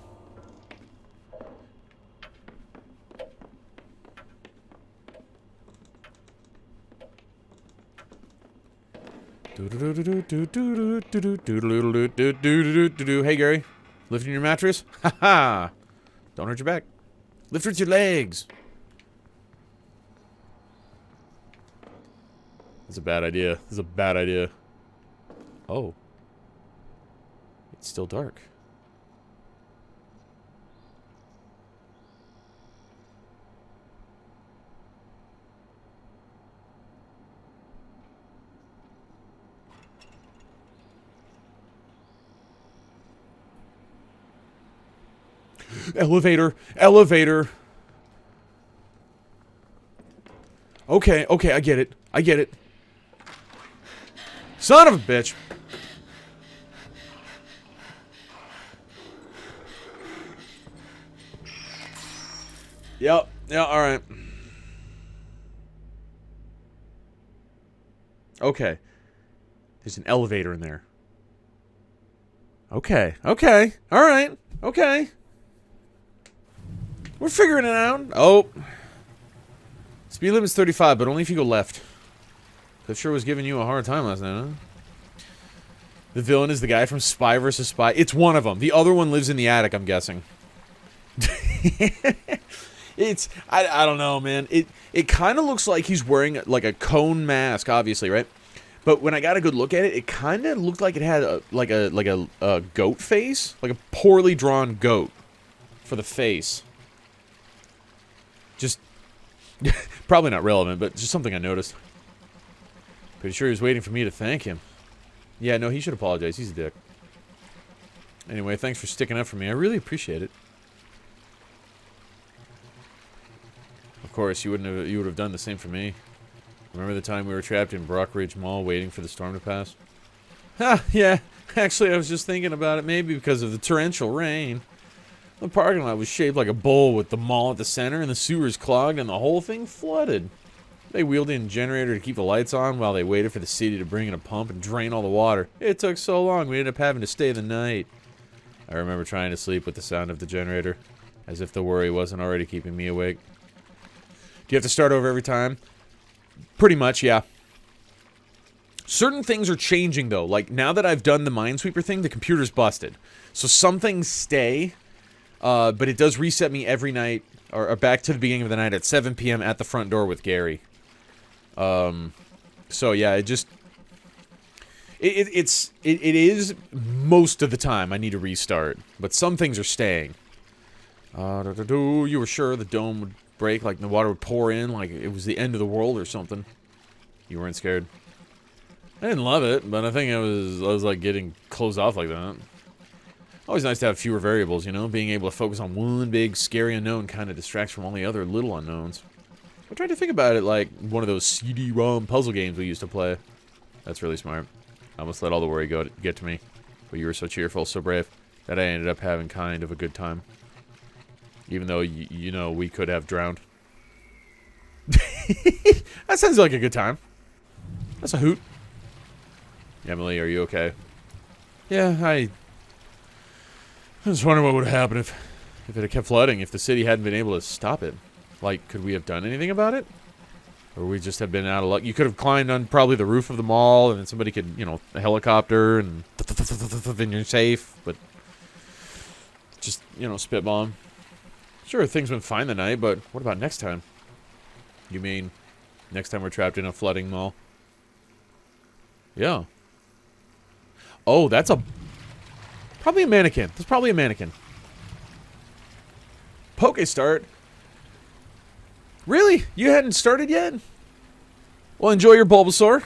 Hey, Gary. Lifting your mattress? Haha! Don't hurt your back. Lift with your legs. That's a bad idea. Oh. It's still dark. Elevator. Okay, I get it. Son of a bitch. Yep, yeah, alright. Okay. There's an elevator in there. Okay, alright, okay. We're figuring it out. Oh. Speed limit's 35, but only if you go left. That sure was giving you a hard time last night, huh? The villain is the guy from Spy vs. Spy. It's one of them. The other one lives in the attic, I'm guessing. I don't know, man. It kind of looks like he's wearing like a cone mask, obviously, right? But when I got a good look at it, it kind of looked like it had a goat face, like a poorly drawn goat for the face. Just probably not relevant, but just something I noticed. Pretty sure he was waiting for me to thank him. Yeah, no, he should apologize. He's a dick. Anyway, thanks for sticking up for me. I really appreciate it. Of course, you would have done the same for me. Remember the time we were trapped in Brockridge Mall waiting for the storm to pass? Ha, yeah. Actually, I was just thinking about it. Maybe because of the torrential rain. The parking lot was shaped like a bowl with the mall at the center and the sewers clogged and the whole thing flooded. They wheeled in a generator to keep the lights on while they waited for the city to bring in a pump and drain all the water. It took so long, we ended up having to stay the night. I remember trying to sleep with the sound of the generator, as if the worry wasn't already keeping me awake. Do you have to start over every time? Pretty much, yeah. Certain things are changing, though. Like, now that I've done the Minesweeper thing, the computer's busted. So some things stay, but it does reset me every night, or back to the beginning of the night at 7 p.m. at the front door with Gary. So yeah, it just... It is most of the time I need to restart, but some things are staying. You were sure the dome would break, like the water would pour in, like it was the end of the world or something. You weren't scared. I didn't love it, but I think I was like getting closed off like that. Always nice to have fewer variables, you know? Being able to focus on one big, scary unknown kind of distracts from all the other little unknowns. I tried to think about it like one of those CD-ROM puzzle games we used to play. That's really smart. I almost let all the worry get to me. But you were so cheerful, so brave, that I ended up having kind of a good time. Even though, you know, we could have drowned. That sounds like a good time. That's a hoot. Emily, are you okay? Yeah, I was wondering what would have happened if it had kept flooding, if the city hadn't been able to stop it. Like, could we have done anything about it? Or we just have been out of luck? You could have climbed on probably the roof of the mall, and then somebody could, you know, a helicopter, and then you're safe, but just, you know, spit bomb. Sure, things went fine the night, but what about next time? You mean next time we're trapped in a flooding mall? Yeah. Oh, that's probably a mannequin. That's probably a mannequin. Poke start. Really? You hadn't started yet? Well, enjoy your Bulbasaur.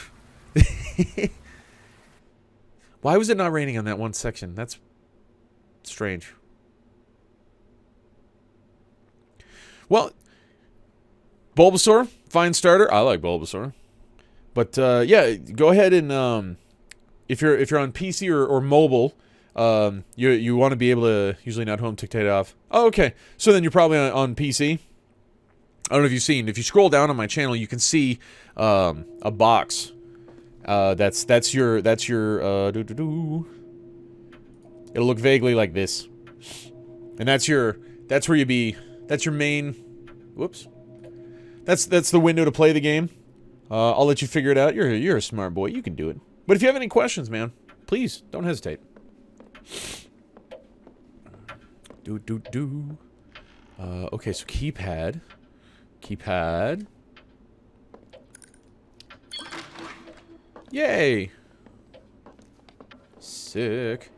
Why was it not raining on that one section? That's strange. Well, Bulbasaur, fine starter. I like Bulbasaur. But yeah, go ahead and if you're on PC or mobile, you want to be able to usually not home dictate off. Oh, okay. So then you're probably on PC. I don't know if you've seen. If you scroll down on my channel, you can see a box. That's your It'll look vaguely like this, and that's your main. Whoops. That's the window to play the game. I'll let you figure it out. You're a smart boy. You can do it. But if you have any questions, man, please don't hesitate. Okay, so keypad. Yay! Sick.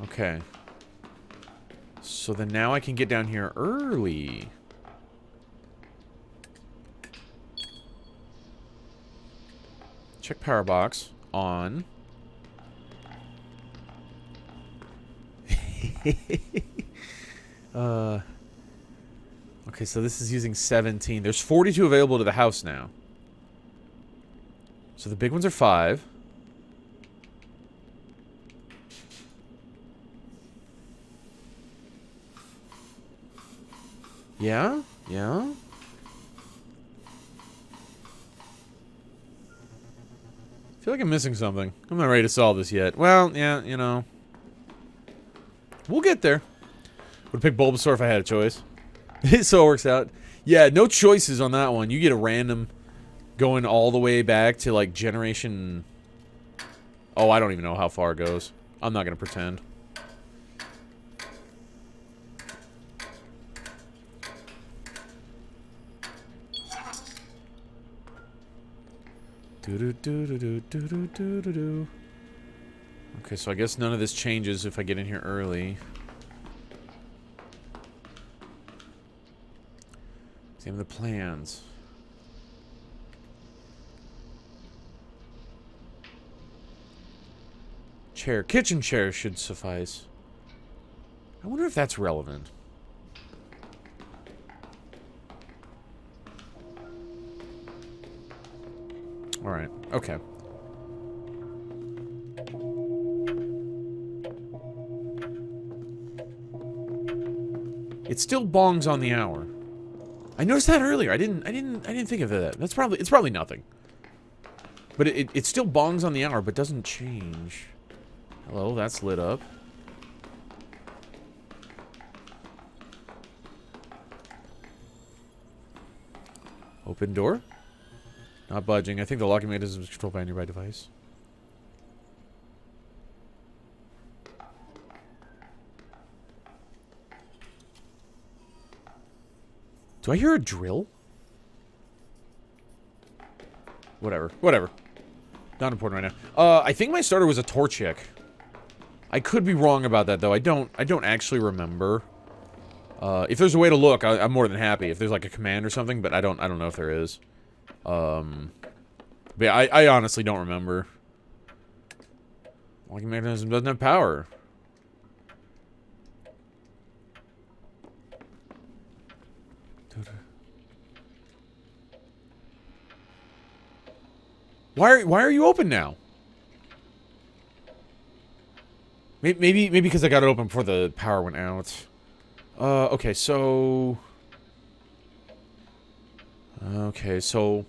Okay. So then now I can get down here early. Check power box on. Okay, so this is using 17. There's 42 available to the house now. So the big ones are 5. Yeah? Yeah? I feel like I'm missing something. I'm not ready to solve this yet. Well, yeah, you know. We'll get there. Would pick Bulbasaur if I had a choice. So it works out. Yeah, no choices on that one. You get a random going all the way back to, like, generation... Oh, I don't even know how far it goes. I'm not going to pretend. Okay, so I guess none of this changes if I get in here early. Examine the plans. Chair. Kitchen chair should suffice. I wonder if that's relevant. Alright. Okay. It still bongs on the hour. I noticed that earlier. I didn't think of that. It's probably nothing. But it still bongs on the hour, but doesn't change. Hello, that's lit up. Open door. Not budging. I think the locking mechanism is controlled by a nearby device. Do I hear a drill? Whatever. Whatever. Not important right now. I think my starter was a Torchic. I could be wrong about that though. I don't actually remember. If there's a way to look, I'm more than happy. If there's like a command or something, but I don't know if there is. But yeah, I honestly don't remember. Locking mechanism doesn't have power. Why are you open now? Maybe because I got it open before the power went out. Okay, so... Okay, so...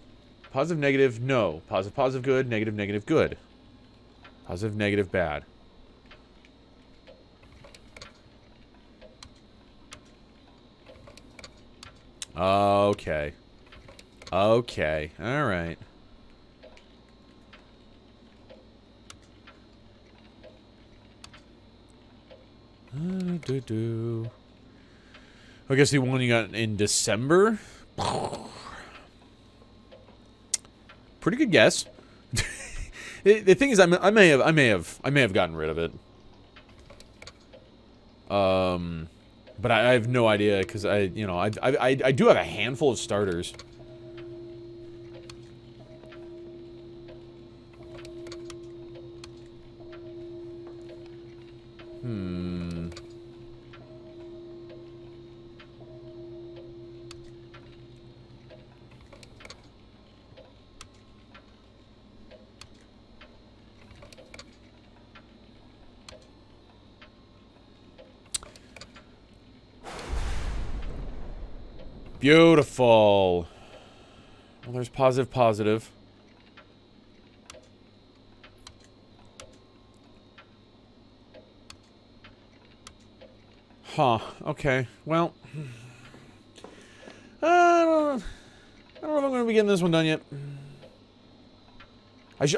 Positive, negative, no. Positive, positive, good. Negative, negative, good. Positive, negative, bad. Okay. Okay, alright. I guess the one you got in December? Pretty good guess. The thing is, I may have gotten rid of it. But I have no idea because I do have a handful of starters. Beautiful. Well, there's positive, positive. Huh. Okay. Well, I don't know if I'm going to be getting this one done yet.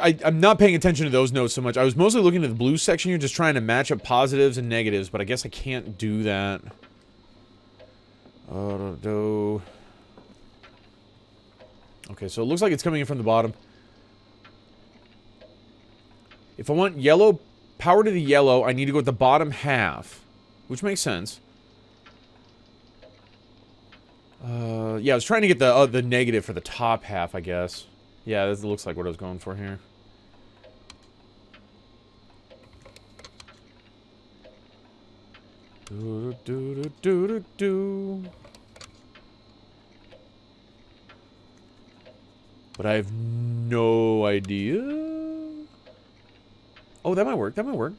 I'm not paying attention to those notes so much. I was mostly looking at the blue section here, just trying to match up positives and negatives, but I guess I can't do that. Okay, so it looks like it's coming in from the bottom. If I want yellow, power to the yellow, I need to go at the bottom half. Which makes sense. Yeah, I was trying to get the negative for the top half, I guess. Yeah, this looks like what I was going for here. But I have no idea. Oh, that might work. That might work.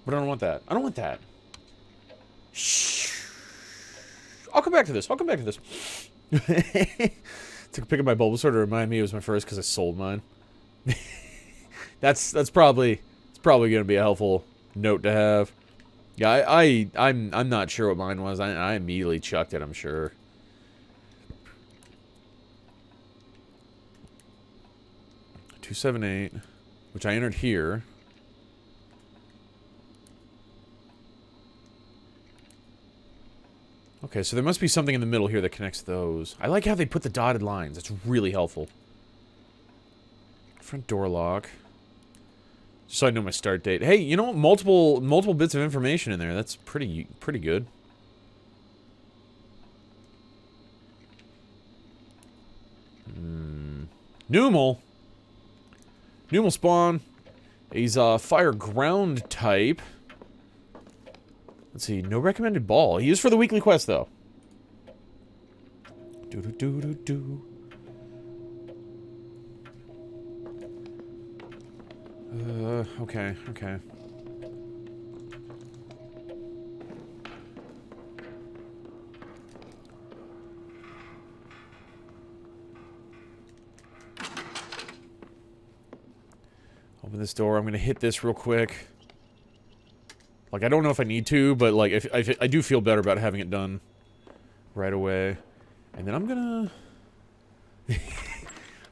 But I don't want that. I don't want that. Shh. I'll come back to this. I'll come back to this. Took a pic of my Bulbasaur to remind me it was my first because I sold mine. That's probably going to be a helpful note to have. Yeah, I'm not sure what mine was. I immediately chucked it, I'm sure. $278, which I entered here. Okay, so there must be something in the middle here that connects those. I like how they put the dotted lines. That's really helpful. Front door lock. Just so I know my start date. Hey, you know, multiple bits of information in there. That's pretty good. Numal. Numal spawn. He's a fire ground type. Let's see, no recommended ball. He is for the weekly quest, though. Okay, okay. Open this door. I'm gonna hit this real quick. Like, I don't know if I need to, but, like, if I do feel better about having it done right away. And then I'm gonna...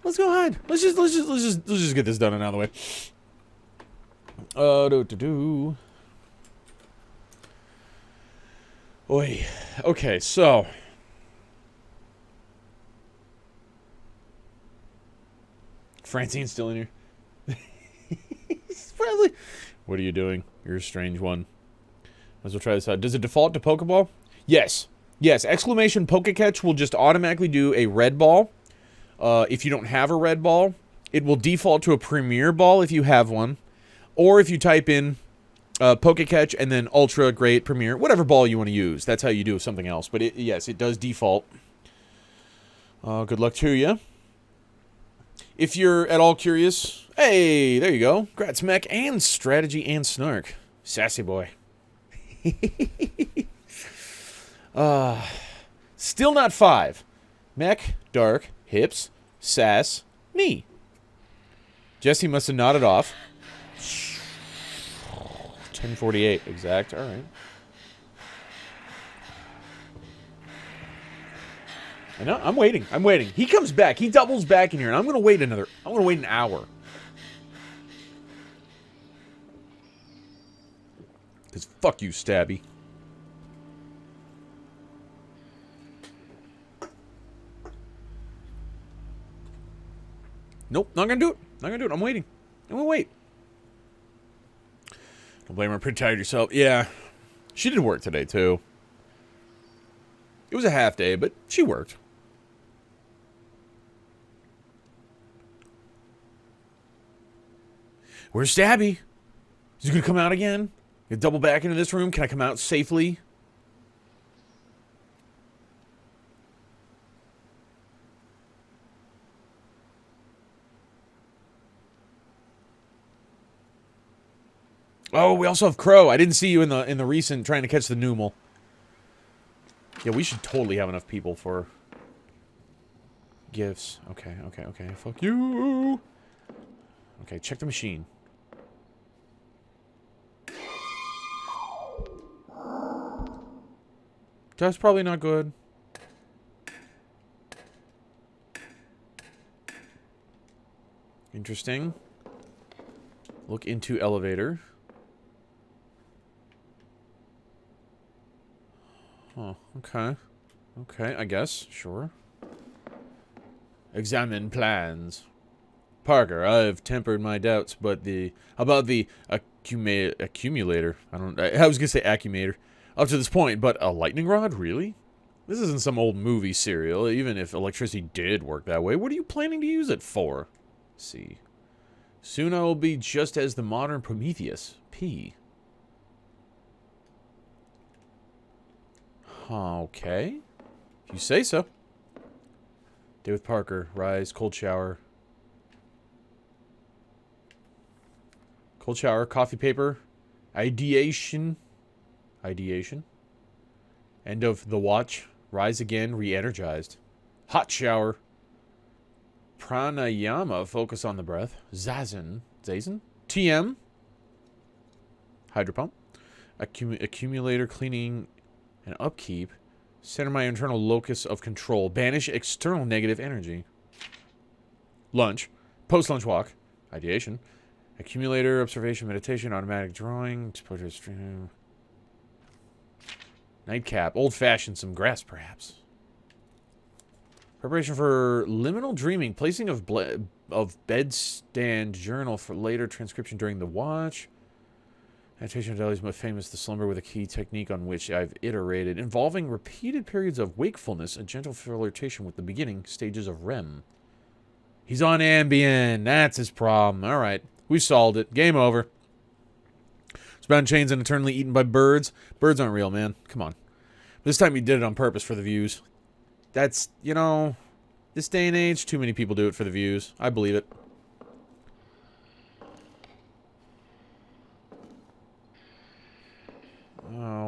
Let's go ahead. Let's just get this done and out of the way. Oi. Okay, so... Francine's still in here. He's friendly. What are you doing? You're a strange one. Might as well try this out. Does it default to Pokeball? Yes. Yes, exclamation Pokecatch will just automatically do a red ball. If you don't have a red ball, it will default to a Premier Ball if you have one. Or if you type in Pokecatch and then Ultra, Great, Premier, whatever ball you want to use. That's how you do something else. But yes, it does default. Good luck to you. If you're at all curious, hey, there you go. Grats Mech and Strategy and Snark. Sassy boy. Still not 5. Mech, Dark, Hips, Sass, me. Jesse must have nodded off. 10:48 exact. All right. I know. I'm waiting. I'm waiting. He comes back. He doubles back in here, and I'm gonna wait an hour. Cause fuck you, Stabby. Nope, not gonna do it. Not gonna do it. I'm waiting. I'm gonna wait. Don't blame her. Pretty tired yourself. Yeah. She did work today, too. It was a half day, but she worked. Where's Stabby? Is he gonna come out again? Gonna double back into this room? Can I come out safely? Oh, we also have Crow. I didn't see you in the recent trying to catch the Numel. Yeah, we should totally have enough people for gifts. Okay, okay, okay. Fuck you. Okay, check the machine. That's probably not good. Interesting. Look into elevator. Oh, okay. Okay, I guess. Sure. Examine plans. Parker, I've tempered my doubts, but how about the accumulator? I was gonna say accumulator. Up to this point, but a lightning rod? Really? This isn't some old movie serial. Even if electricity did work that way, what are you planning to use it for? C. Soon I will be just as the modern Prometheus. P. Okay. If you say so. Day with Parker. Rise. Cold shower. Cold shower. Coffee paper. Ideation. Ideation. End of the watch. Rise again. Re-energized. Hot shower. Pranayama. Focus on the breath. Zazen. Zazen? TM. Hydropump. Accumulator. Cleaning and upkeep. Center my internal locus of control. Banish external negative energy. Lunch. Post-lunch walk. Ideation. Accumulator. Observation. Meditation. Automatic drawing. Exposure stream. Nightcap. Old-fashioned. Some grass, perhaps. Preparation for liminal dreaming. Placing of bedstand journal for later transcription during the watch. Meditation of is most famous, the slumber with a key technique on which I've iterated, involving repeated periods of wakefulness, a gentle flirtation with the beginning stages of REM. He's on Ambien. That's his problem. All right. We solved it. Game over. It's bound chains and eternally eaten by birds. Birds aren't real, man. Come on. This time you did it on purpose for the views. That's, you know, this day and age, too many people do it for the views. I believe it.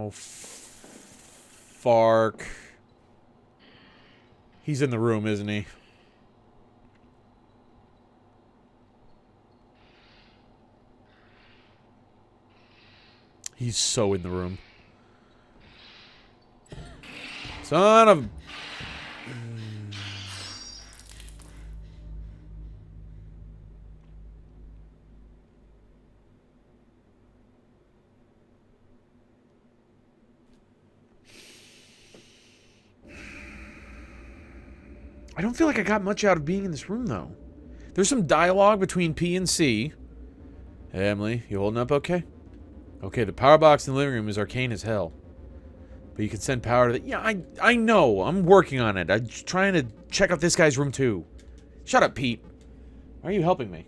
Oh, Fark. He's in the room, isn't he? He's so in the room. Son of... I don't feel like I got much out of being in this room, though. There's some dialogue between P and C. Hey, Emily, you holding up okay? Okay, the power box in the living room is arcane as hell. But you can send power to the... Yeah, I know. I'm working on it. I'm trying to check out this guy's room, too. Shut up, Pete. Why are you helping me?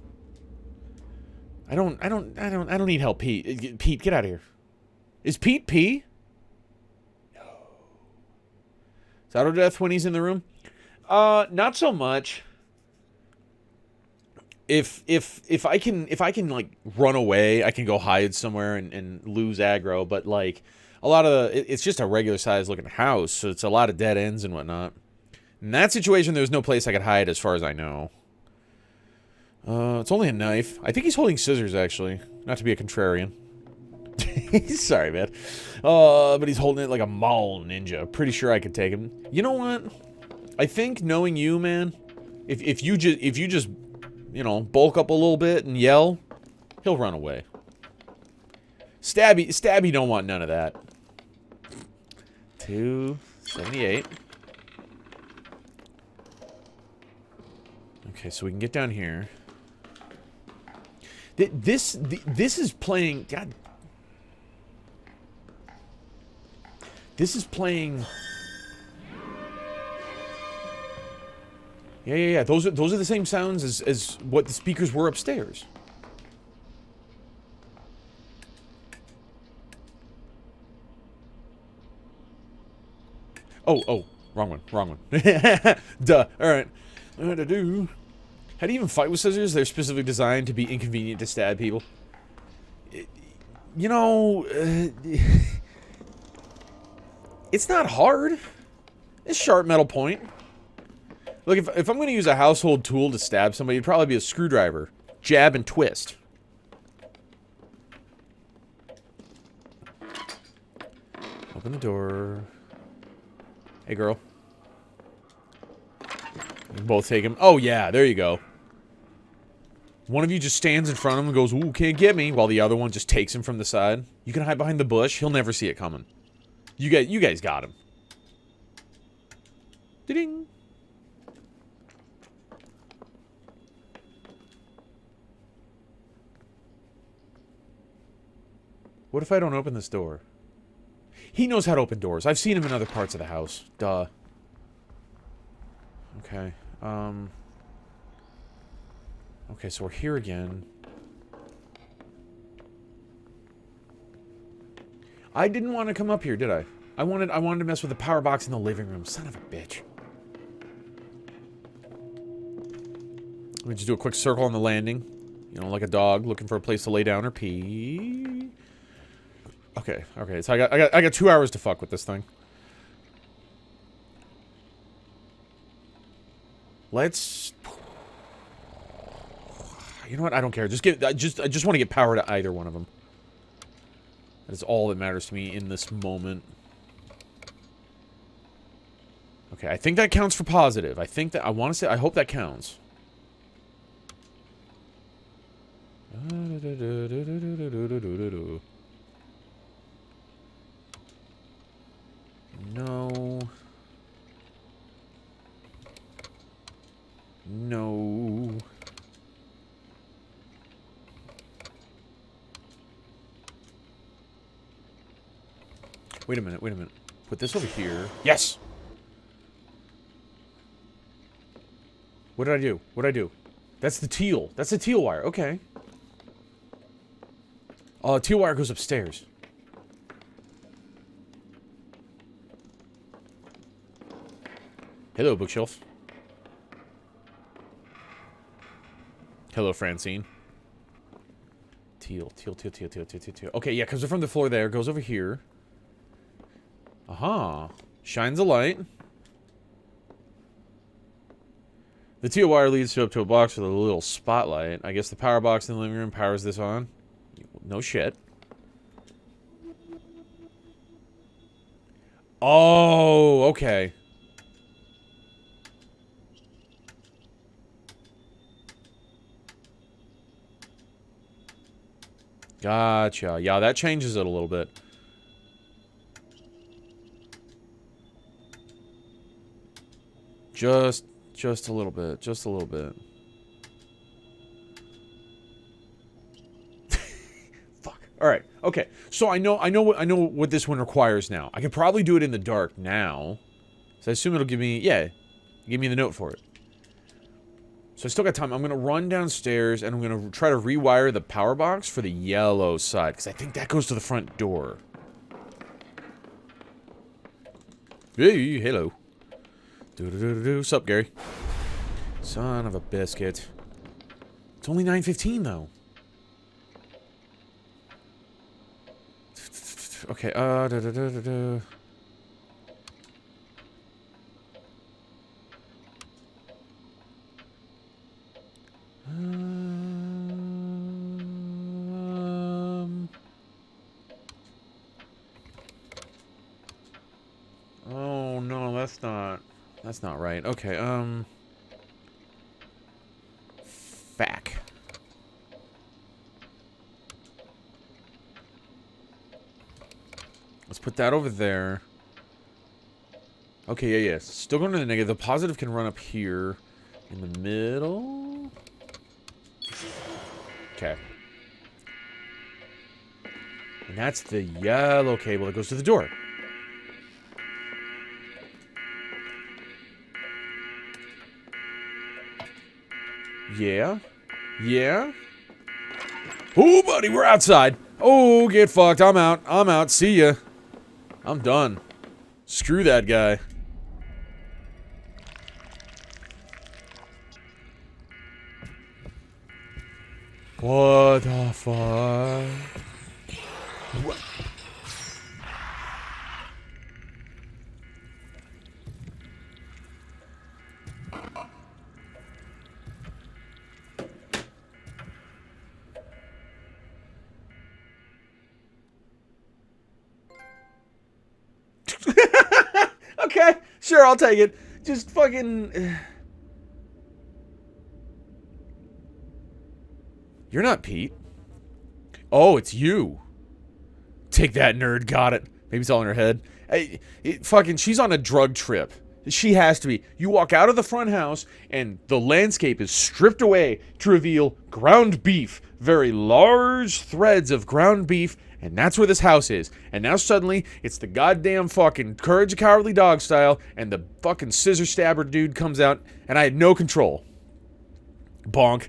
I don't need help, Pete. Pete, get out of here. Is Pete P? No. Is auto death when he's in the room? Not so much. If I can like run away, I can go hide somewhere and lose aggro, but like a lot of it's just a regular size looking house, so it's a lot of dead ends and whatnot. In that situation, there's no place I could hide as far as I know. It's only a knife. I think he's holding scissors, actually. Not to be a contrarian. Sorry, man. But he's holding it like a mall ninja. Pretty sure I could take him. You know what? I think knowing you, man, if you just you know, bulk up a little bit and yell, he'll run away. Stabby don't want none of that. 278. Okay, so we can get down here. This is playing... God. This is playing... Yeah. Those are the same sounds as what the speakers were upstairs. Oh, wrong one. Duh. All right. What to do? How do you even fight with scissors? They're specifically designed to be inconvenient to stab people. You know, it's not hard. It's sharp metal point. Look, if I'm going to use a household tool to stab somebody, it'd probably be a screwdriver. Jab and twist. Open the door. Hey, girl. You both take him. Oh, yeah, there you go. One of you just stands in front of him and goes, ooh, can't get me, while the other one just takes him from the side. You can hide behind the bush. He'll never see it coming. You guys got him. Ding. What if I don't open this door? He knows how to open doors. I've seen him in other parts of the house. Duh. Okay. Okay, so we're here again. I didn't want to come up here, did I? I wanted to mess with the power box in the living room. Son of a bitch. Let me just do a quick circle on the landing. You know, like a dog looking for a place to lay down or pee. Okay, so I got 2 hours to fuck with this thing. Let's... You know what? I don't care. I just want to get power to either one of them. That is all that matters to me in this moment. Okay, I think that counts for positive. I think that... I want to say... I hope that counts. No. No. Wait a minute. Put this over here. Yes! What did I do? That's the teal. That's the teal wire. Okay. Teal wire goes upstairs. Hello, bookshelf. Hello, Francine. Teal. Okay, yeah, comes from the floor there. Goes over here. Aha. Shines a light. The teal wire leads you up to a box with a little spotlight. I guess the power box in the living room powers this on. No shit. Oh, okay. Gotcha. Yeah, that changes it a little bit. Just a little bit. Just a little bit. Fuck. All right. Okay. So I know what this one requires now. I can probably do it in the dark now. So I assume it'll give me, yeah, give me the note for it. So I still got time. I'm going to run downstairs and I'm going to try to rewire the power box for the yellow side. Because I think that goes to the front door. Hey, hello. What's up, Gary? Son of a biscuit. It's only 9:15 though. Okay, oh no, that's not right. Okay, back. Let's put that over there. Okay, yeah. Still going to the negative. The positive can run up here in the middle. Okay. And that's the yellow cable that goes to the door. Yeah. Yeah. Oh, buddy, we're outside. Oh, get fucked. I'm out. I'm out. See ya. I'm done. Screw that guy. What the fuck? What? Okay, sure, I'll take it. Just fucking... You're not Pete. Oh, it's you. Take that, nerd. Got it. Maybe it's all in her head. Hey, she's on a drug trip. She has to be. You walk out of the front house, and the landscape is stripped away to reveal ground beef. Very large threads of ground beef, and that's where this house is. And now suddenly, it's the goddamn fucking Courage the Cowardly Dog style, and the fucking scissor stabber dude comes out, and I had no control. Bonk.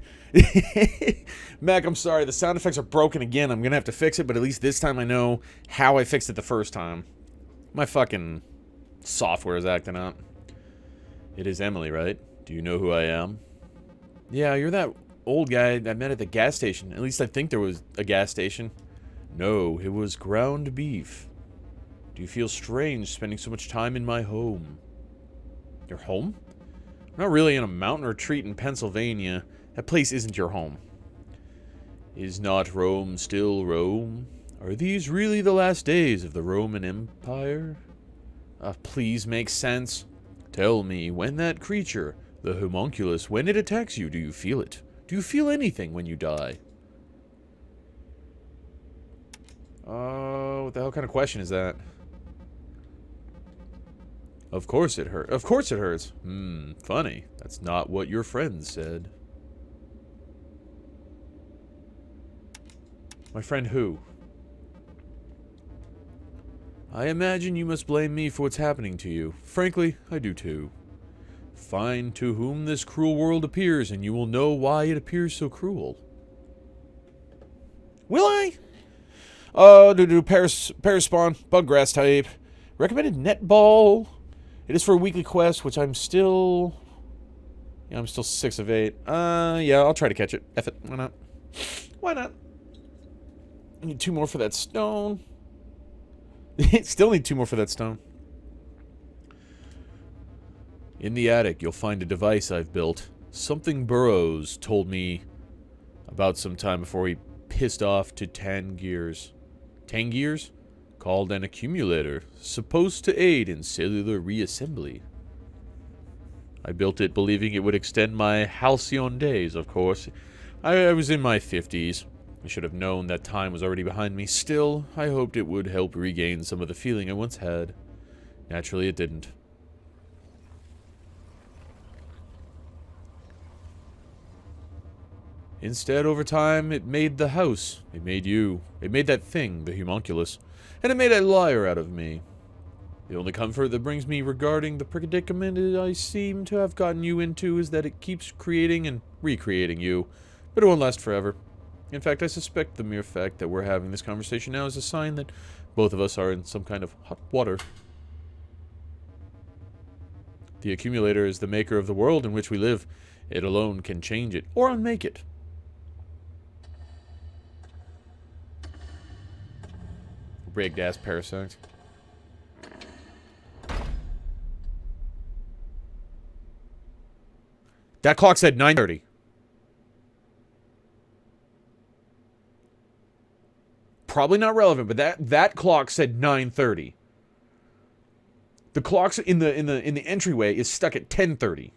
Mac, I'm sorry. The sound effects are broken again. I'm gonna have to fix it, but at least this time I know how I fixed it the first time. My fucking software is acting up. It is Emily, right? Do you know who I am? Yeah, you're that old guy I met at the gas station. At least I think there was a gas station. No, it was ground beef. Do you feel strange spending so much time in my home? Your home? I'm not really in a mountain retreat in Pennsylvania. That place isn't your home. Is not Rome still Rome? Are these really the last days of the Roman Empire? Please make sense. Tell me, when that creature, the homunculus, when it attacks you, do you feel it? Do you feel anything when you die? What the hell kind of question is that? Of course it hurts. Of course it hurts. Funny. That's not what your friend said. My friend who? I imagine you must blame me for what's happening to you. Frankly, I do too. Find to whom this cruel world appears, and you will know why it appears so cruel. Will I? Paris spawn, bug grass type. Recommended netball. It is for a weekly quest, which I'm still... Yeah, I'm still 6 of 8. Yeah, I'll try to catch it. F it. Why not? Why not? I need 2 more for that stone. Still need 2 more for that stone. In the attic, you'll find a device I've built. Something Burroughs told me about some time before he pissed off to Tangiers. Tangiers? Called an accumulator, supposed to aid in cellular reassembly. I built it believing it would extend my halcyon days, of course. I was in my 50s. I should have known that time was already behind me. Still, I hoped it would help regain some of the feeling I once had. Naturally, it didn't. Instead, over time, it made the house. It made you. It made that thing, the homunculus. And it made a liar out of me. The only comfort that brings me regarding the predicament I seem to have gotten you into is that it keeps creating and recreating you. But it won't last forever. In fact, I suspect the mere fact that we're having this conversation now is a sign that both of us are in some kind of hot water. The accumulator is the maker of the world in which we live. It alone can change it, or unmake it. Rigged ass parasite. That clock said 9:30. Probably not relevant, but that clock said 9:30. The clock in the entryway is stuck at 10:30.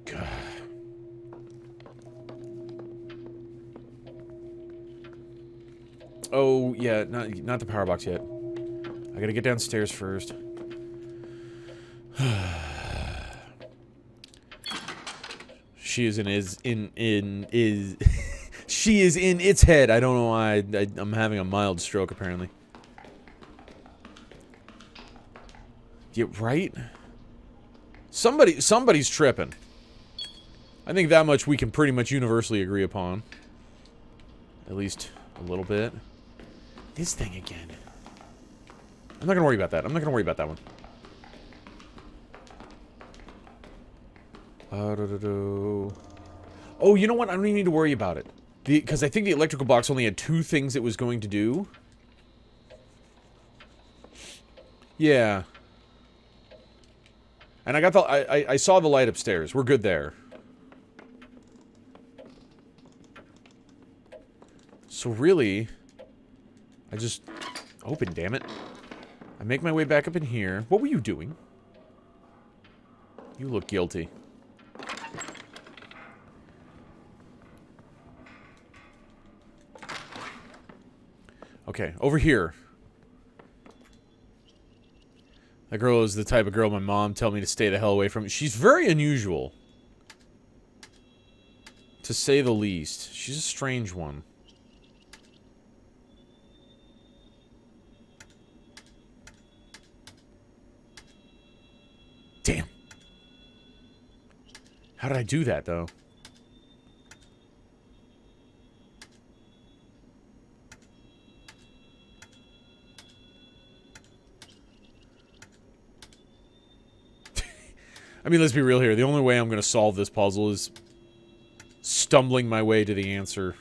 God. Oh, yeah, not the power box yet. I gotta get downstairs first. She is she is in its head. I don't know why I'm having a mild stroke apparently. Yeah, right? Somebody's tripping. I think that much we can pretty much universally agree upon. At least a little bit. This thing again. I'm not gonna worry about that. I'm not gonna worry about that one. Oh, you know what? I don't even need to worry about it. Because I think the electrical box only had 2 things it was going to do. Yeah. And I got the... I saw the light upstairs. We're good there. So really... I just... Open, damn it. I make my way back up in here. What were you doing? You look guilty. Okay, over here. That girl is the type of girl my mom told me to stay the hell away from. She's very unusual. To say the least. She's a strange one. Damn. How did I do that, though? I mean, let's be real here. The only way I'm going to solve this puzzle is stumbling my way to the answer.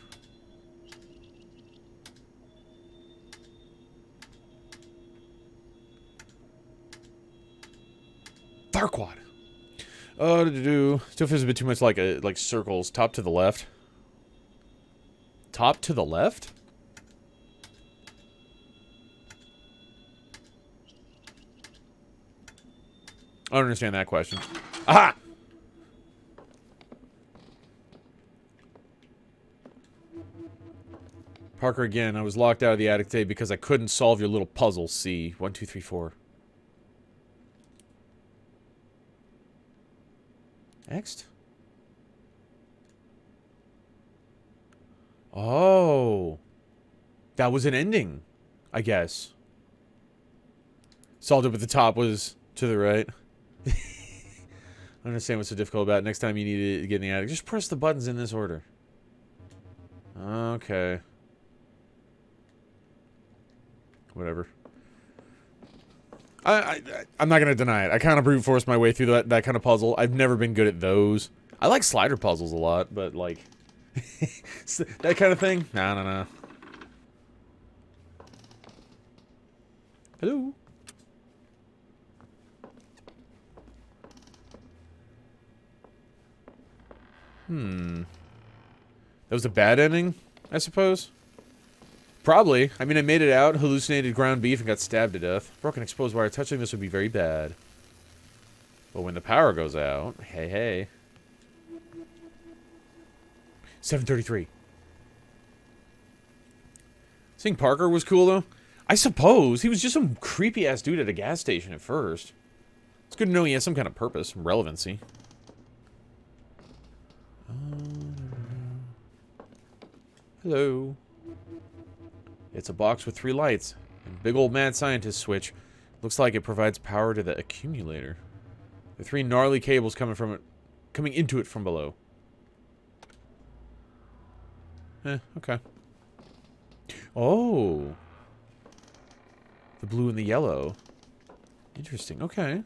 Farquad. Still feels a bit too much like circles. Top to the left. Top to the left? I don't understand that question. Aha! Parker again. I was locked out of the attic today because I couldn't solve your little puzzle. C. 1, 2, 3, 4. Next. Oh. That was an ending, I guess. Solved it, but the top was to the right. I understand what's so difficult about it. Next time you need to get in the attic, just press the buttons in this order. Okay. Whatever. I'm not gonna deny it. I kind of brute forced my way through that kind of puzzle. I've never been good at those. I like slider puzzles a lot, but, like... that kind of thing? No. Hello? That was a bad ending, I suppose? Probably. I mean, I made it out, hallucinated ground beef, and got stabbed to death. Broken exposed wire. Touching this would be very bad. But when the power goes out... Hey. 7:33. Seeing Parker was cool, though. I suppose. He was just some creepy-ass dude at a gas station at first. It's good to know he has some kind of purpose, some relevancy. Hello. It's a box with 3 lights. And big old mad scientist switch. Looks like it provides power to the accumulator. There are 3 gnarly cables coming into it from below. Okay. Oh. The blue and the yellow. Interesting. Okay.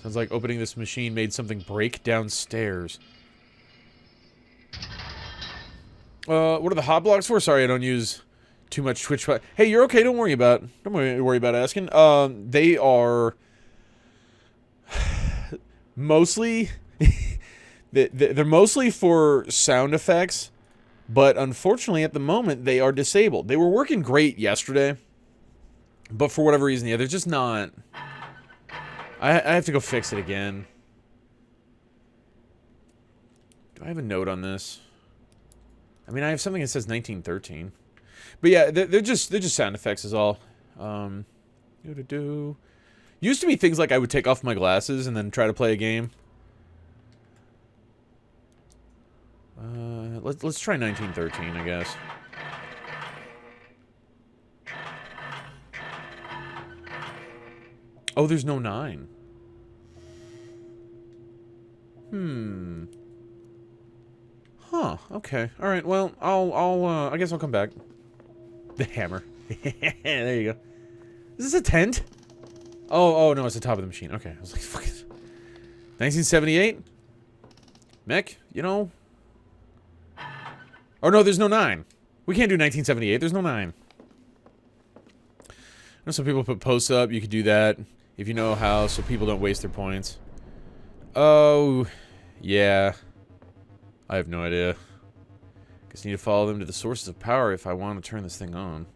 Sounds like opening this machine made something break downstairs. What are the hot blocks for? Sorry, I don't use too much Twitch. Hey, you're okay. Don't worry about asking. They are mostly they're mostly for sound effects, but unfortunately at the moment they are disabled. They were working great yesterday, but for whatever reason, yeah, they're just not. I have to go fix it again. Do I have a note on this? I mean, I have something that says 1913. But yeah, they're just sound effects is all. Used to be things like I would take off my glasses and then try to play a game. Let's try 1913, I guess. Oh, there's no 9. Huh, okay. Alright, well, I guess I'll come back. The hammer. There you go. Is this a tent? Oh, no, it's the top of the machine. Okay, I was like, fuck it. 1978? Mech, you know... Oh, no, there's no 9. We can't do 1978. There's no 9. I know some people put posts up. You could do that if you know how, so people don't waste their points. Oh, yeah. I have no idea. Guess I need to follow them to the sources of power if I want to turn this thing on.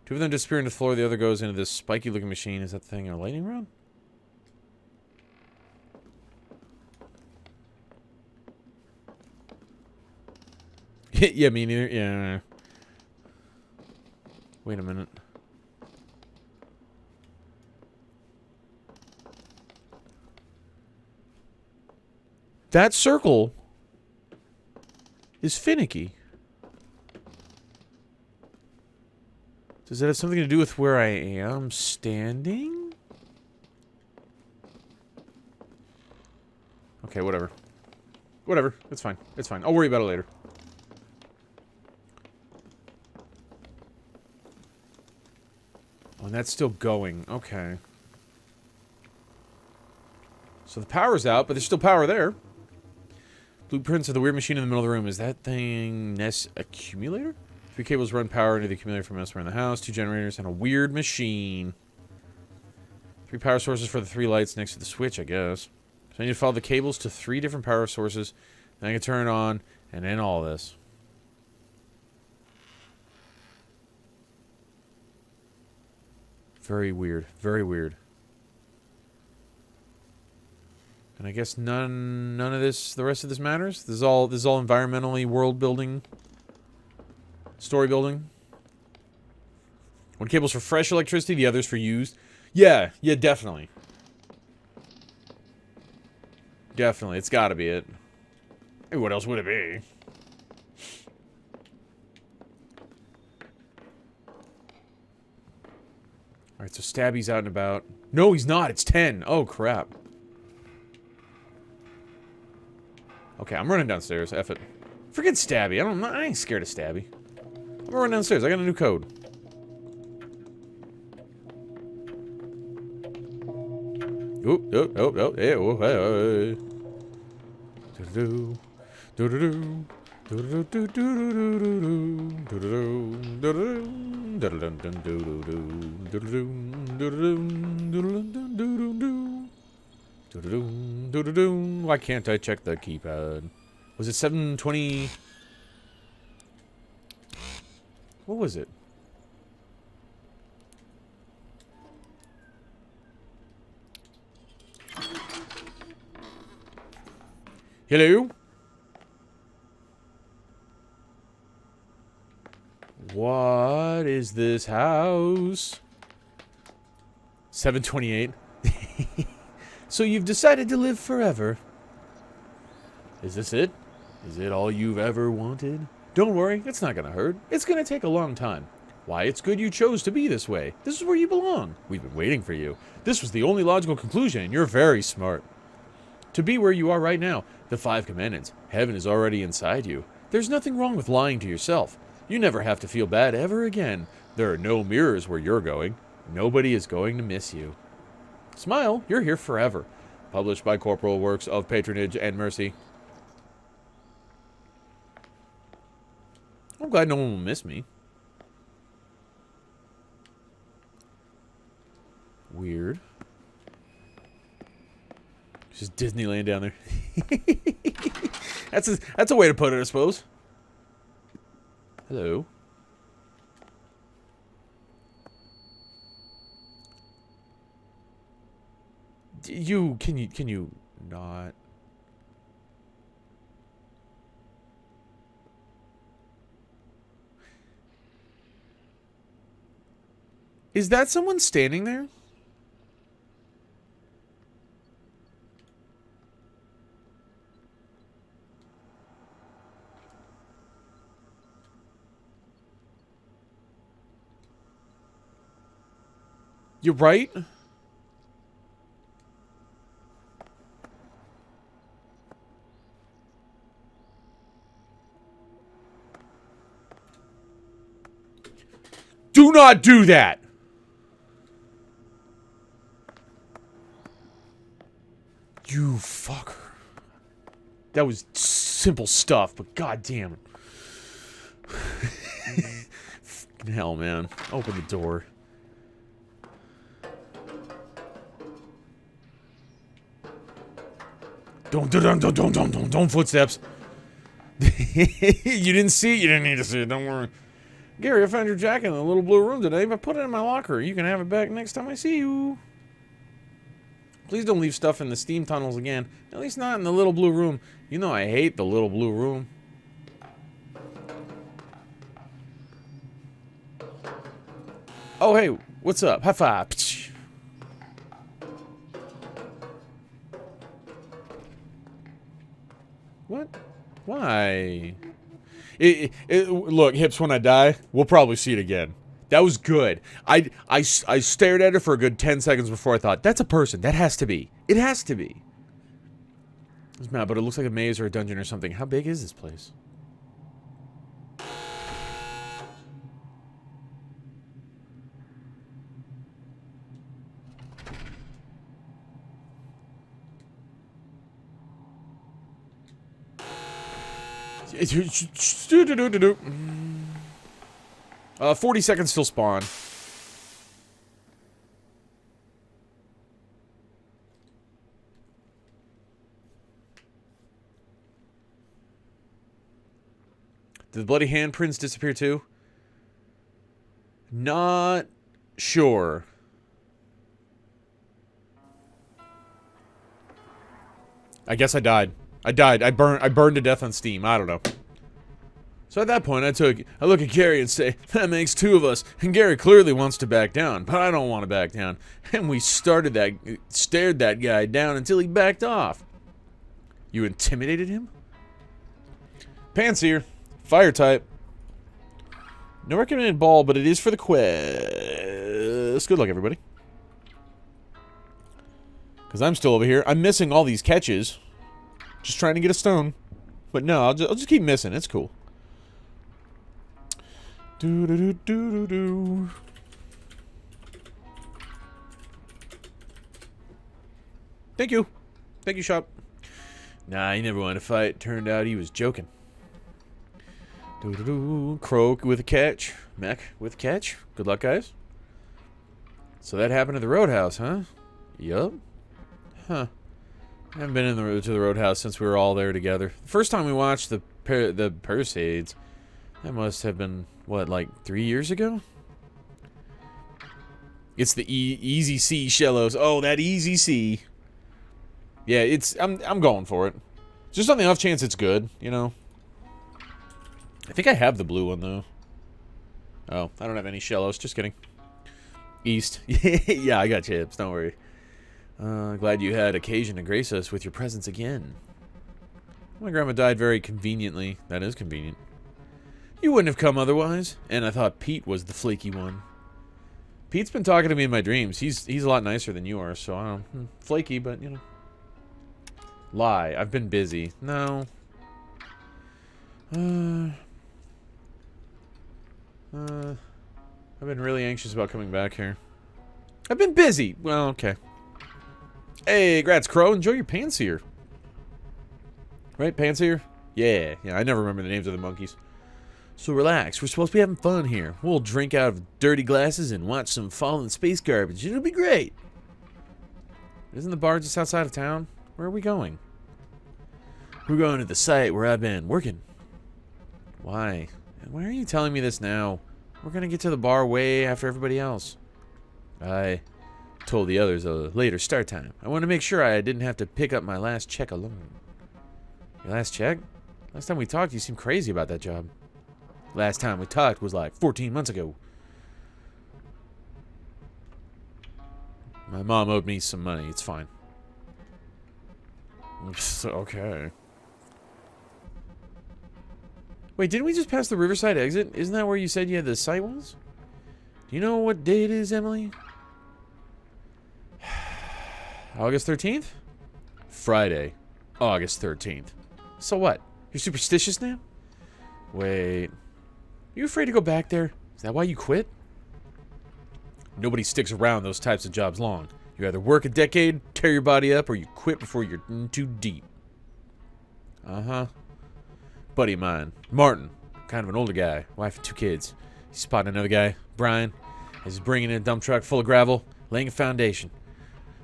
2 of them disappear into the floor. The other goes into this spiky-looking machine. Is that thing a lightning rod? Yeah, me neither. Yeah. Wait a minute. That circle is finicky. Does that have something to do with where I am standing? Okay, whatever. Whatever. It's fine. It's fine. I'll worry about it later. Oh, and that's still going. Okay. So the power's out, but there's still power there. Blueprints of the weird machine in the middle of the room. Is that thing Ness accumulator? 3 cables run power into the accumulator from elsewhere in the house. 2 generators and a weird machine. 3 power sources for the 3 lights next to the switch, I guess. So I need to follow the cables to 3 different power sources. Then I can turn it on and end all this. Very weird. Very weird. And I guess none of this, the rest of this matters. This is all environmentally world building, story building. One cable's for fresh electricity, the other's for used. Yeah, definitely. Definitely, it's got to be it. Hey, what else would it be? All right, so Stabby's out and about. No, he's not. It's 10. Oh crap. Okay, I'm running downstairs. F it. Forget Stabby. I ain't scared of Stabby. I'm gonna run downstairs. I got a new code. Oh, oh, oh, oh, yeah, oh, hey, Why can't I check the keypad? Was it 720? What was it? Hello? What is this house? 728. So you've decided to live forever. Is this it? Is it all you've ever wanted? Don't worry, it's not gonna hurt. It's gonna take a long time. Why, it's good you chose to be this way. This is where you belong. We've been waiting for you. This was the only logical conclusion, and you're very smart. To be where you are right now, the 5 commandments, heaven is already inside you. There's nothing wrong with lying to yourself. You never have to feel bad ever again. There are no mirrors where you're going. Nobody is going to miss you. Smile, you're here forever. Published by Corporal Works of Patronage and Mercy. I'm glad no one will miss me. Weird. Just Disneyland down there. That's a way to put it, I suppose. Hello. Can you not? Is that someone standing there? You're right. Do not do that. You fucker. That was simple stuff, but goddamn it. Fucking hell, man. Open the door. Don't footsteps. You didn't see it? You didn't need to see it. Don't worry. Gary, I found your jacket in the little blue room today, but put it in my locker. You can have it back next time I see you. Please don't leave stuff in the steam tunnels again. At least not in the little blue room. You know I hate the little blue room. Oh, hey, what's up? High five. What? Why? Look, Hips, when I die, we'll probably see it again. That was good. I stared at it for a good 10 seconds before I thought, that's a person. That has to be. It has to be. It's mad, but it looks like a maze or a dungeon or something. How big is this place? $40 seconds till spawn. Did the bloody handprints disappear too? Not sure. I guess I died. I burned to death on Steam. I don't know. So at that point, I look at Gary and say, that makes 2 of us. And Gary clearly wants to back down, but I don't want to back down. And we stared that guy down until he backed off. You intimidated him? Panseer. Fire type. No recommended ball, but it is for the quest. Good luck, everybody. Because I'm still over here. I'm missing all these catches. Just trying to get a stone. But no, I'll just keep missing. It's cool. Thank you. Thank you, shop. Nah, he never wanted to fight. Turned out he was joking. Doo-doo-doo. Croak with a catch. Mech with a catch. Good luck, guys. So that happened at the Roadhouse, huh? Yup. Huh. I haven't been to the Roadhouse since we were all there together. The first time we watched the Persades, that must have been, what, like 3 years ago? It's the Easy C Shellos. Oh, that Easy C. Yeah, it's I'm going for it. Just on the off chance it's good, you know. I think I have the blue one though. Oh, I don't have any Shellos. Just kidding. East. Yeah, I got chips. Don't worry. Glad you had occasion to grace us with your presence again. My grandma died very conveniently. That is convenient. You wouldn't have come otherwise. And I thought Pete was the flaky one. Pete's been talking to me in my dreams. He's a lot nicer than you are, so I don't know. Flaky, but you know. Lie. I've been busy. No. I've been really anxious about coming back here. I've been busy. Well, okay. Hey, grats, Crow. Enjoy your Panseer. Right, Panseer? Yeah. Yeah, I never remember the names of the monkeys. So relax. We're supposed to be having fun here. We'll drink out of dirty glasses and watch some fallen space garbage. It'll be great. Isn't the bar just outside of town? Where are we going? We're going to the site where I've been working. Why? Why are you telling me this now? We're going to get to the bar way after everybody else. I told the others a later start time. I want to make sure I didn't have to pick up my last check alone. Your last check? Last time we talked, you seemed crazy about that job. Last time we talked was like 14 months ago. My mom owed me some money. It's fine. Okay. Wait, didn't we just pass the Riverside exit? Isn't that where you said you had the site was? Do you know what day it is, Emily? August 13th? Friday, August 13th. So what? You're superstitious now? Wait. Are you afraid to go back there? Is that why you quit? Nobody sticks around those types of jobs long. You either work a decade, tear your body up, or you quit before you're in too deep. Uh-huh. Buddy of mine, Martin, kind of an older guy, wife and 2 kids. He's spotting another guy, Brian, as he's bringing in a dump truck full of gravel, laying a foundation.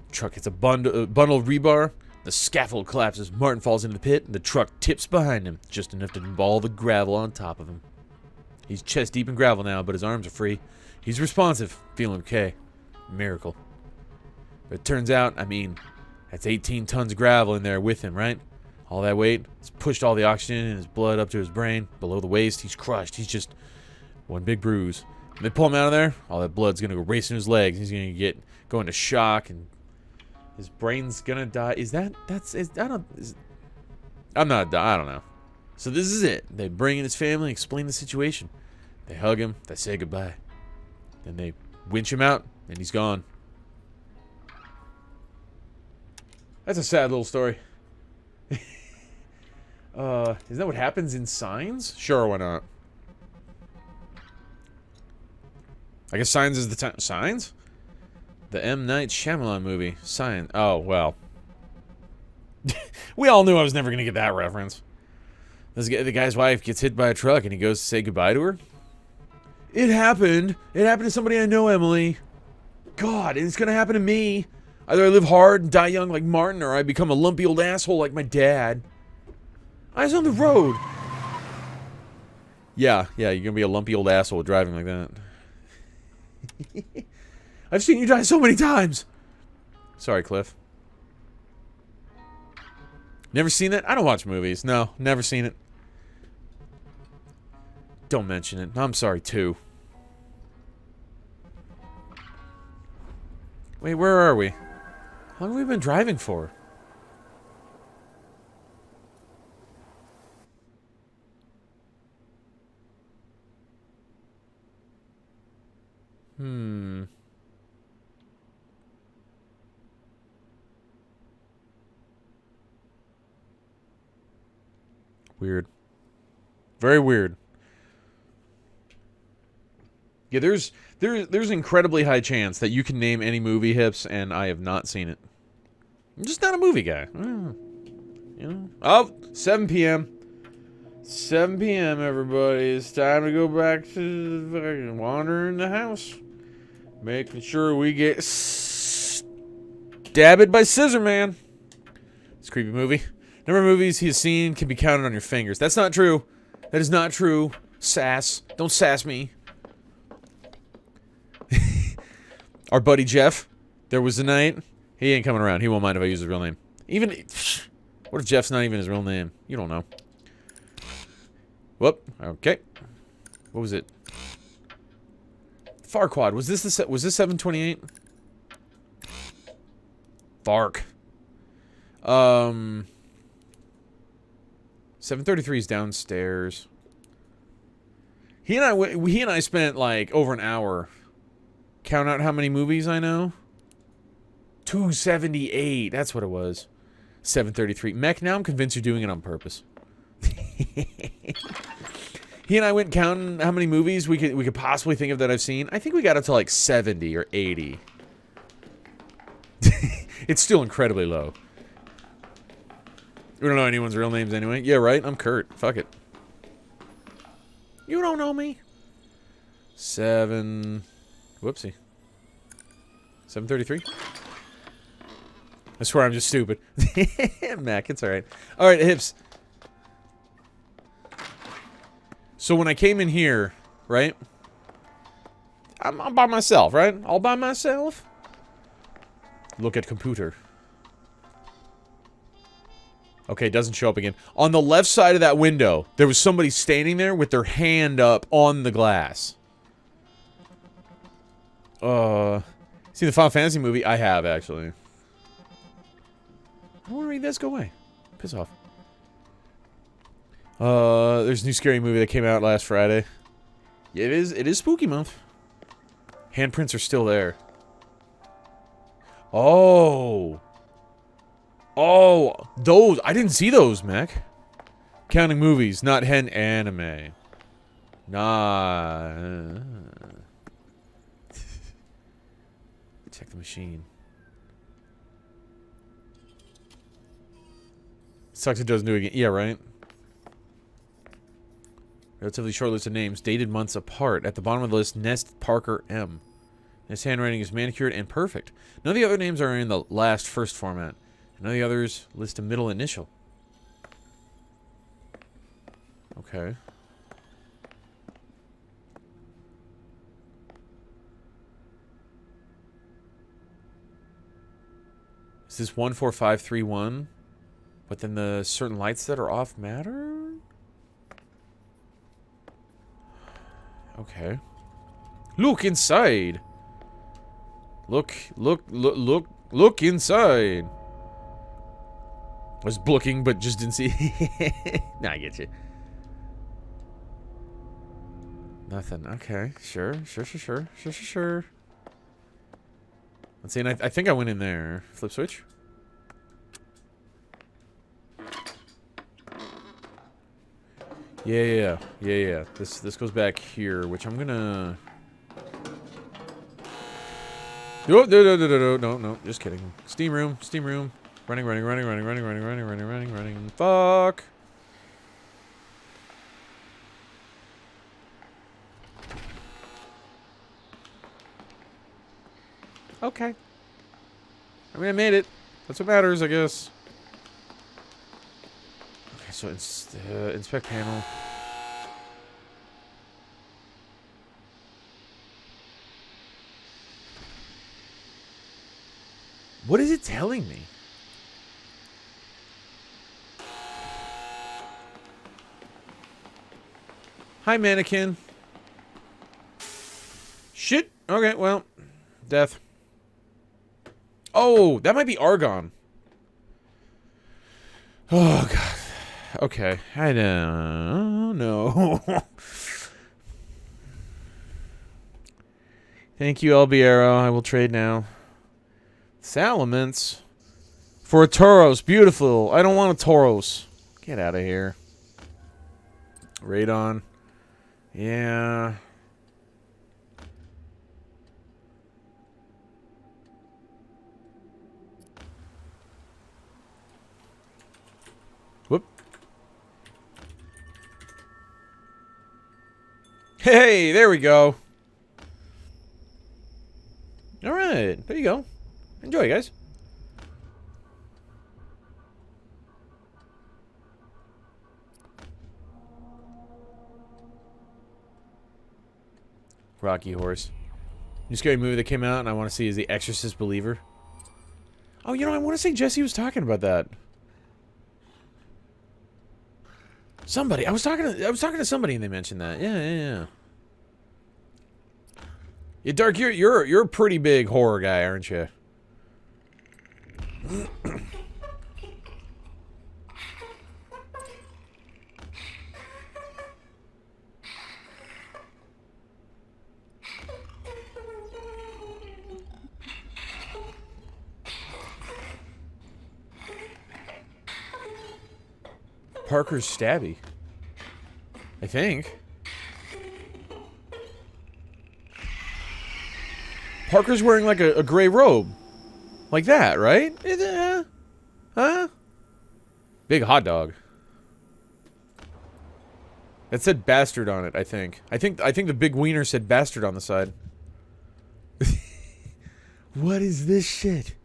The truck hits a bundle of rebar, the scaffold collapses, Martin falls into the pit, and the truck tips behind him, just enough to dump all the gravel on top of him. He's chest deep in gravel now, but his arms are free. He's responsive, feeling okay. Miracle. But it turns out, I mean, that's 18 tons of gravel in there with him, right? All that weight, it's pushed all the oxygen in his blood up to his brain. Below the waist, he's crushed. He's just one big bruise. When they pull him out of there, all that blood's going to go racing his legs. He's going to go into shock, and his brain's going to die. I don't know. So this is it. They bring in his family, explain the situation. They hug him, they say goodbye. Then they winch him out, and he's gone. That's a sad little story. Isn't that what happens in Signs? Sure, why not? I guess Signs is the time. Signs? The M. Night Shyamalan movie. Signs. Oh, well. We all knew I was never going to get that reference. The guy's wife gets hit by a truck and he goes to say goodbye to her. It happened. It happened to somebody I know, Emily. God, it's going to happen to me. Either I live hard and die young like Martin, or I become a lumpy old asshole like my dad. Eyes on the road. Yeah, you're going to be a lumpy old asshole driving like that. I've seen you die so many times. Sorry, Cliff. Never seen it? I don't watch movies. No, never seen it. Don't mention it. I'm sorry, too. Wait, where are we? How long have we been driving for? Weird. Very weird. Yeah, there's an incredibly high chance that you can name any movie, Hips, and I have not seen it. I'm just not a movie guy. You know? Oh, 7 p.m. 7 p.m. everybody. It's time to go back to fucking wandering the house. Making sure we get stabbed by Scissor Man. It's a creepy movie. Number of movies he has seen can be counted on your fingers. That's not true. That is not true. Sass. Don't sass me. Our buddy Jeff. There was a night. He ain't coming around. He won't mind if I use his real name. Even... What if Jeff's not even his real name? You don't know. Whoop. Okay. What was it? Farquad. Was this 728? Fark. 733 is downstairs. He and I spent like over an hour. Count out how many movies I know. 278. That's what it was. 733. Mech, now I'm convinced you're doing it on purpose. He and I went counting how many movies we could possibly think of that I've seen. I think we got up to like 70 or 80. It's still incredibly low. We don't know anyone's real names anyway. Yeah, right? I'm Kurt. Fuck it. You don't know me. 7... Whoopsie. 733? I swear I'm just stupid. Mac, it's alright. Alright, Hips. So when I came in here, right? I'm by myself, right? All by myself. Look at computer. Okay, it doesn't show up again. On the left side of that window, there was somebody standing there with their hand up on the glass. See the Final Fantasy movie? I have, actually. I want to read this. Go away. Piss off. There's a new scary movie that came out last Friday. Yeah, it is spooky month. Handprints are still there. Oh. Oh, those. I didn't see those, Mac. Counting movies, not anime. Nah. Check the machine. Sucks it doesn't do it again. Yeah, right? Relatively short list of names, dated months apart. At the bottom of the list, Nest Parker M. His handwriting is manicured and perfect. None of the other names are in the last first format. None of the others list a middle initial. Okay. Is this 14531? But then the certain lights that are off matter? Okay. Look inside. Look inside. I was looking, but just didn't see. Nah, I get you. Nothing. Okay. Sure. Let's see. And I think I went in there. Flip switch. Yeah. This goes back here, which I'm gonna. No. Just kidding. Steam room. Running. Fuck. Okay. I mean, I made it. That's what matters, I guess. Okay, so inspect panel. What is it telling me? Hi, mannequin. Shit. Okay, well. Death. Oh, that might be argon. Oh, God. Okay. I don't know. Thank you, Albiero. I will trade now. Salamence. For a Tauros. Beautiful. I don't want a Tauros. Get out of here. Radon. Yeah. Hey, there we go. Alright, there you go. Enjoy, guys. Rocky Horse. New scary movie that came out and I want to see is The Exorcist Believer. Oh, you know, I want to say Jesse was talking about that. Somebody. I was talking to somebody and they mentioned that. Yeah. Yeah, Dark, you're a pretty big horror guy, aren't you? Parker's Stabby. I think. Parker's wearing like a gray robe. Like that, right? Huh? Big hot dog. That said bastard on it, I think. I think the big wiener said bastard on the side. What is this shit?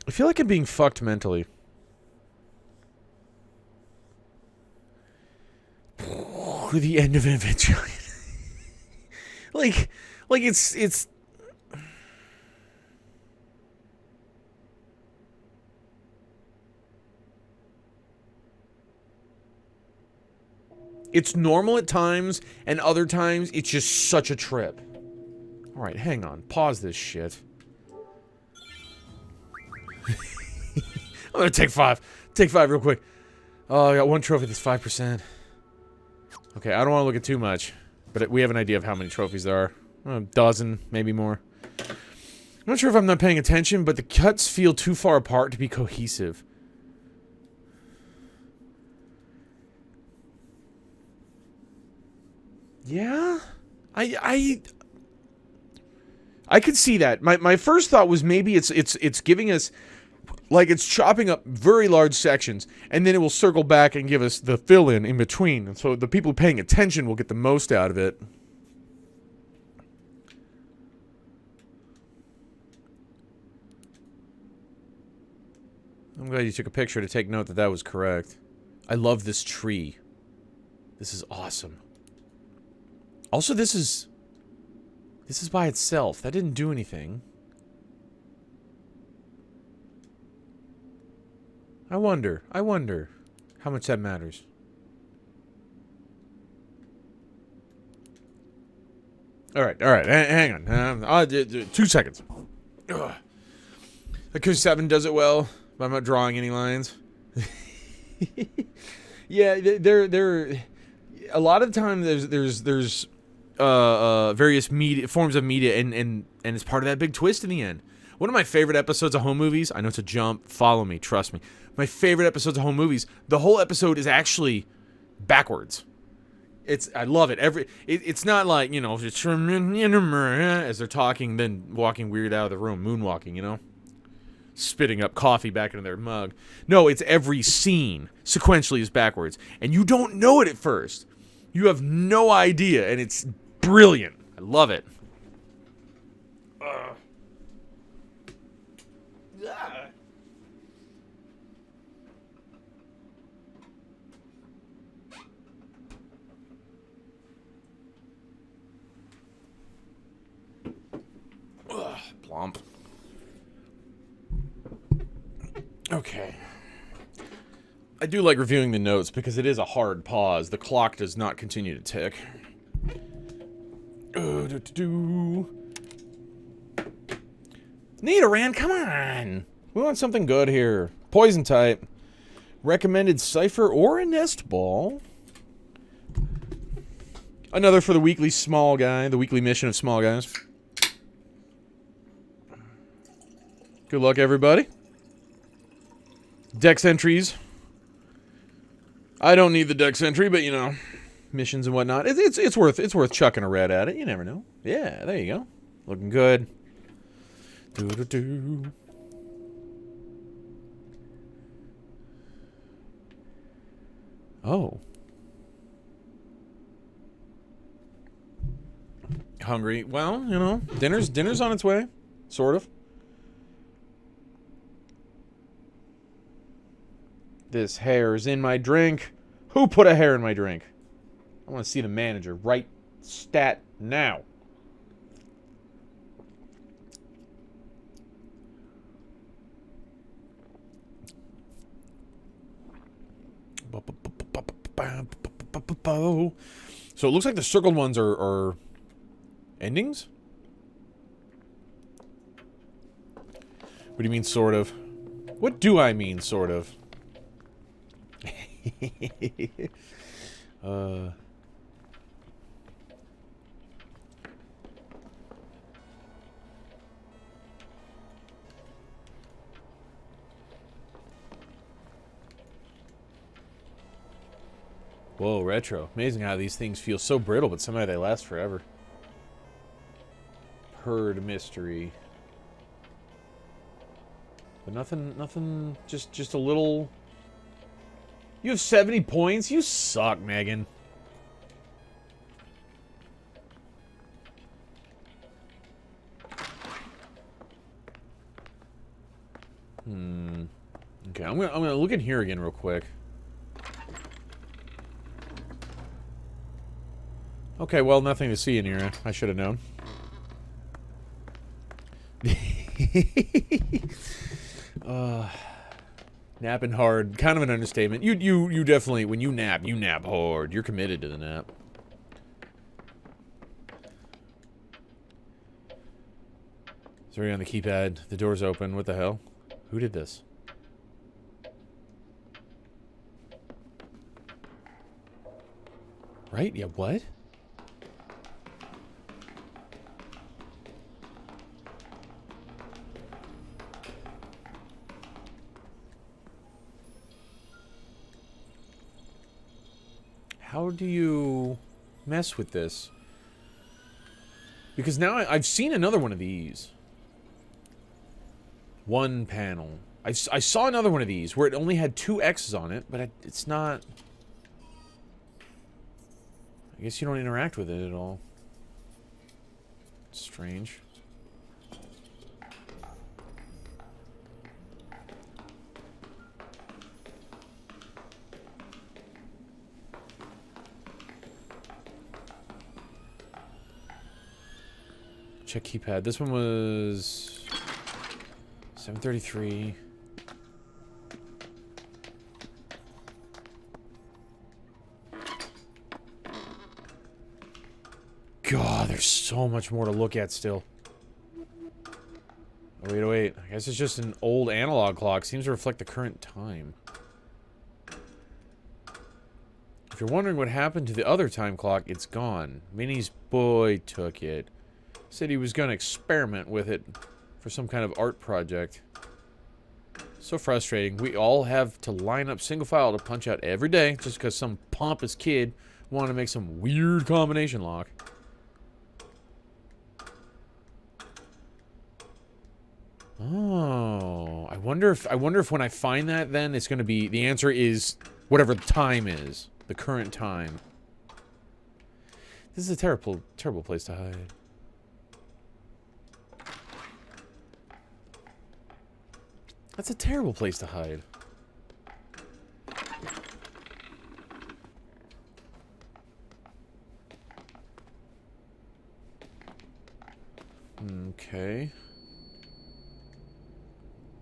I feel like I'm being fucked mentally. The end of Evangelion. like it's it's normal at times, and other times it's just such a trip. Alright, hang on. Pause this shit. I'm gonna take 5. Take 5 real quick. Oh, I got 1 trophy that's 5%. Okay, I don't want to look at too much, but we have an idea of how many trophies there are. A dozen, maybe more. I'm not sure if I'm not paying attention, but the cuts feel too far apart to be cohesive. Yeah? I could see that. My first thought was maybe it's giving us, like, it's chopping up very large sections, and then it will circle back and give us the fill-in in between. And so the people paying attention will get the most out of it. I'm glad you took a picture to take note that that was correct. I love this tree. This is awesome. Also, this is by itself. That didn't do anything. I wonder how much that matters. Alright, hang on. 2 seconds. Because 7 does it well, but I'm not drawing any lines. Yeah, there a lot of the time there's various media forms of media and it's part of that big twist in the end. One of my favorite episodes of home movies, I know it's a jump, follow me, trust me. My favorite episodes of home movies, the whole episode is actually backwards. I love it. It's not like, you know, as they're talking, then walking weird out of the room, moonwalking, you know? Spitting up coffee back into their mug. No, it's every scene sequentially is backwards. And you don't know it at first. You have no idea, and it's brilliant. I love it. Plump. Okay. I do like reviewing the notes because it is a hard pause. The clock does not continue to tick. Nidoran, come on! We want something good here. Poison type. Recommended Cypher or a Nest Ball. Another for the weekly small guy. The weekly mission of small guys. Good luck, everybody. Dex entries. I don't need the Dex entry, but you know, missions and whatnot. It's worth chucking a red at it. You never know. Yeah, there you go. Looking good. Oh. Hungry. Well, you know, dinner's on its way. Sort of. This hair is in my drink. Who put a hair in my drink? I want to see the manager. Right stat now. So it looks like the circled ones are endings? What do you mean, sort of? What do I mean, sort of? Whoa, retro. Amazing how these things feel so brittle, but somehow they last forever. Herd mystery. But nothing, just a little... You have 70 points? You suck, Megan. Okay, I'm gonna look in here again real quick. Okay, well, nothing to see in here. I should have known. Napping hard. Kind of an understatement. You definitely, when you nap hard. You're committed to the nap. It's already on the keypad. The door's open. What the hell? Who did this? Right? Yeah, what? How do you mess with this? Because now I've seen another one of these. One panel. I saw another one of these where it only had 2 X's on it, but it's not... I guess you don't interact with it at all. Strange. Check keypad. This one was 733. God, there's so much more to look at still. Oh, wait, oh, wait. I guess it's just an old analog clock. Seems to reflect the current time. If you're wondering what happened to the other time clock, it's gone. Minnie's boy took it. Said he was going to experiment with it for some kind of art project. So frustrating. We all have to line up single file to punch out every day just because some pompous kid wanted to make some weird combination lock. Oh, I wonder if when I find that, then it's going to be, the answer is whatever the time is, the current time. This is a terrible place to hide. That's a terrible place to hide. Okay.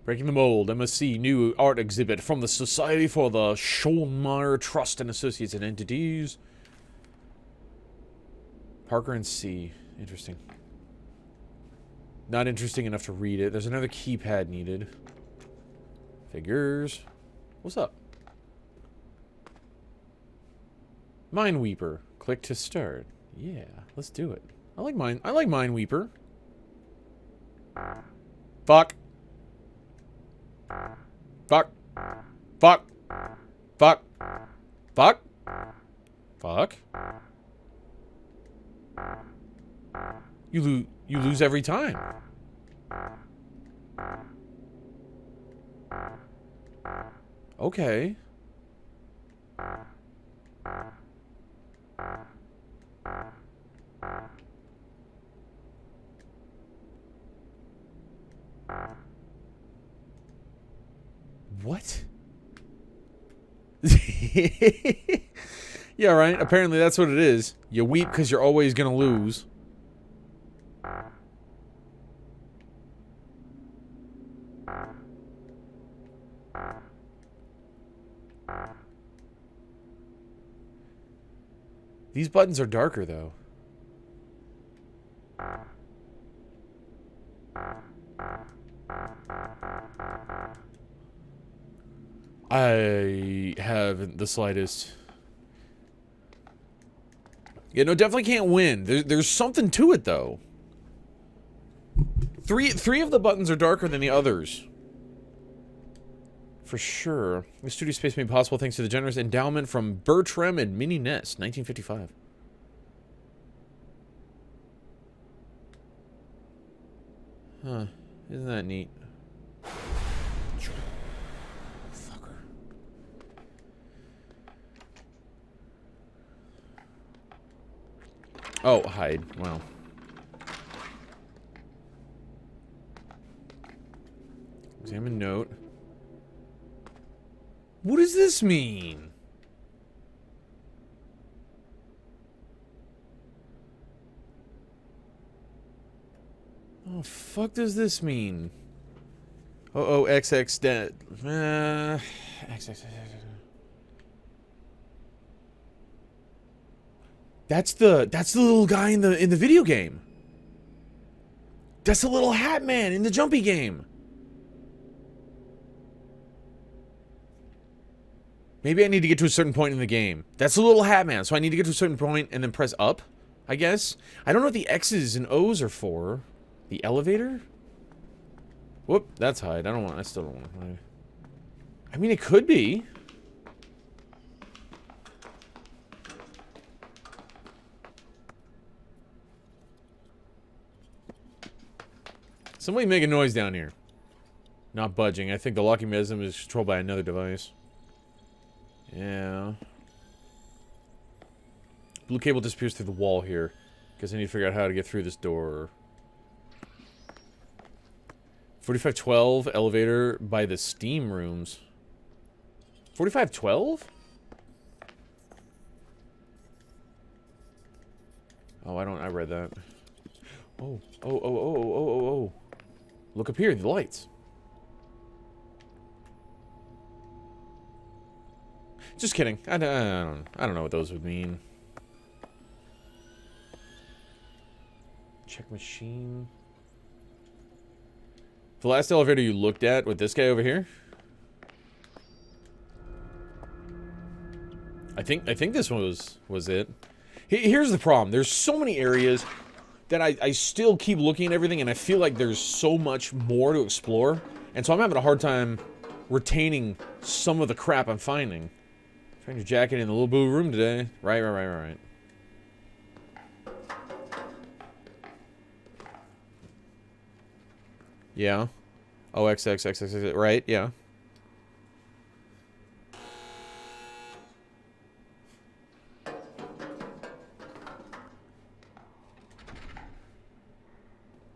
Breaking the Mold, MSC, new art exhibit from the Society for the Schoenmeyer Trust and Associates and Entities. Parker and C. Interesting. Not interesting enough to read it. There's another keypad needed. Figures. What's up? Mineweeper. Click to start. Yeah, let's do it. I like Mineweeper. Fuck. Fuck. Fuck. Fuck. Fuck. Fuck. You lose every time. Okay. What? Yeah, right. Apparently that's what it is. You weep because you're always gonna lose. These buttons are darker, though. I haven't the slightest. Yeah, no, definitely can't win. There's something to it, though. Three of the buttons are darker than the others. For sure. The studio space made possible thanks to the generous endowment from Bertram and Minnie Ness, 1955. Huh. Isn't that neat? Fucker. Oh, hide. Wow. Examine note. What does this mean? Oh, fuck does this mean? Oh, XX dead. XX. That's the little guy in the video game. That's the little hat man in the jumpy game. Maybe I need to get to a certain point in the game. That's the little hat man, so I need to get to a certain point and then press up, I guess. I don't know what the X's and O's are for. The elevator? Whoop, that's hide. I still don't want to. I mean, it could be. Somebody make a noise down here. Not budging. I think the locking mechanism is controlled by another device. Yeah. Blue cable disappears through the wall here. Guess I need to figure out how to get through this door. 4512 elevator by the steam rooms. 4512? Oh, I read that. Oh. Look up here, the lights. Just kidding. I don't know what those would mean. Check machine. The last elevator you looked at with this guy over here? I think this one was it. Here's the problem. There's so many areas that I still keep looking at everything, and I feel like there's so much more to explore. And so I'm having a hard time retaining some of the crap I'm finding. Find your jacket in the little blue room today. Right. Yeah. Oh, XXXX, right? Yeah.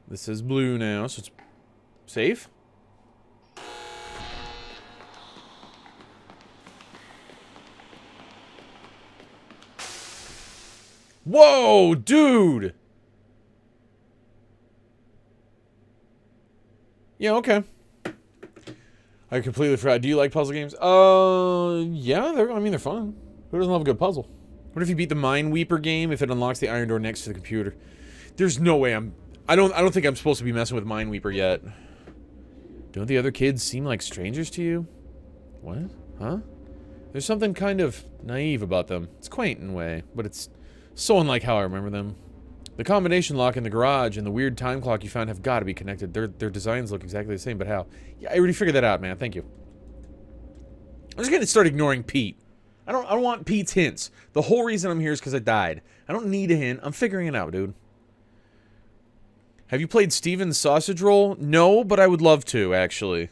This is blue now, so it's safe? Whoa, dude! Yeah, okay. I completely forgot. Do you like puzzle games? Yeah, they're fun. Who doesn't love a good puzzle? What if you beat the Mineweeper game if it unlocks the iron door next to the computer? There's no way I don't think I'm supposed to be messing with Mineweeper yet. Don't the other kids seem like strangers to you? What? Huh? There's something kind of naive about them. It's quaint in a way, but it's so unlike how I remember them. The combination lock in the garage and the weird time clock you found have got to be connected. Their designs look exactly the same, but how? Yeah, I already figured that out, man. Thank you. I'm just gonna start ignoring Pete. I don't want Pete's hints. The whole reason I'm here is because I died. I don't need a hint. I'm figuring it out, dude. Have you played Steven's Sausage Roll? No, but I would love to, actually.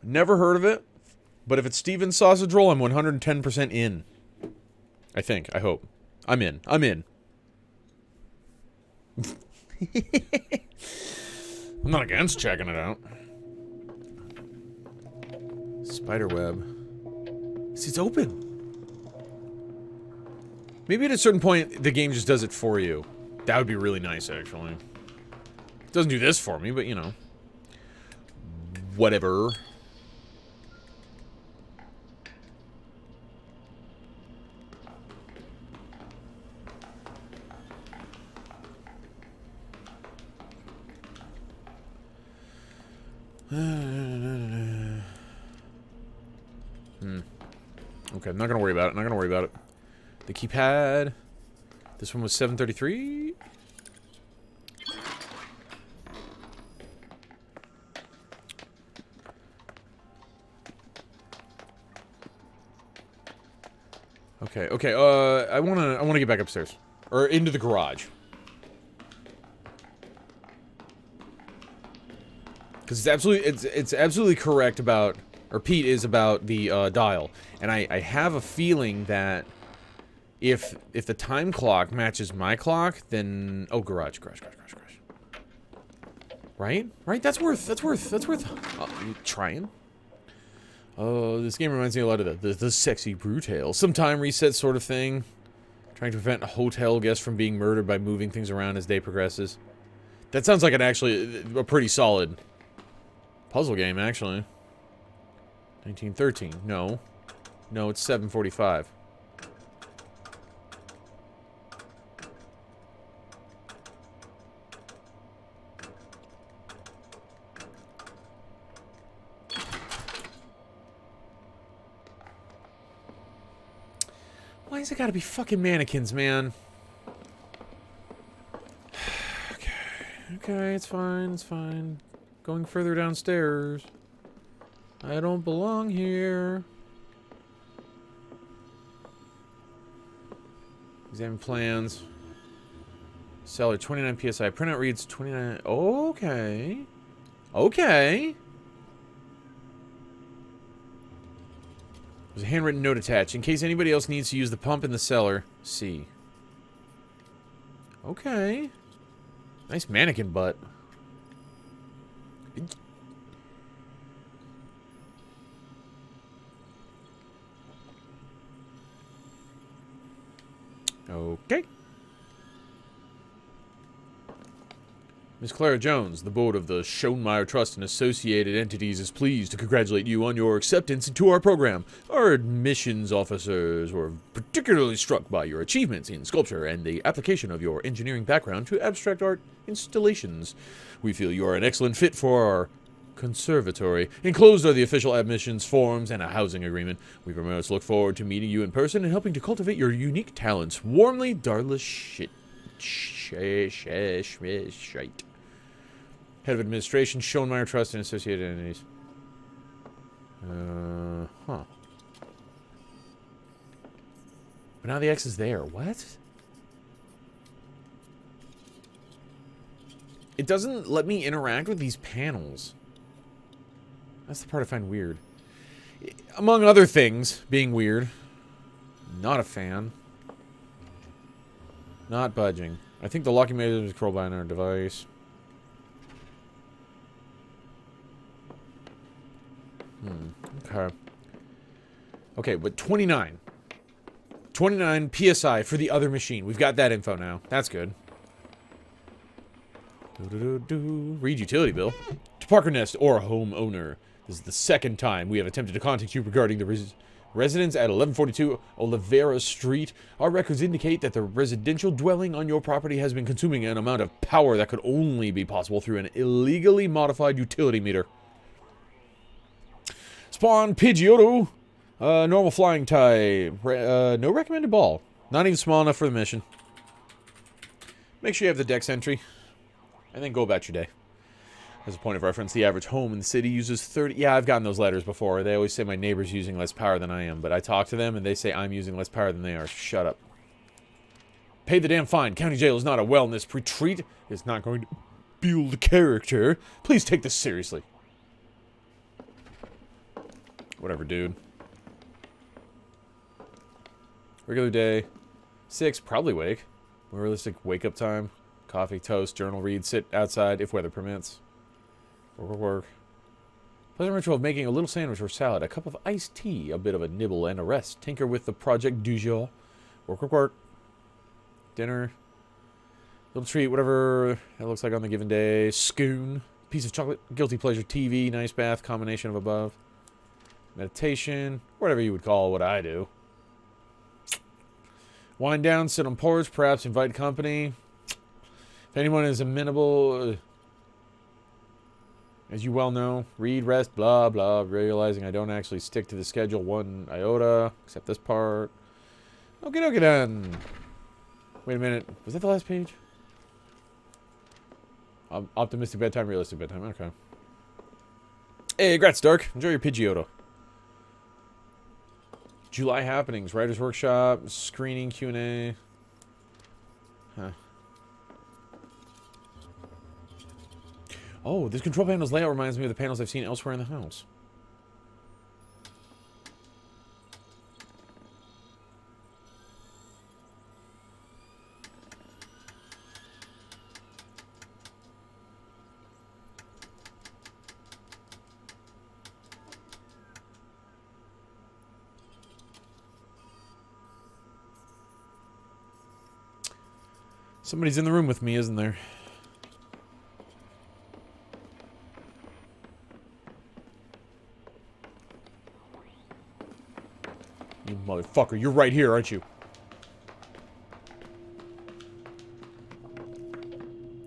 Never heard of it, But if it's Steven's sausage roll, I'm 110% in. I think. I hope. I'm in. I'm in. I'm not against checking it out. Spiderweb. See, it's open. Maybe at a certain point, the game just does it for you. That would be really nice, actually. It doesn't do this for me, but, you know. Whatever. Okay, I'm not gonna worry about it. Not gonna worry about it. The keypad. This one was 733. Okay, okay. I wanna get back upstairs or into the garage. Because it's absolutely correct about, or Pete is about the dial, and I have a feeling that if the time clock matches my clock, then garage. Right? That's worth trying. Oh, this game reminds me a lot of the sexy brutale. Some time reset sort of thing. Trying to prevent hotel guests from being murdered by moving things around as day progresses. That sounds like a pretty solid puzzle game, actually. 1913. No. No, it's 745. Why has it gotta be fucking mannequins, man? Okay, it's fine. Going further downstairs. I don't belong here. Examine plans. Cellar, 29 PSI. Printout reads 29. Okay. Okay. There's a handwritten note attached. In case anybody else needs to use the pump in the cellar. C. Okay. Nice mannequin butt. Okay. Miss Clara Jones, the board of the Schoenmeyer Trust and associated entities is pleased to congratulate you on your acceptance into our program. Our admissions officers were particularly struck by your achievements in sculpture and the application of your engineering background to abstract art installations. We feel you are an excellent fit for our conservatory. Enclosed are the official admissions forms and a housing agreement. We very much look forward to meeting you in person and helping to cultivate your unique talents. Warmly, Darla Shite. Head of Administration, Schoenmeyer Trust and associated entities. Huh. But now the X is there. What? It doesn't let me interact with these panels. That's the part I find weird. Among other things, being weird. Not a fan. Not budging. I think the locking mechanism is controlled by another device. Okay. Okay, but 29. 29 PSI for the other machine. We've got that info now. That's good. Read utility bill. To Parker Nest or homeowner. This is the second time we have attempted to contact you regarding the residence at 1142 Olivera Street. Our records indicate that the residential dwelling on your property has been consuming an amount of power that could only be possible through an illegally modified utility meter. Spawn Pidgeotto. Normal flying type. No recommended ball. Not even small enough for the mission. Make sure you have the dex entry. And then go about your day. As a point of reference, the average home in the city uses 30... Yeah, I've gotten those letters before. They always say my neighbor's using less power than I am. But I talk to them and they say I'm using less power than they are. Shut up. Pay the damn fine. County jail is not a wellness retreat. It's not going to build character. Please take this seriously. Whatever, dude. Regular day. 6, probably wake. More realistic wake-up time. Coffee, toast, journal, read, sit outside if weather permits. Work. Pleasant ritual of making a little sandwich or salad, a cup of iced tea, a bit of a nibble, and a rest. Tinker with the project du jour. Work. Dinner. Little treat, whatever it looks like on the given day. Scoon. Piece of chocolate. Guilty pleasure TV. Nice bath. Combination of above. Meditation. Whatever you would call what I do. Wind down, sit on porch, perhaps invite company. If anyone is amenable, as you well know, read, rest, blah, blah, realizing I don't actually stick to the schedule one iota, except this part. Okay, then. Wait a minute. Was that the last page? Optimistic bedtime, realistic bedtime. Okay. Hey, congrats, Dark. Enjoy your Pidgeotto. July happenings, writer's workshop, screening, Q&A. Huh. Oh, this control panel's layout reminds me of the panels I've seen elsewhere in the house. Somebody's in the room with me, isn't there? You motherfucker, you're right here, aren't you?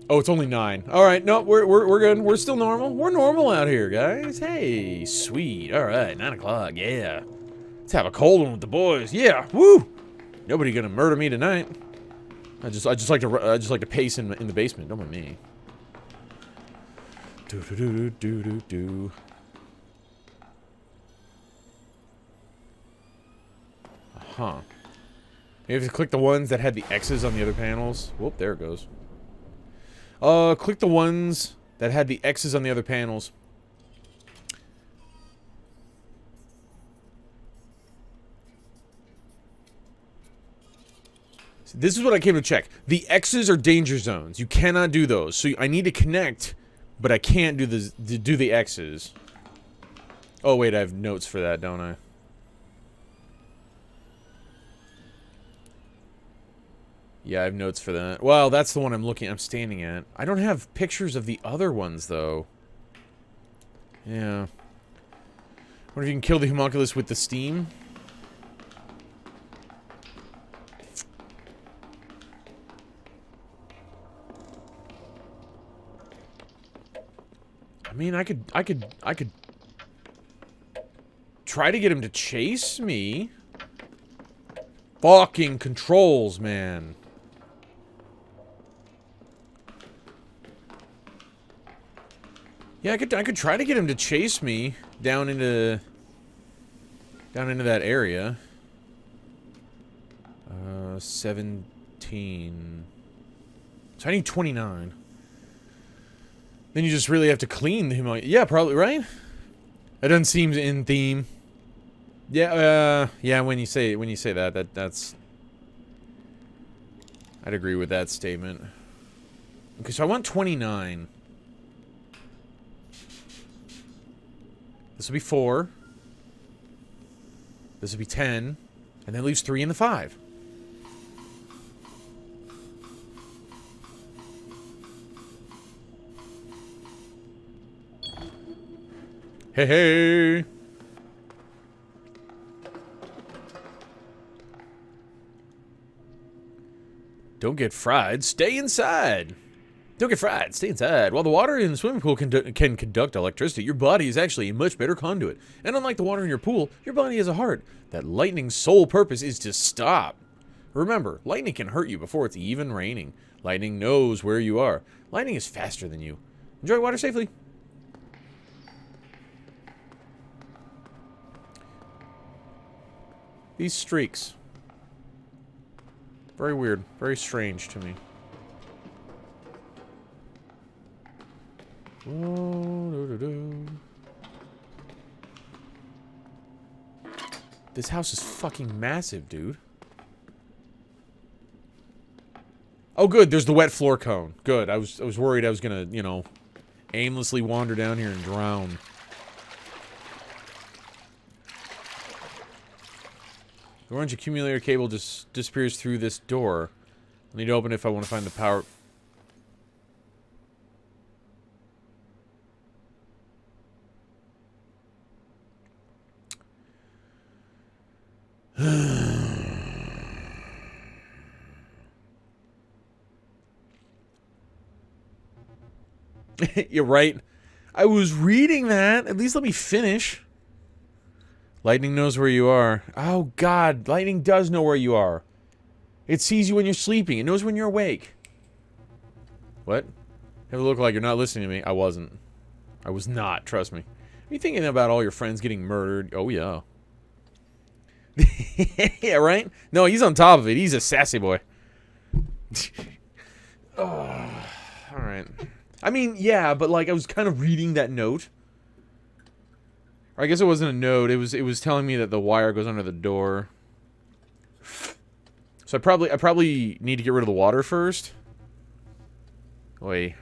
Oh, it's only 9. All right, no, we're good. We're still normal. We're normal out here, guys. Hey, sweet. All right, 9 o'clock. Yeah. Let's have a cold one with the boys. Yeah. Woo. Nobody gonna murder me tonight. I just like to pace in the basement. Don't mind me. Do. Huh. You have to click the ones that had the X's on the other panels. Whoop, there it goes. Click the ones that had the X's on the other panels. This is what I came to check. The X's are danger zones. You cannot do those. So I need to connect, but I can't do the X's. Oh wait, I have notes for that, don't I? Yeah, I have notes for that. Well, that's the one I'm standing at. I don't have pictures of the other ones though. Yeah. Wonder if you can kill the homunculus with the steam. I mean, I could try to get him to chase me. Fucking controls, man. Yeah, I could try to get him to chase me down into that area. 17. So I need 29. Then you just really have to clean the Himalaya. Yeah, probably, right? That doesn't seem in theme. Yeah, yeah, when you say that's I'd agree with that statement. Okay, so I want 29. This will be 4. This will be 10. And that leaves 3 in the 5. Hey, hey! Don't get fried, stay inside! Don't get fried, stay inside. While the water in the swimming pool can conduct electricity, your body is actually a much better conduit. And unlike the water in your pool, your body has a heart. That lightning's sole purpose is to stop. Remember, lightning can hurt you before it's even raining. Lightning knows where you are. Lightning is faster than you. Enjoy water safely. These streaks. Very weird. Very strange to me. This house is fucking massive, dude. Oh, good. There's the wet floor cone. Good. I was worried I was gonna, you know, aimlessly wander down here and drown. The orange accumulator cable just disappears through this door. I need to open it if I want to find the power. You're right. I was reading that. At least let me finish. Lightning knows where you are. Oh, God. Lightning does know where you are. It sees you when you're sleeping. It knows when you're awake. What? You look like you're not listening to me. I wasn't. I was not. Trust me. Are you thinking about all your friends getting murdered? Oh, yeah. Yeah, right? No, he's on top of it. He's a sassy boy. Oh, all right. I mean, yeah, but like I was kind of reading that note. Or I guess it wasn't a note. It was telling me that the wire goes under the door. So I probably need to get rid of the water first. Wait.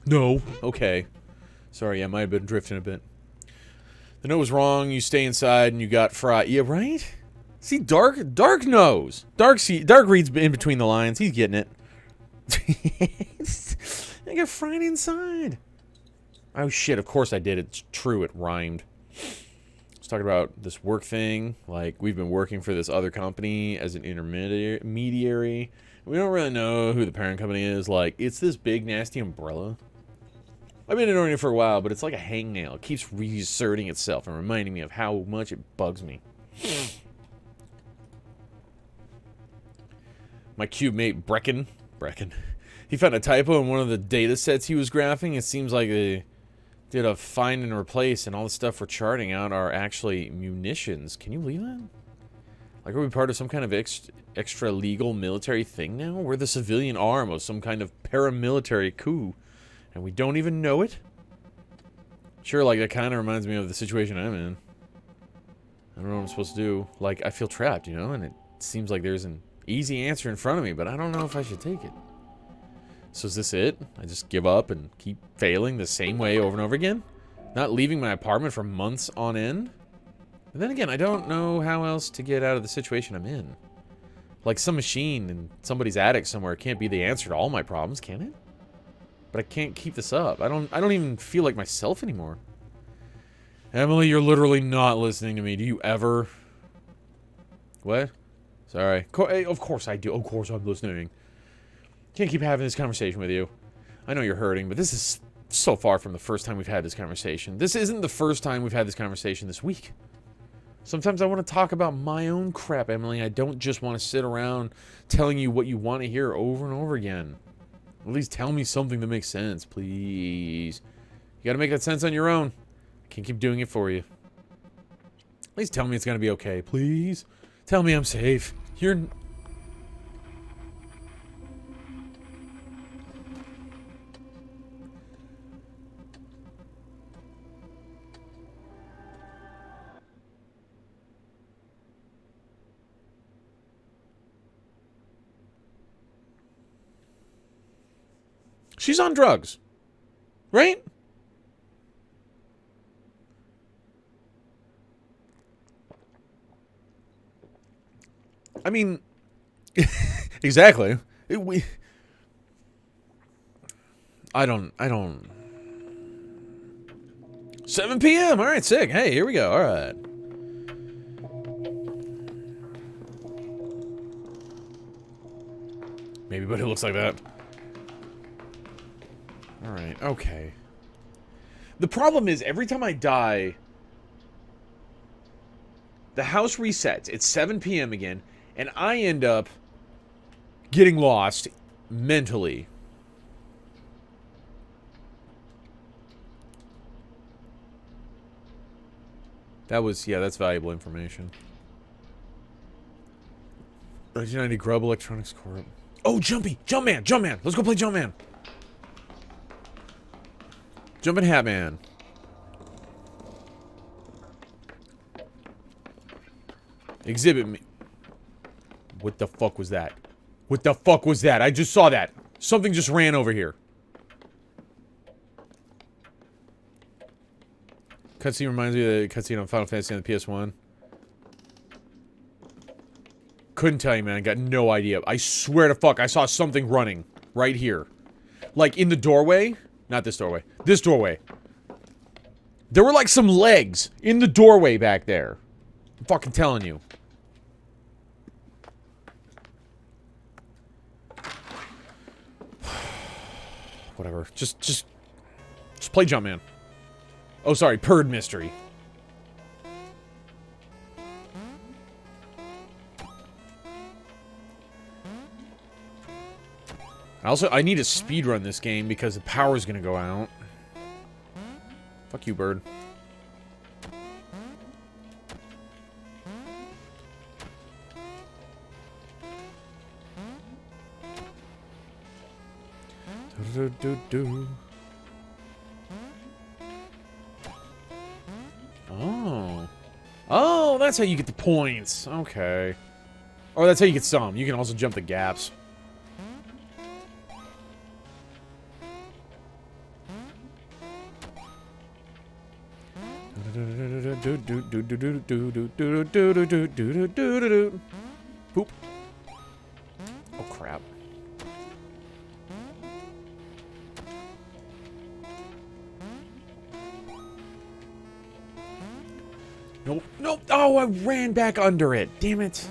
No. Okay. Sorry, I might have been drifting a bit. The note was wrong. You stay inside and you got fried. Yeah, right? See, Dark knows. Dark reads in between the lines. He's getting it. I got fried inside. Oh, shit. Of course I did. It's true. It rhymed. I was talking about this work thing. Like, we've been working for this other company as an intermediary. We don't really know who the parent company is. Like, it's this big, nasty umbrella. I've been ignoring it for a while, but it's like a hangnail. It keeps reasserting itself and reminding me of how much it bugs me. My cube mate, Brecken. He found a typo in one of the data sets he was graphing. It seems like they did a find and replace, and all the stuff we're charting out are actually munitions. Can you believe that? Like, are we part of some kind of extra legal military thing now? We're the civilian arm of some kind of paramilitary coup, and we don't even know it? Sure, like, that kind of reminds me of the situation I'm in. I don't know what I'm supposed to do. Like, I feel trapped, you know, and it seems like there's an easy answer in front of me, but I don't know if I should take it. So is this it? I just give up and keep failing the same way over and over again? Not leaving my apartment for months on end? And then again, I don't know how else to get out of the situation I'm in. Like some machine in somebody's attic somewhere can't be the answer to all my problems, can it? But I can't keep this up. I don't even feel like myself anymore. Emily, you're literally not listening to me. Do you ever? What? Sorry. Of course I do. Of course I'm listening. Can't keep having this conversation with you. I know you're hurting, but this is so far from the first time we've had this conversation. This isn't the first time we've had this conversation this week. Sometimes I want to talk about my own crap, Emily. I don't just want to sit around telling you what you want to hear over and over again. At least tell me something that makes sense, please. You gotta make that sense on your own. I can't keep doing it for you. At least tell me it's gonna be okay, please. Tell me I'm safe. You're... She's on drugs, right? I mean, exactly. I don't. 7 p.m. All right, sick. Hey, here we go. All right. Maybe, but it looks like that. Alright, okay. The problem is, every time I die, the house resets. It's 7 p.m. again, and I end up getting lost mentally. That was, yeah, that's valuable information. 1990 Grub Electronics Corp. Oh, Jumpman! Let's go play Jumpman! Jumpin' Hat Man. Exhibit me. What the fuck was that? What the fuck was that? I just saw that. Something just ran over here. Cutscene reminds me of the cutscene on Final Fantasy on the PS1. Couldn't tell you, man. I got no idea. I swear to fuck, I saw something running right here. Like, in the doorway. Not this doorway. This doorway. There were, like, some legs in the doorway back there. I'm fucking telling you. Whatever. Just play Jumpman. Oh, sorry. Purd Mystery. I need to speedrun this game because the power's gonna go out. Fuck you, bird. Oh. Oh, that's how you get the points. Okay. Or that's how you get some. You can also jump the gaps. Poop. Oh, crap. Nope. Nope. Oh, I ran back under it. Damn it.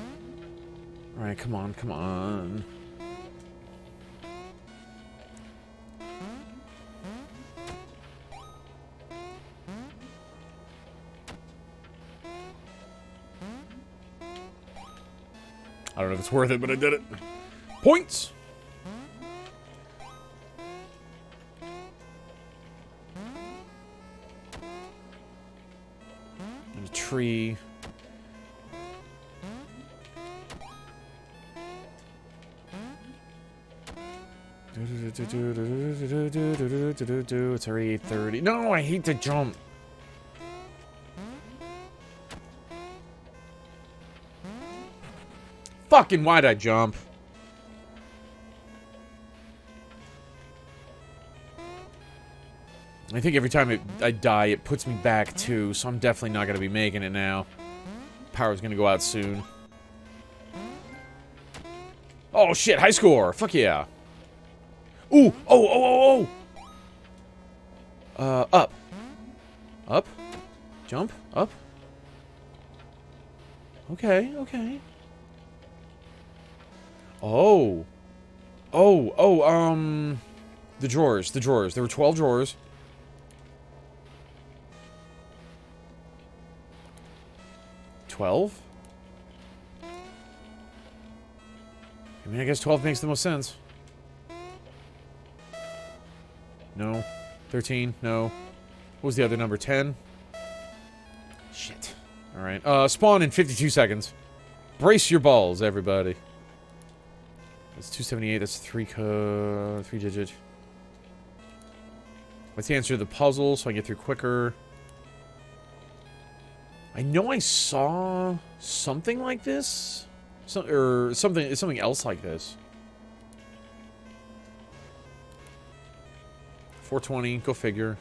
Alright, come on. Come on. I don't know if it's worth it, but I did it. Points! And a tree. It's already 8:30. No, I hate to jump. Fucking why'd I jump? I think every time I die, it puts me back too, so I'm definitely not gonna be making it now. Power's gonna go out soon. Oh shit, high score! Fuck yeah. Ooh! Oh! Up. Up? Jump? Up? Okay, okay. Oh. The drawers. There were 12 drawers. $12? I mean, I guess 12 makes the most sense. No. 13? No. What was the other number? 10? Shit. Alright. Spawn in 52 seconds. Brace your balls, everybody. That's 278. That's 3 digit. Let's answer the puzzle so I can get through quicker. I know I saw something like this. Something else like this. 420. Go figure.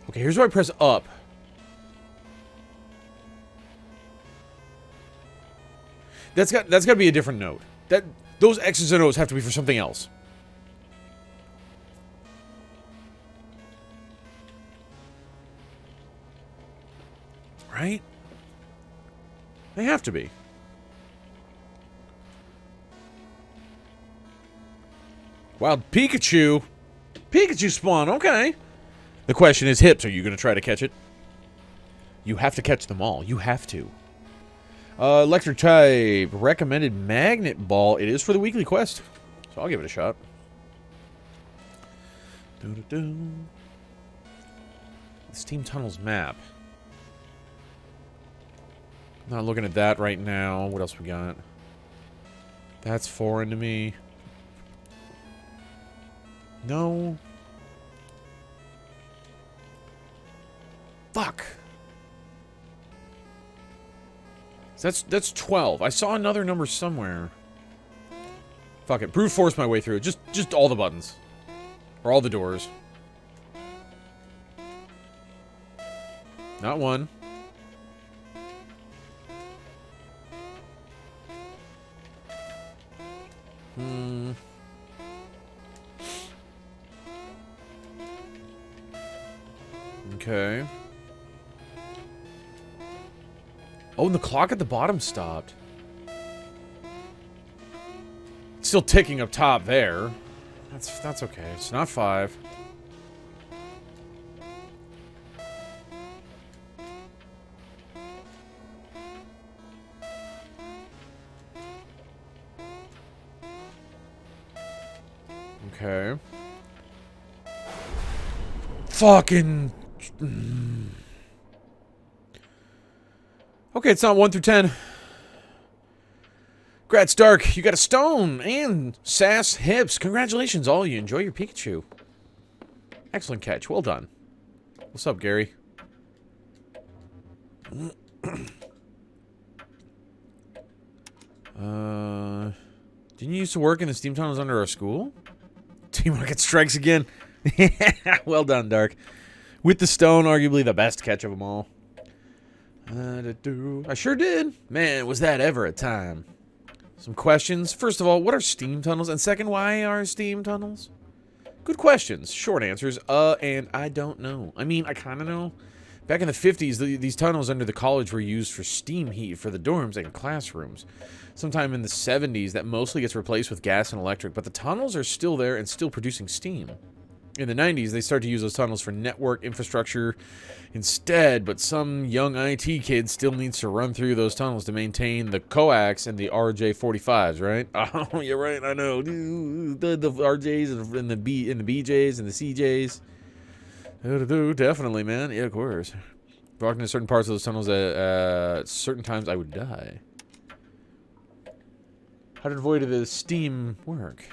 Okay, here's where I press up. That's got to be a different note. Those X's and O's have to be for something else. Right? They have to be. Wild Pikachu. Pikachu spawn, okay. The question is, Hips, are you going to try to catch it? You have to catch them all. You have to. Electric type. Recommended magnet ball. It is for the weekly quest. So I'll give it a shot. The Steam Tunnels map. Not looking at that right now. What else we got? That's foreign to me. No. That's 12. I saw another number somewhere. Fuck it. Brute force my way through it. Just all the buttons. Or all the doors. Not one. Okay. Oh, and the clock at the bottom stopped. It's still ticking up top there. That's okay. It's not 5. Okay. Fucking... Okay, it's not 1 through 10. Grats Dark, you got a stone and sass hips. Congratulations, all you. Enjoy your Pikachu. Excellent catch. Well done. What's up, Gary? Didn't you used to work in the steam tunnels under our school? Team Rocket strikes again. Well done, Dark. With the stone, arguably the best catch of them all. I sure did. Man, was that ever a time. Some questions. First of all, what are steam tunnels? And second, why are steam tunnels? Good questions. Short answers. And I don't know. I mean, I kind of know. Back in the 50s, these tunnels under the college were used for steam heat for the dorms and classrooms. Sometime in the 70s, that mostly gets replaced with gas and electric, but the tunnels are still there and still producing steam. In the 90s, they start to use those tunnels for network infrastructure instead, but some young IT kid still needs to run through those tunnels to maintain the coax and the RJ45s, right? Oh, you're right, I know. The RJs and the BJs and the CJs. Definitely, man. Yeah, of course. Walking into certain parts of those tunnels at certain times, I would die. How did avoid the steam work?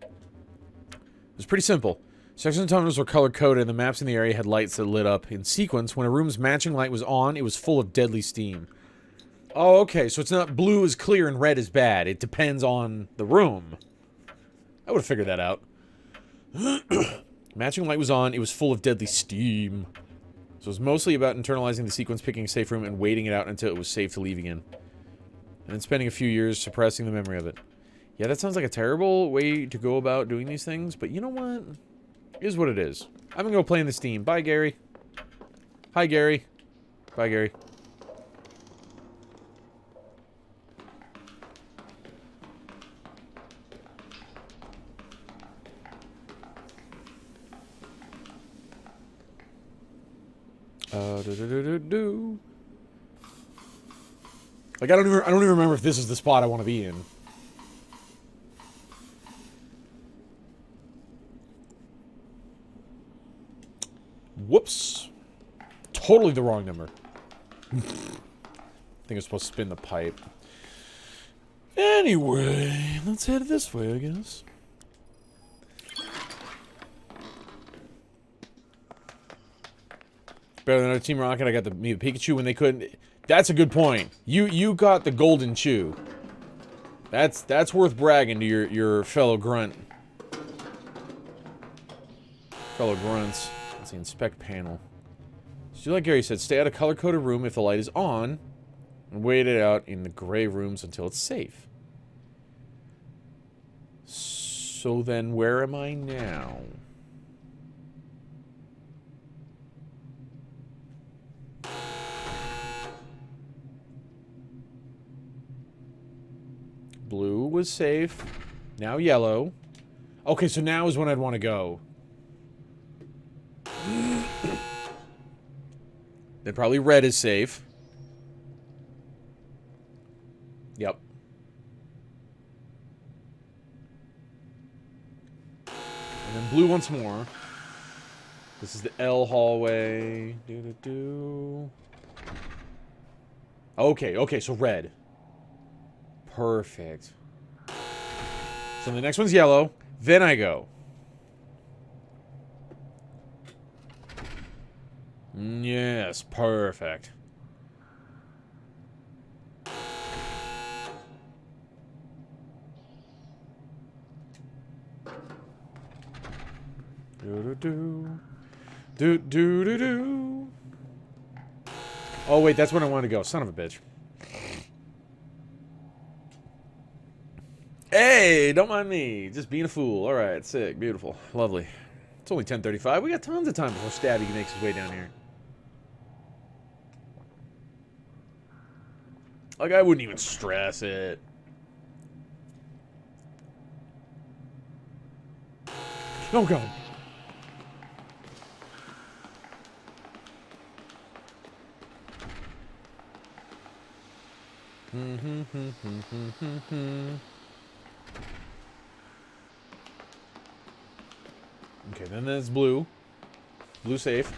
It was pretty simple. Sections of tunnels were color-coded, and the maps in the area had lights that lit up in sequence. When a room's matching light was on, it was full of deadly steam. Oh, okay, so it's not blue is clear and red is bad. It depends on the room. I would have figured that out. Matching light was on, it was full of deadly steam. So it was mostly about internalizing the sequence, picking a safe room, and waiting it out until it was safe to leave again. And then spending a few years suppressing the memory of it. Yeah, that sounds like a terrible way to go about doing these things, but you know what? It is what it is. I'm gonna go play in the Steam. Bye, Gary. Hi, Gary. Bye, Gary. Like, I don't even remember if this is the spot I want to be in. Whoops. Totally the wrong number. I think I'm supposed to spin the pipe. Anyway, let's head this way, I guess. Better than our Team Rocket, I got the Pikachu when they couldn't. That's a good point. You got the golden chew. That's worth bragging to your fellow grunt. Fellow grunts. Let's see, inspect panel. So like Gary said, stay out of color-coded room if the light is on, and wait it out in the gray rooms until it's safe. So then, where am I now? Blue was safe. Now yellow. Okay, so now is when I'd want to go. Then probably red is safe. Yep. And then blue once more. This is the L hallway. Okay, so red. Perfect. So the next one's yellow. Then I go. Yes, perfect. Do. Oh, wait, that's when I wanted to go. Son of a bitch. Hey, don't mind me. Just being a fool. All right, sick. Beautiful. Lovely. It's only 10:35. We got tons of time before Stabby makes his way down here. Like, I wouldn't even stress it. Oh, God. Okay, then there's blue. Blue safe.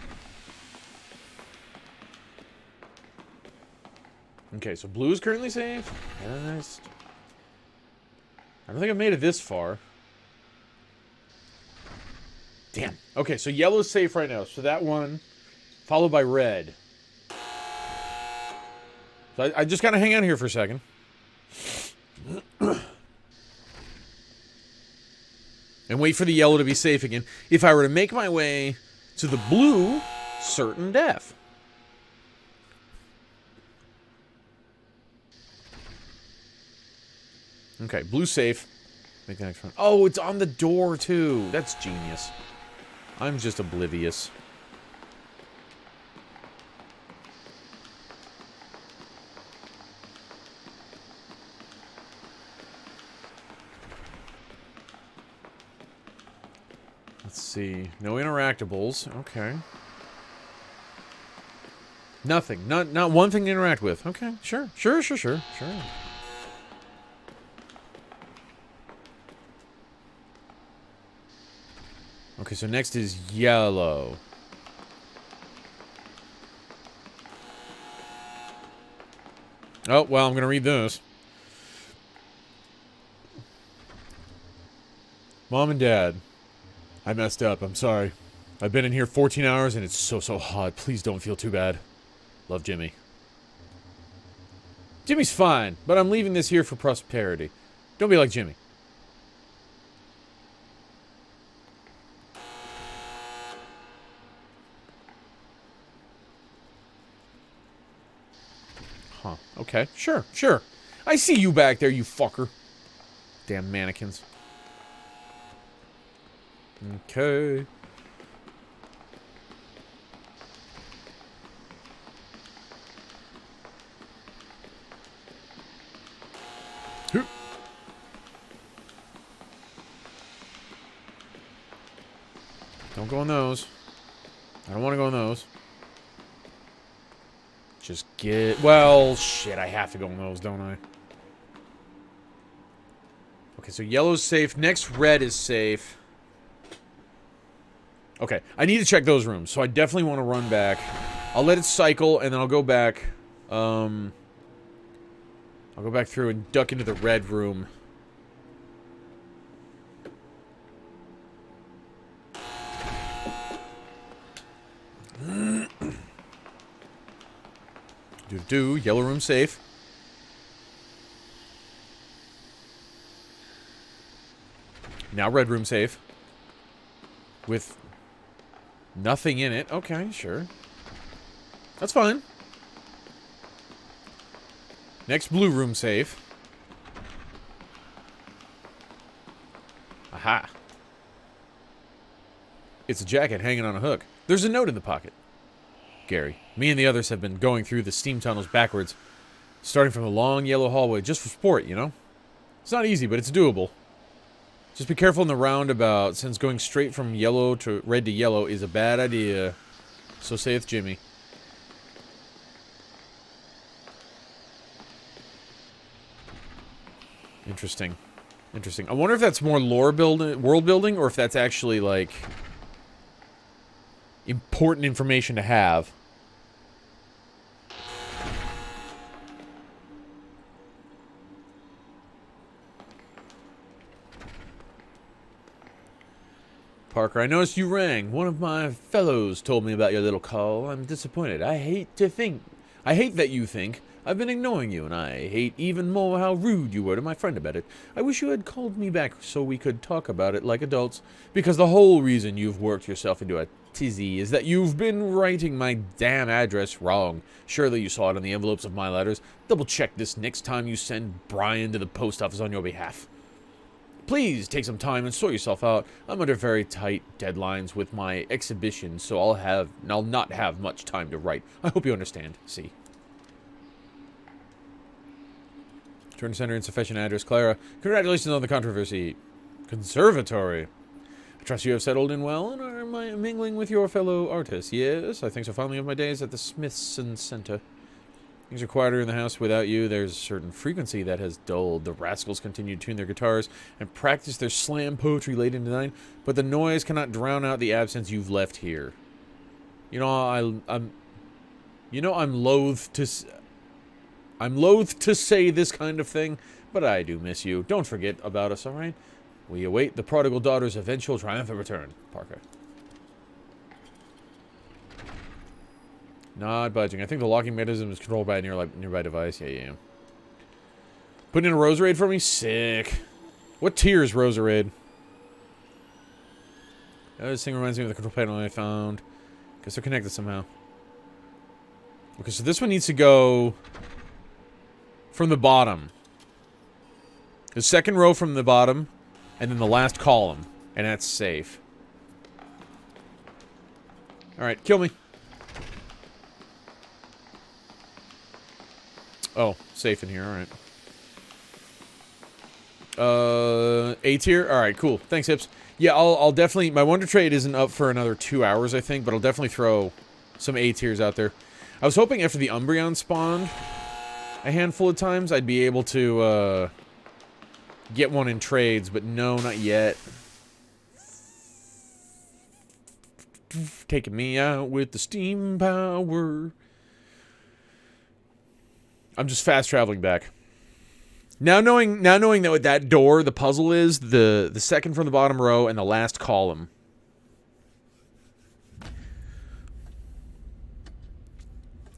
Okay, so blue is currently safe. Nice. I don't think I've made it this far. Damn. Okay, so yellow's safe right now. So that one, followed by red. So I just gotta hang out here for a second. And wait for the yellow to be safe again. If I were to make my way to the blue, certain death. Okay, blue safe. Make the next one. Oh, it's on the door, too. That's genius. I'm just oblivious. Let's see. No interactables. Okay. Nothing. Not one thing to interact with. Okay, sure. Sure. Okay, so next is yellow. Oh, well, I'm going to read this. Mom and Dad, I messed up. I'm sorry. I've been in here 14 hours and it's so hot. Please don't feel too bad. Love, Jimmy. Jimmy's fine, but I'm leaving this here for prosperity. Don't be like Jimmy. Huh. Okay. Sure. I see you back there, you fucker. Damn mannequins. Okay. Don't go on those. I don't want to go on those. Just get... Well, shit, I have to go on those, don't I? Okay, so yellow's safe. Next, red is safe. Okay, I need to check those rooms, so I definitely want to run back. I'll let it cycle, and then I'll go back. I'll go back through and duck into the red room. Yellow room safe. Now red room safe. With nothing in it. Okay, sure. That's fine. Next blue room safe. Aha. It's a jacket hanging on a hook. There's a note in the pocket. Gary, me and the others have been going through the steam tunnels backwards, starting from the long yellow hallway, just for sport, you know? It's not easy, but it's doable. Just be careful in the roundabout, since going straight from yellow to red to yellow is a bad idea. So saith Jimmy. Interesting. I wonder if that's more world building, or if that's actually, like, important information to have. Parker, I noticed you rang. One of my fellows told me about your little call. I'm disappointed. I hate that you think I've been ignoring you, and I hate even more how rude you were to my friend about it. I wish you had called me back so we could talk about it like adults, because the whole reason you've worked yourself into a tizzy is that you've been writing my damn address wrong. Surely you saw it on the envelopes of my letters. Double check this next time you send Brian to the post office on your behalf. Please take some time and sort yourself out. I'm under very tight deadlines with my exhibition, so I'll not have much time to write. I hope you understand. See. Turn center insufficient address. Clara, congratulations on the controversy. Conservatory. I trust you have settled in well and are mingling with your fellow artists. Yes, I think so fondly of my days at the Smithson Center. Things are quieter in the house without you. There's a certain frequency that has dulled. The rascals continue to tune their guitars and practice their slam poetry late into the night, but the noise cannot drown out the absence you've left here. You know, I'm loath to say this kind of thing, but I do miss you. Don't forget about us, all right? We await the prodigal daughter's eventual triumphant return. Parker. Not budging. I think the locking mechanism is controlled by a nearby device. Yeah. Putting in a Roserade for me? Sick. What tier is Roserade? This thing reminds me of the control panel I found. Guess they're connected somehow. Okay, so this one needs to go from the bottom. The second row from the bottom, and then the last column. And that's safe. Alright, kill me. Oh, safe in here, alright. A tier? Alright, cool. Thanks, Hips. Yeah, I'll definitely... My Wonder Trade isn't up for another 2 hours, I think, but I'll definitely throw some A tiers out there. I was hoping after the Umbreon spawned a handful of times, I'd be able to, get one in trades, but no, not yet. Taking me out with the steam power. I'm just fast traveling back. Now knowing that what that door, the puzzle is, the second from the bottom row and the last column.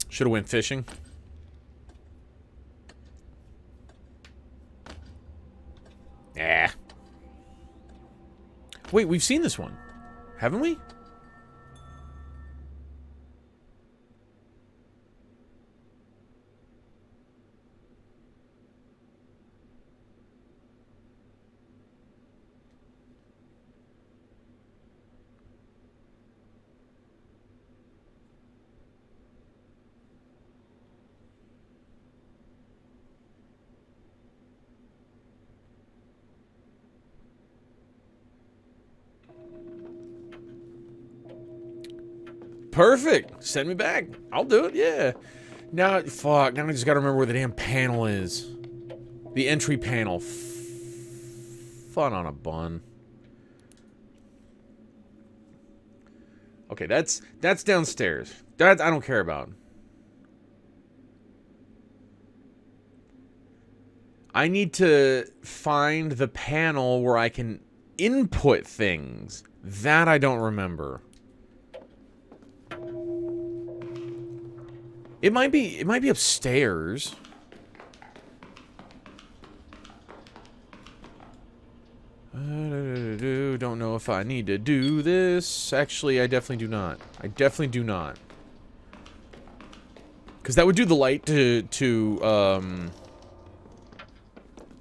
Should have went fishing. Yeah. Wait, we've seen this one, haven't we? Perfect. Send me back. I'll do it, yeah. Now, fuck. Now I just gotta remember where the damn panel is. The entry panel. Fun on a bun. Okay, that's downstairs. That I don't care about. I need to find the panel where I can input things. That I don't remember. It might be upstairs. Don't know if I need to do this. Actually, I definitely do not. I definitely do not. Because that would do the light to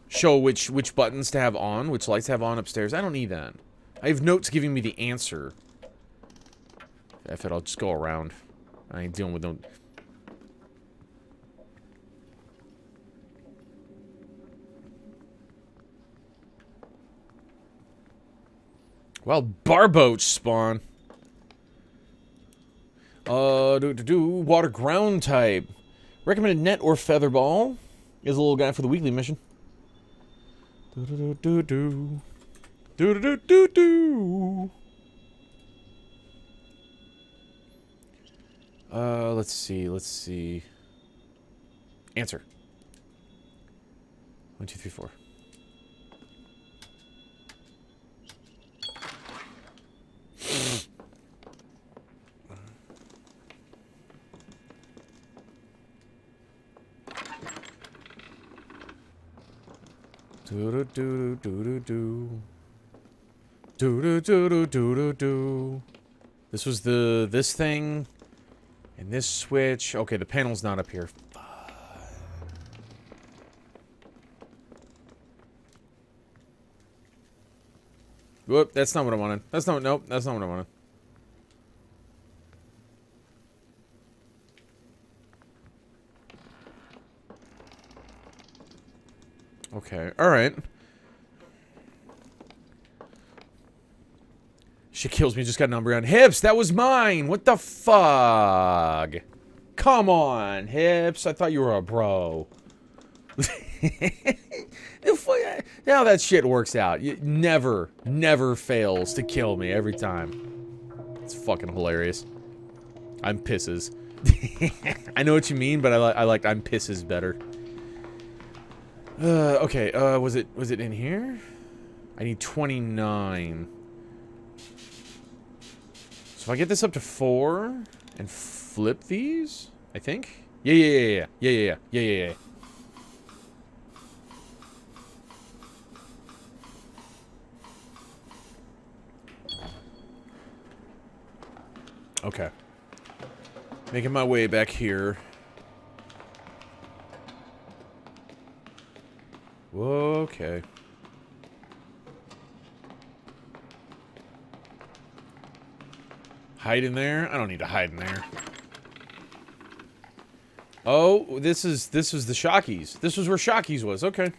show which buttons to have on, which lights to have on upstairs. I don't need that. I have notes giving me the answer. F it, I'll just go around. I ain't dealing with no... Well, Barboach spawn. Water ground type. Recommended net or feather ball. Is a little guy for the weekly mission. Let's see. Answer. 1, 2, 3, 4. Do do do do do do. Do do do do do do do. This was this thing and this switch. Okay, the panel's not up here. Whoop, that's not what I wanted. Nope, that's not what I wanted. Okay, alright. She kills me, just got a number on Hips, that was mine! What the fuck? Come on, Hips, I thought you were a bro. Now that shit works out. It never fails to kill me every time. It's fucking hilarious. I'm pisses. I know what you mean, but I like I'm pisses better. Okay, was it in here? I need 29. So if I get this up to 4 and flip these, I think? Yeah. Okay. Making my way back here. Okay. Hide in there? I don't need to hide in there. Oh, this was the Shockies. This was where Shockies was. Okay.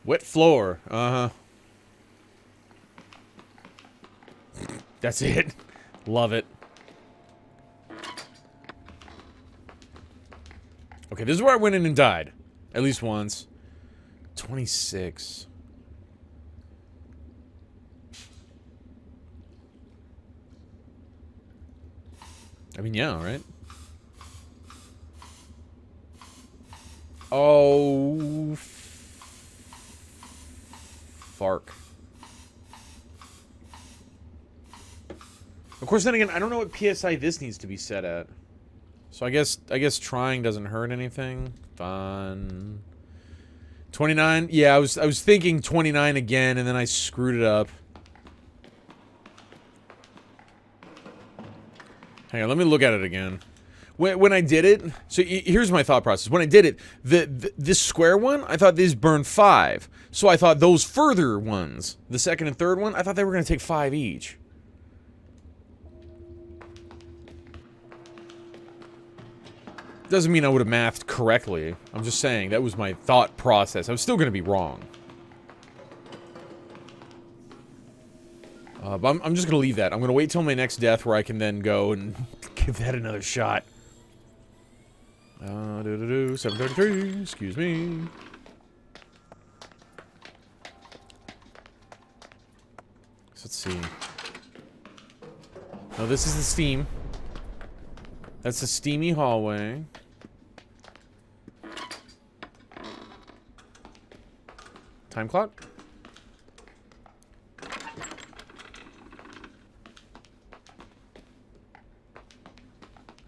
Wet floor. Uh-huh. That's it. Love it. Okay, this is where I went in and died. At least once. 26. I mean, yeah, right? Oh. Fark. Of course, then again, I don't know what PSI this needs to be set at. So I guess trying doesn't hurt anything. Fun. 29? Yeah, I was thinking 29 again, and then I screwed it up. Hang on, let me look at it again. When I did it, so here's my thought process. When I did it, this square one, I thought these burned 5. So I thought those further ones, the second and third one, I thought they were going to take 5 each. Doesn't mean I would have mathed correctly. I'm just saying, that was my thought process. I was still going to be wrong. But I'm just going to leave that. I'm going to wait till my next death where I can then go and give that another shot. 733, excuse me. So let's see. No, this is the steam. That's the steamy hallway. Time clock?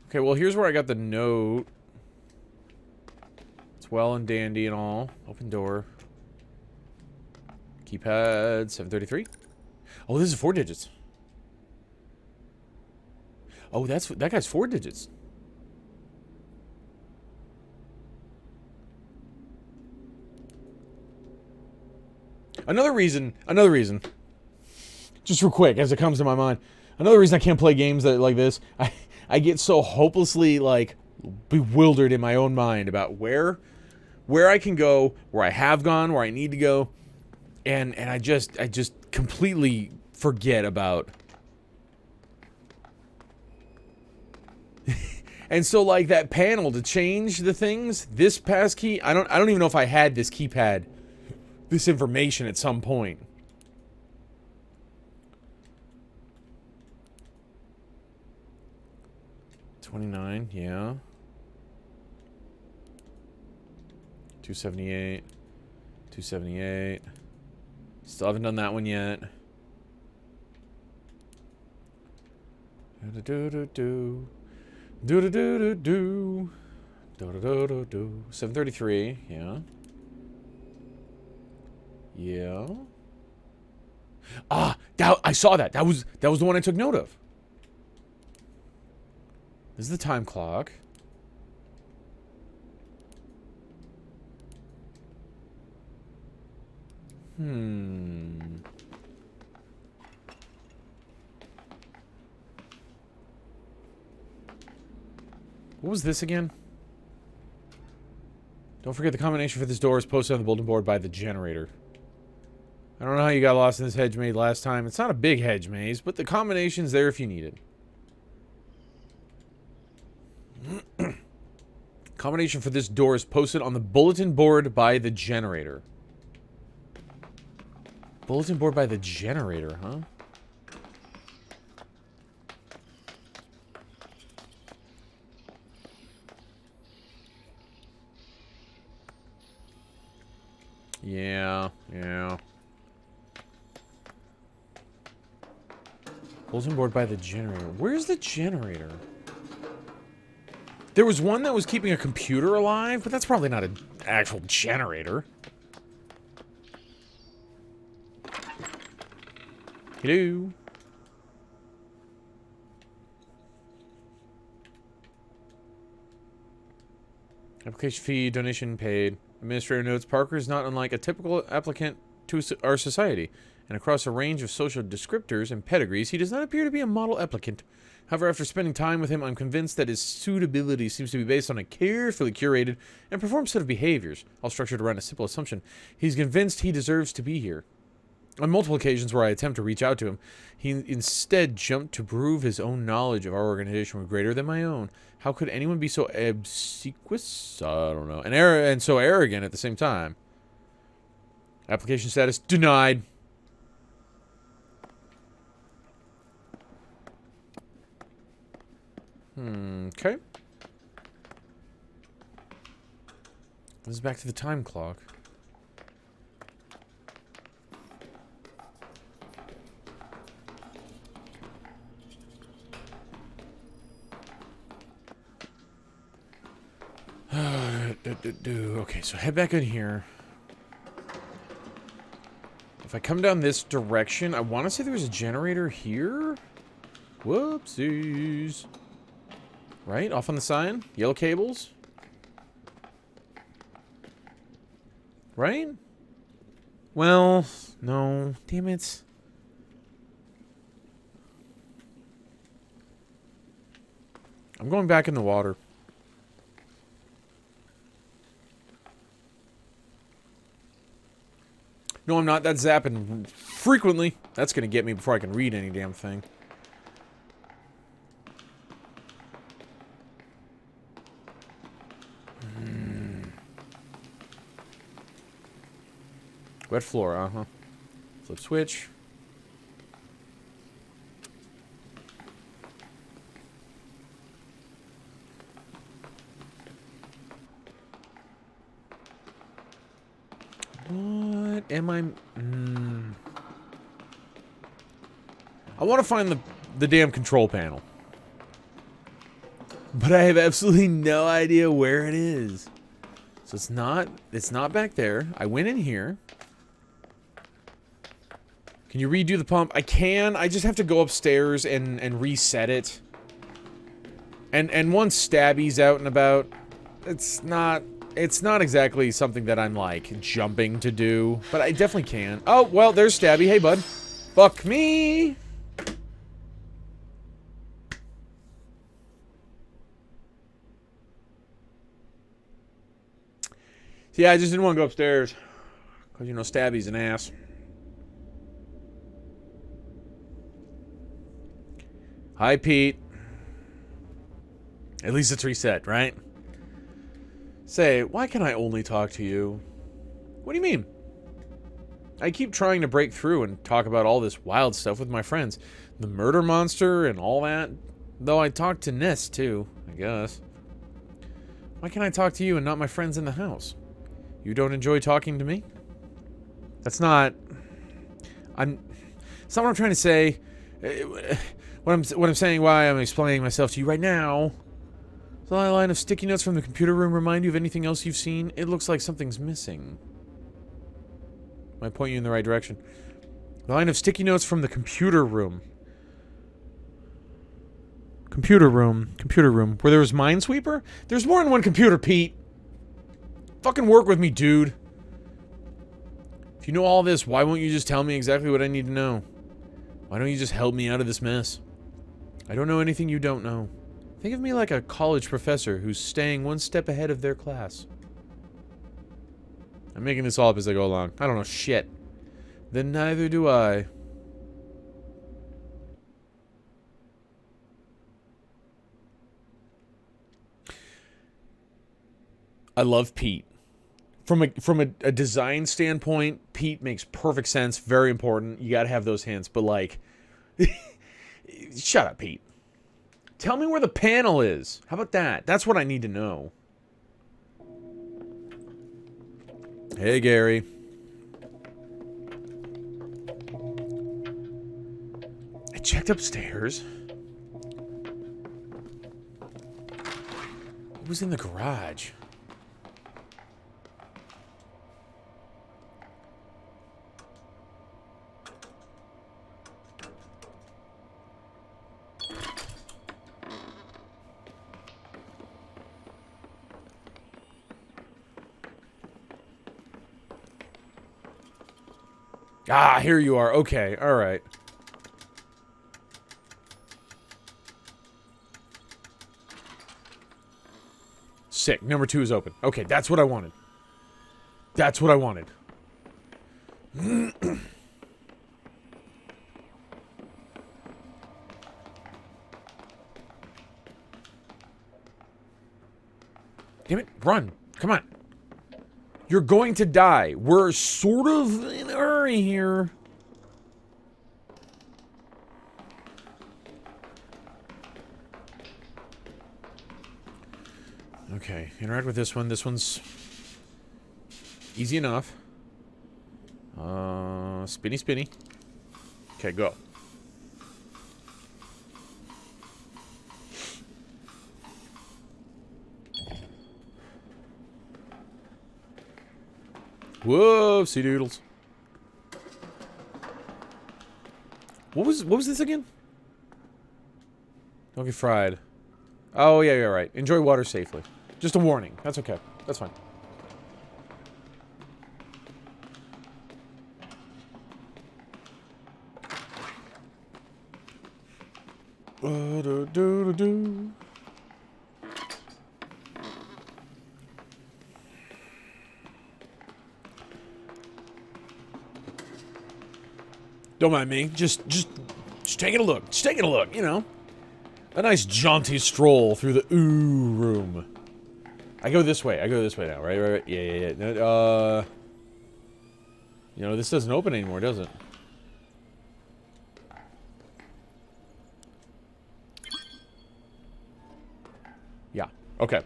Okay, well, here's where I got the note. It's well and dandy and all. Open door. Keypad, 733. Oh, this is 4 digits. Oh, that guy's 4 digits. Another reason, just real quick, as it comes to my mind, another reason I can't play games like this, I get so hopelessly, like, bewildered in my own mind about where I can go, where I have gone, where I need to go, and I just completely forget about. And so, like, that panel to change the things, this passkey, I don't even know if I had this keypad, this information at some point. $29, yeah. 278. 278. Still haven't done that one yet. Do-do-do-do-do. Do-do-do-do-do. Do. 7:33. Yeah. Yeah. Ah, I saw that. That was the one I took note of. This is the time clock. What was this again? Don't forget the combination for this door is posted on the bulletin board by the generator. I don't know how you got lost in this hedge maze last time. It's not a big hedge maze, but the combination's there if you need it. Combination for this door is posted on the bulletin board by the generator. Bulletin board by the generator, huh? Yeah. Bulletin board by the generator. Where's the generator? There was one that was keeping a computer alive, but that's probably not an actual generator. Hello? Application fee, donation paid. Administrator notes, Parker is not unlike a typical applicant to our society, and across a range of social descriptors and pedigrees, he does not appear to be a model applicant. However, after spending time with him, I'm convinced that his suitability seems to be based on a carefully curated and performed set of behaviors, all structured around a simple assumption. He's convinced he deserves to be here. On multiple occasions where I attempt to reach out to him, he instead jumped to prove his own knowledge of our organization was greater than my own. How could anyone be so obsequious? I don't know. And so arrogant at the same time. Application status denied. Okay. This is back to the time clock. Okay, so head back in here. If I come down this direction, I want to say there was a generator here. Whoopsies. Right? Off on the side? Yellow cables? Right? Well, no. Damn it. I'm going back in the water. No, I'm not. That's zapping frequently. That's going to get me before I can read any damn thing. Wet floor, uh-huh. Flip switch. What am I... I want to find the damn control panel. But I have absolutely no idea where it is. So it's not back there. I went in here. Can you redo the pump? I can. I just have to go upstairs and reset it. And once Stabby's out and about, it's not exactly something that I'm like jumping to do, but I definitely can. Oh, well, there's Stabby. Hey, bud. Fuck me. Yeah, I just didn't want to go upstairs. Because, you know, Stabby's an ass. Hi, Pete. At least it's reset, right? Say, why can I only talk to you? What do you mean? I keep trying to break through and talk about all this wild stuff with my friends. The murder monster and all that. Though I talk to Ness, too, I guess. Why can't I talk to you and not my friends in the house? You don't enjoy talking to me? That's not... It's not what I'm trying to say. What I'm saying, why I'm explaining myself to you right now. Does the line of sticky notes from the computer room remind you of anything else you've seen? It looks like something's missing. Might point you in the right direction. The line of sticky notes from the computer room. Computer room. Computer room. Where there was Minesweeper? There's more than one computer, Pete. Fucking work with me, dude. If you know all this, why won't you just tell me exactly what I need to know? Why don't you just help me out of this mess? I don't know anything you don't know. Think of me like a college professor who's staying one step ahead of their class. I'm making this all up as I go along. I don't know shit. Then neither do I. I love Pete. From a design standpoint, Pete makes perfect sense. Very important. You gotta have those hints. But like... Shut up, Pete. Tell me where the panel is. How about that? That's what I need to know. Hey, Gary. I checked upstairs. It was in the garage. Ah, here you are. Okay, alright. Sick. Number 2 is open. Okay, that's what I wanted. That's what I wanted. Damn it. Run. Come on. You're going to die. We're sort of in a hurry here. Okay, interact with this one. This one's easy enough. Spinny, spinny. Okay, go. Whoa, sea doodles. What was this again? Don't get fried. Oh yeah, you're right. Enjoy water safely. Just a warning. That's okay. That's fine. Don't mind me. Just taking a look. Just taking a look, you know. A nice jaunty stroll through the ooh room. I go this way. I go this way now, right? Yeah. No, you know, this doesn't open anymore, does it? Yeah. Okay.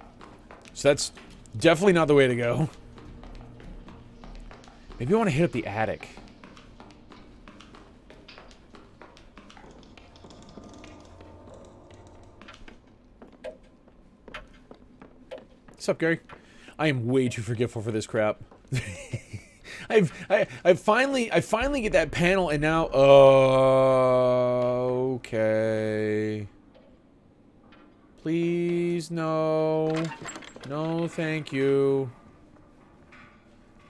So that's definitely not the way to go. Maybe I want to hit up the attic. What's up, Gary? I am way too forgetful for this crap. I finally get that panel, and now okay. Please no, thank you.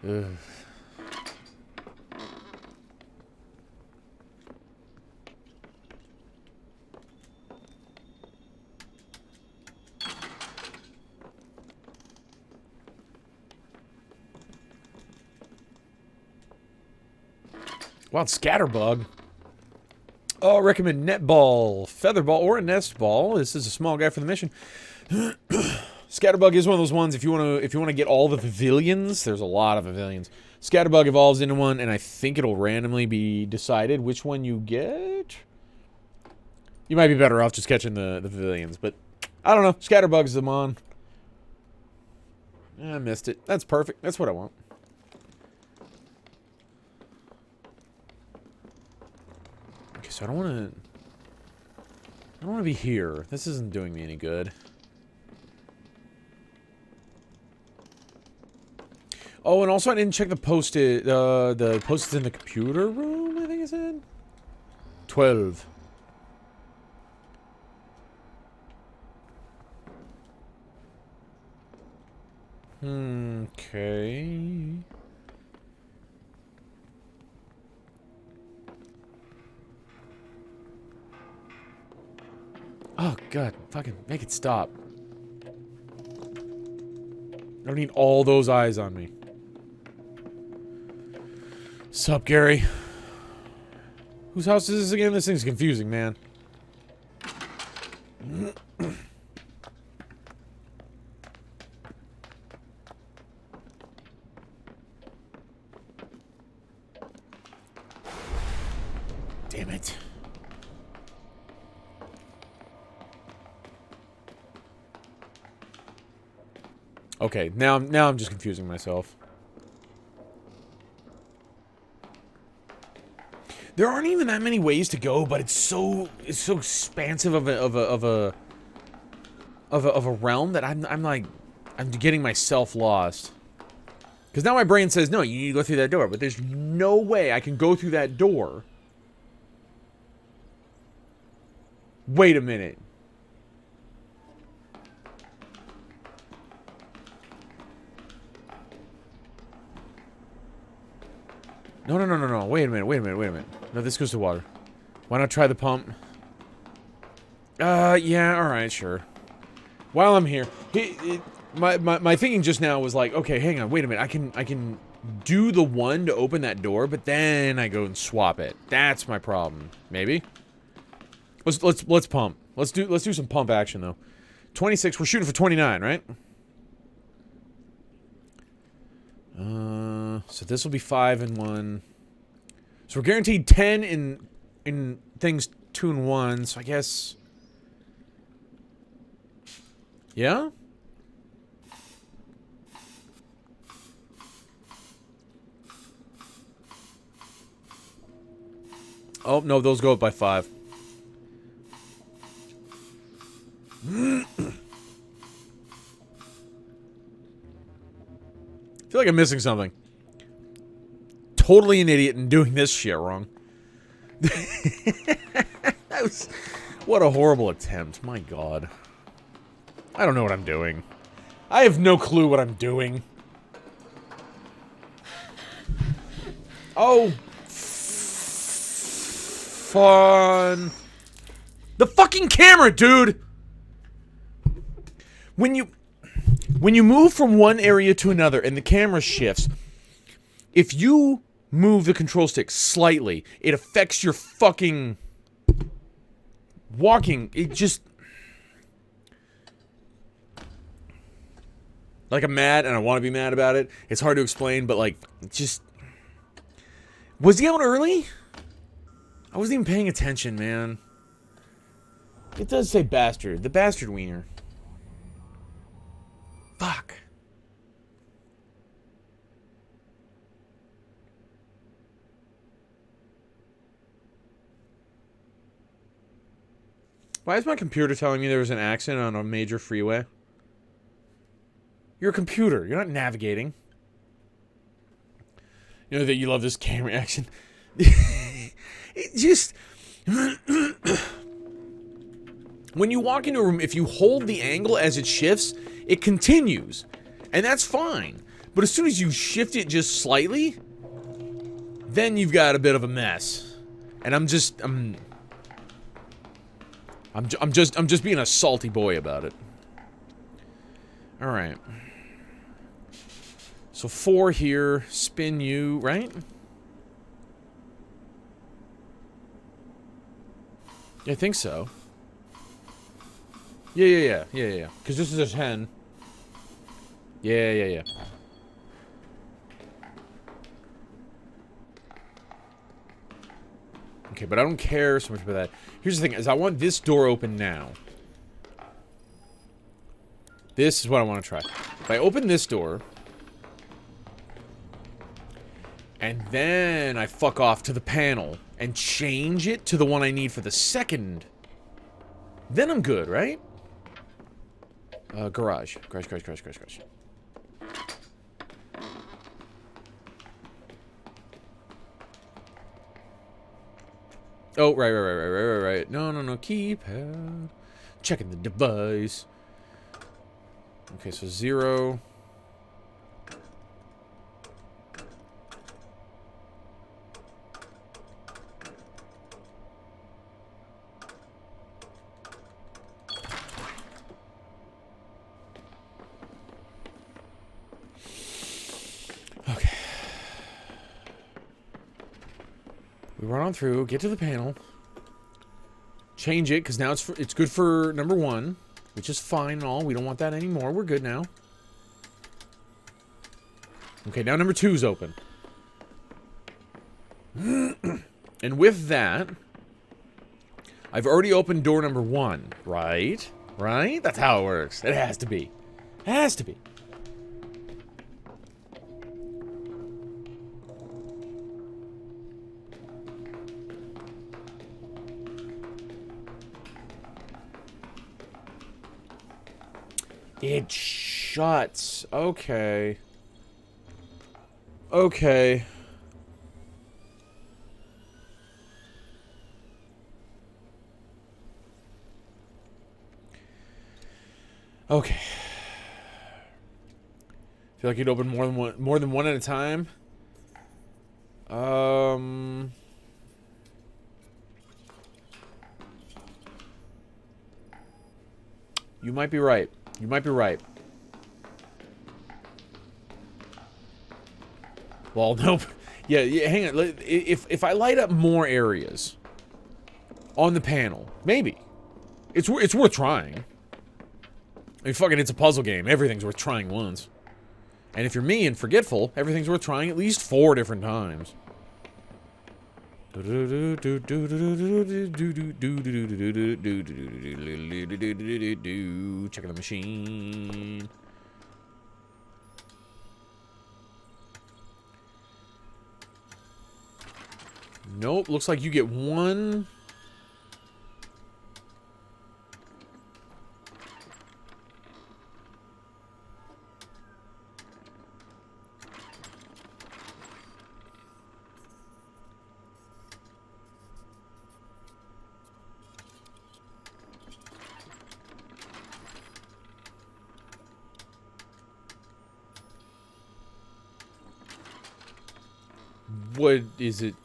Ugh. Wild scatterbug. Oh, I recommend netball, featherball, or a nest ball. This is a small guy for the mission. Scatterbug is one of those ones. If you want to get all the pavilions, there's a lot of pavilions. Scatterbug evolves into one, and I think it'll randomly be decided which one you get. You might be better off just catching the pavilions, but I don't know. Scatterbug's the mon. I missed it. That's perfect. That's what I want. So I don't want to be here. This isn't doing me any good. Oh, and also I didn't check the post-it, the post-its in the computer room, I think I said? 12. Okay. Oh, God. Fucking make it stop. I don't need all those eyes on me. Sup, Gary? Whose house is this again? This thing's confusing, man. Damn it. Okay, now I'm just confusing myself. There aren't even that many ways to go, but it's so expansive of a realm that I'm getting myself lost. Because now my brain says, no, you need to go through that door, but there's no way I can go through that door. Wait a minute. No. Wait a minute. No, this goes to water. Why not try the pump? Yeah, alright, sure. While I'm here, my thinking just now was like, okay, hang on, wait a minute. I can do the one to open that door, but then I go and swap it. That's my problem. Maybe? Let's pump. Let's do some pump action though. 26, we're shooting for 29, right? So this will be 5 and 1. So we're guaranteed 10 in things 2 and 1, so I guess... Yeah? Oh, no, those go up by 5. I feel like I'm missing something. Totally an idiot and doing this shit wrong. What a horrible attempt. My God. I don't know what I'm doing. I have no clue what I'm doing. Oh. Fun. The fucking camera, dude! When you move from one area to another and the camera shifts, if you move the control stick slightly, it affects your fucking walking. It just... Like, I'm mad and I want to be mad about it. It's hard to explain, but like, just... Was he out early? I wasn't even paying attention, man. It does say bastard. The bastard wiener. Fuck. Why is my computer telling me there was an accident on a major freeway? You're a computer. You're not navigating. You know that you love this camera action. It just... When you walk into a room, if you hold the angle as it shifts, it continues. And that's fine. But as soon as you shift it just slightly, then you've got a bit of a mess. And I'm just being a salty boy about it. Alright. So 4 here, spin you, right? Yeah, I think so. Yeah. Because this is a 10. Yeah. Okay, but I don't care so much about that. Here's the thing, is I want this door open now. This is what I want to try. If I open this door... And then I fuck off to the panel and change it to the one I need for the second. Then I'm good, right? Garage. Garage. Oh, right. No. Keypad. Checking the device. Okay, so 0. Okay. We run on through, get to the panel. Change it, because now it's good for number 1, which is fine and all. We don't want that anymore. We're good now. Okay, now number 2 is open. And with that, I've already opened door number 1, right? Right? That's how it works. It has to be. It has to be. It shuts. Okay. Okay. Okay. Feel like you'd open more than one at a time. You might be right. You might be right. Well, nope. Yeah, hang on. If I light up more areas on the panel, maybe it's worth trying. I mean, fucking, it's a puzzle game. Everything's worth trying once. And if you're me and forgetful, everything's worth trying at least 4 different times. Checking the machine. Nope, looks like you get 1. What is it?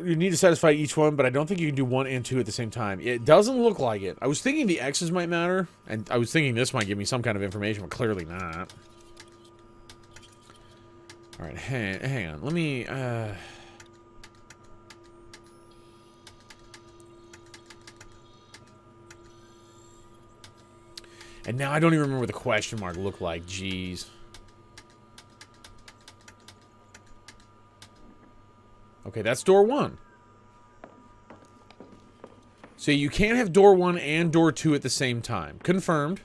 You need to satisfy each one, but I don't think you can do 1 and 2 at the same time. It doesn't look like it. I was thinking the X's might matter, and I was thinking this might give me some kind of information, but clearly not. Alright, hang on. Let me, And now I don't even remember what the question mark looked like. Jeez. Okay, that's door 1. So you can't have door 1 and door 2 at the same time. Confirmed.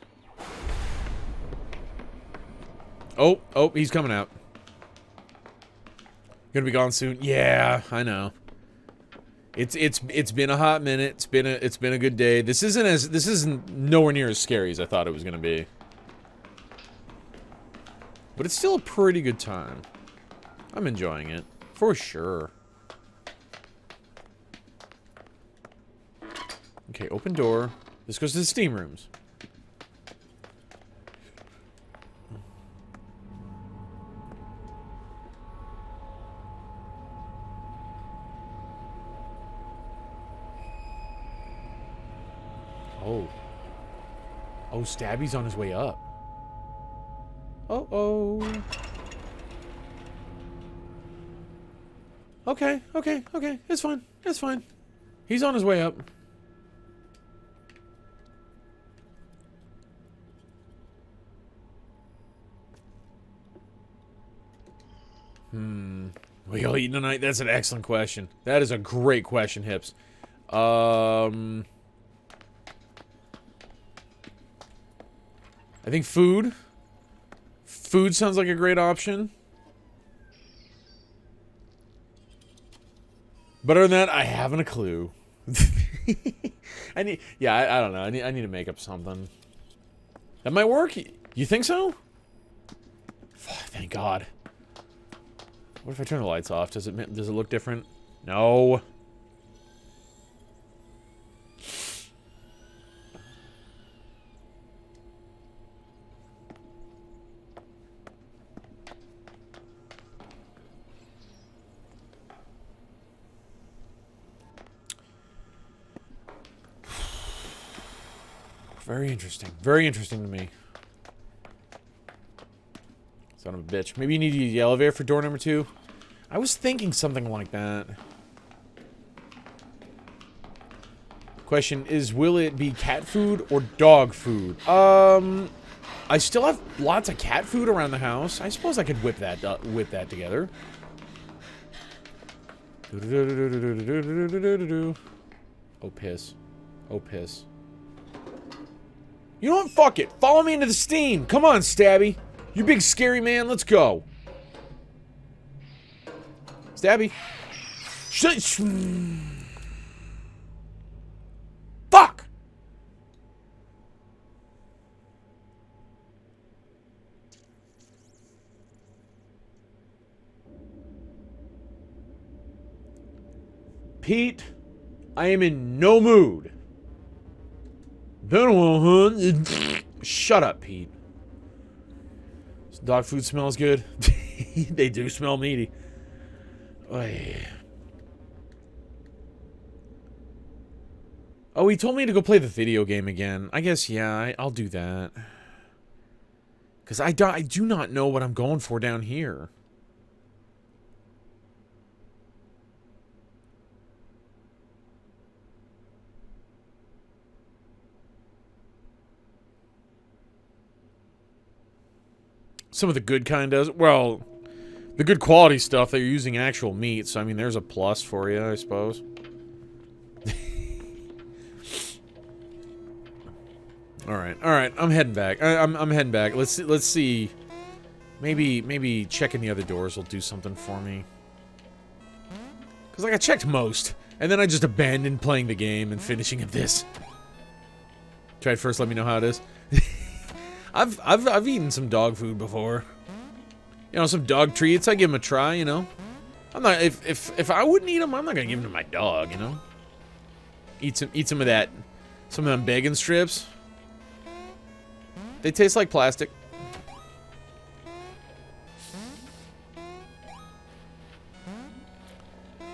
Oh, he's coming out. Gonna be gone soon. Yeah, I know. It's been a hot minute. It's been a good day. This isn't nowhere near as scary as I thought it was gonna be. But it's still a pretty good time. I'm enjoying it. For sure. Okay, open door. This goes to the steam rooms. Oh, Stabby's on his way up. Oh. Okay. It's fine. He's on his way up. What y'all eating tonight? That's an excellent question. That is a great question, Hips. I think food. Food sounds like a great option. But other than that, I haven't a clue. I don't know. I need to make up something. That might work? You think so? Thank God. What if I turn the lights off? Does it look different? No. Very interesting. Very interesting to me. Son of a bitch. Maybe you need to use the elevator for door number 2? I was thinking something like that. Question is, will it be cat food or dog food? I still have lots of cat food around the house. I suppose I could whip that together. Oh, piss. Oh, piss. You know what? Fuck it. Follow me into the steam. Come on, Stabby. You big scary man. Let's go. Stabby. Fuck! Pete, I am in no mood. Shut up, Pete. This dog food smells good. They do smell meaty. Oy. Oh, he told me to go play the video game again. I guess, yeah, I'll do that. Because I do not know what I'm going for down here. Some of the good kind does. Well, the good quality stuff, they're using actual meat. So, I mean, there's a plus for you, I suppose. Alright, I'm heading back. I'm heading back. Let's see. Maybe checking the other doors will do something for me. Because, like, I checked most. And then I just abandoned playing the game and finishing of this. Try it first, let me know how it is. I've eaten some dog food before. You know, some dog treats. I give them a try, you know. I'm not if I wouldn't eat them, I'm not gonna give them to my dog, you know. Eat some of that, some of them bacon strips. They taste like plastic.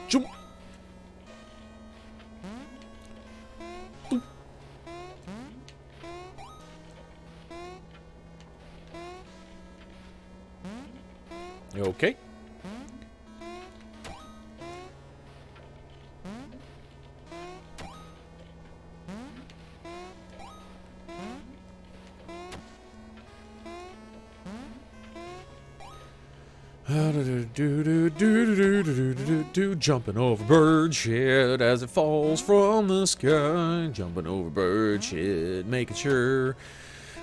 Jump. Okay. Jumping over bird shit as it falls from the sky. Jumping over bird shit, making sure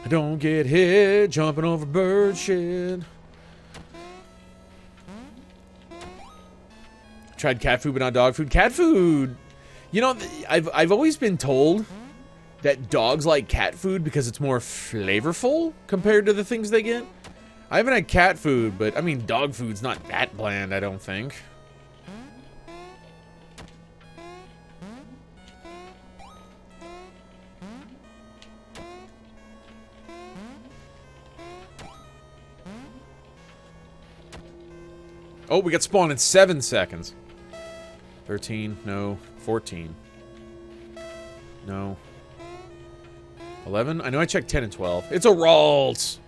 I don't get hit. Jumping over bird shit. Tried cat food but not dog food. Cat food, you know, I've always been told that dogs like cat food because it's more flavorful compared to the things they get. I haven't had cat food, but I mean dog food's not that bland, I don't think. Oh, we got spawned in 7 seconds. 13, no. 14. No. 11? I know I checked 10 and 12. It's a Ralts!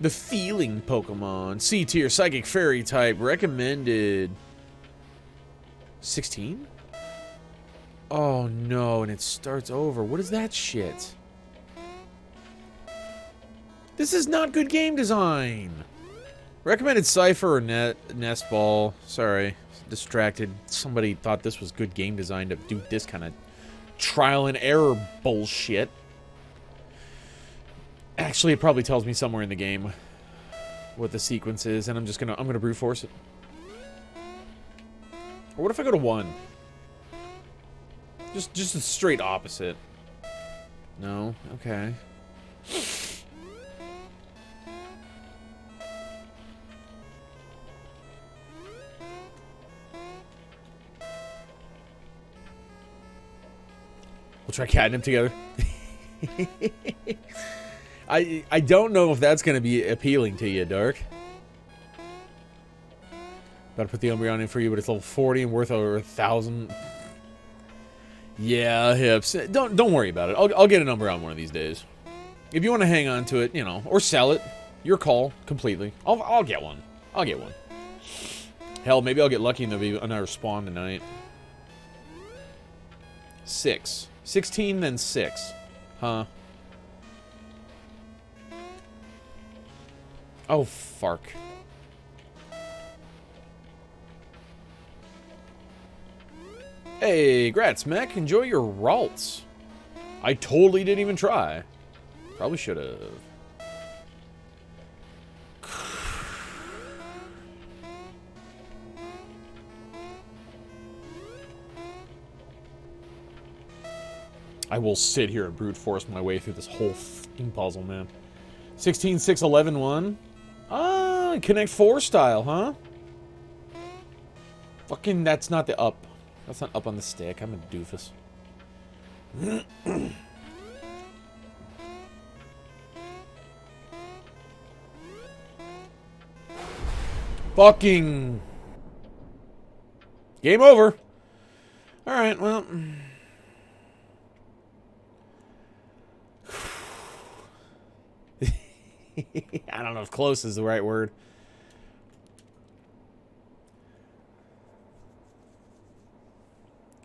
The Feeling Pokemon. C tier, Psychic Fairy type. Recommended. 16? Oh no, and it starts over. What is that shit? This is not good game design! Recommended Cypher or Nest Ball. Sorry. Distracted. Somebody thought this was good game design to do this kind of trial and error bullshit. Actually, it probably tells me somewhere in the game what the sequence is, and I'm gonna brute force it. Or what if I go to 1? Just a straight opposite. No? Okay. try catnip together. I don't know if that's going to be appealing to you, Dark. About to put the Umbreon in for you, but it's level 40 and worth over 1,000. Yeah, hips. Don't worry about it. I'll get an Umbreon one of these days. If you want to hang on to it, you know, or sell it, your call completely. I'll get one. I'll get one. Hell, maybe I'll get lucky and there'll be another spawn tonight. 6. 16, then 6. Huh. Oh, fark. Hey, grats, mech. Enjoy your Ralts. I totally didn't even try. Probably should have. I will sit here and brute force my way through this whole f***ing puzzle, man. 16, 6, 11, 1. Ah, Connect 4 style, huh? Fucking, that's not the up. That's not up on the stick. I'm a doofus. Fucking. Game over. Alright, well. I don't know if close is the right word.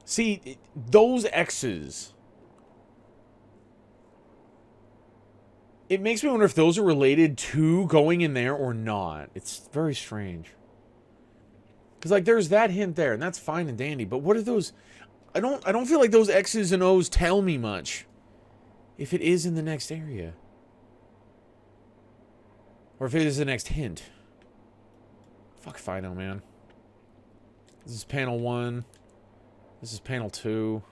See, those X's. It makes me wonder if those are related to going in there or not. It's very strange. Because, like, there's that hint there, and that's fine and dandy. But what are those? I don't feel like those X's and O's tell me much. If it is in the next area. Or if it is the next hint. Fuck if I know, man. This is panel 1. This is panel 2.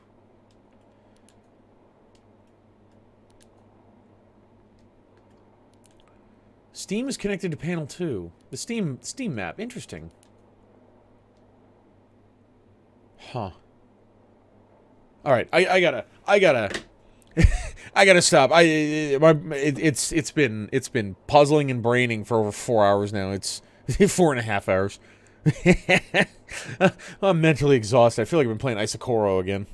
Steam is connected to panel 2. The Steam map. Interesting. Huh. Alright, I gotta I gotta stop. It's been puzzling and braining for over 4 hours now. It's 4.5 hours. I'm mentally exhausted. I feel like I've been playing Isokoro again.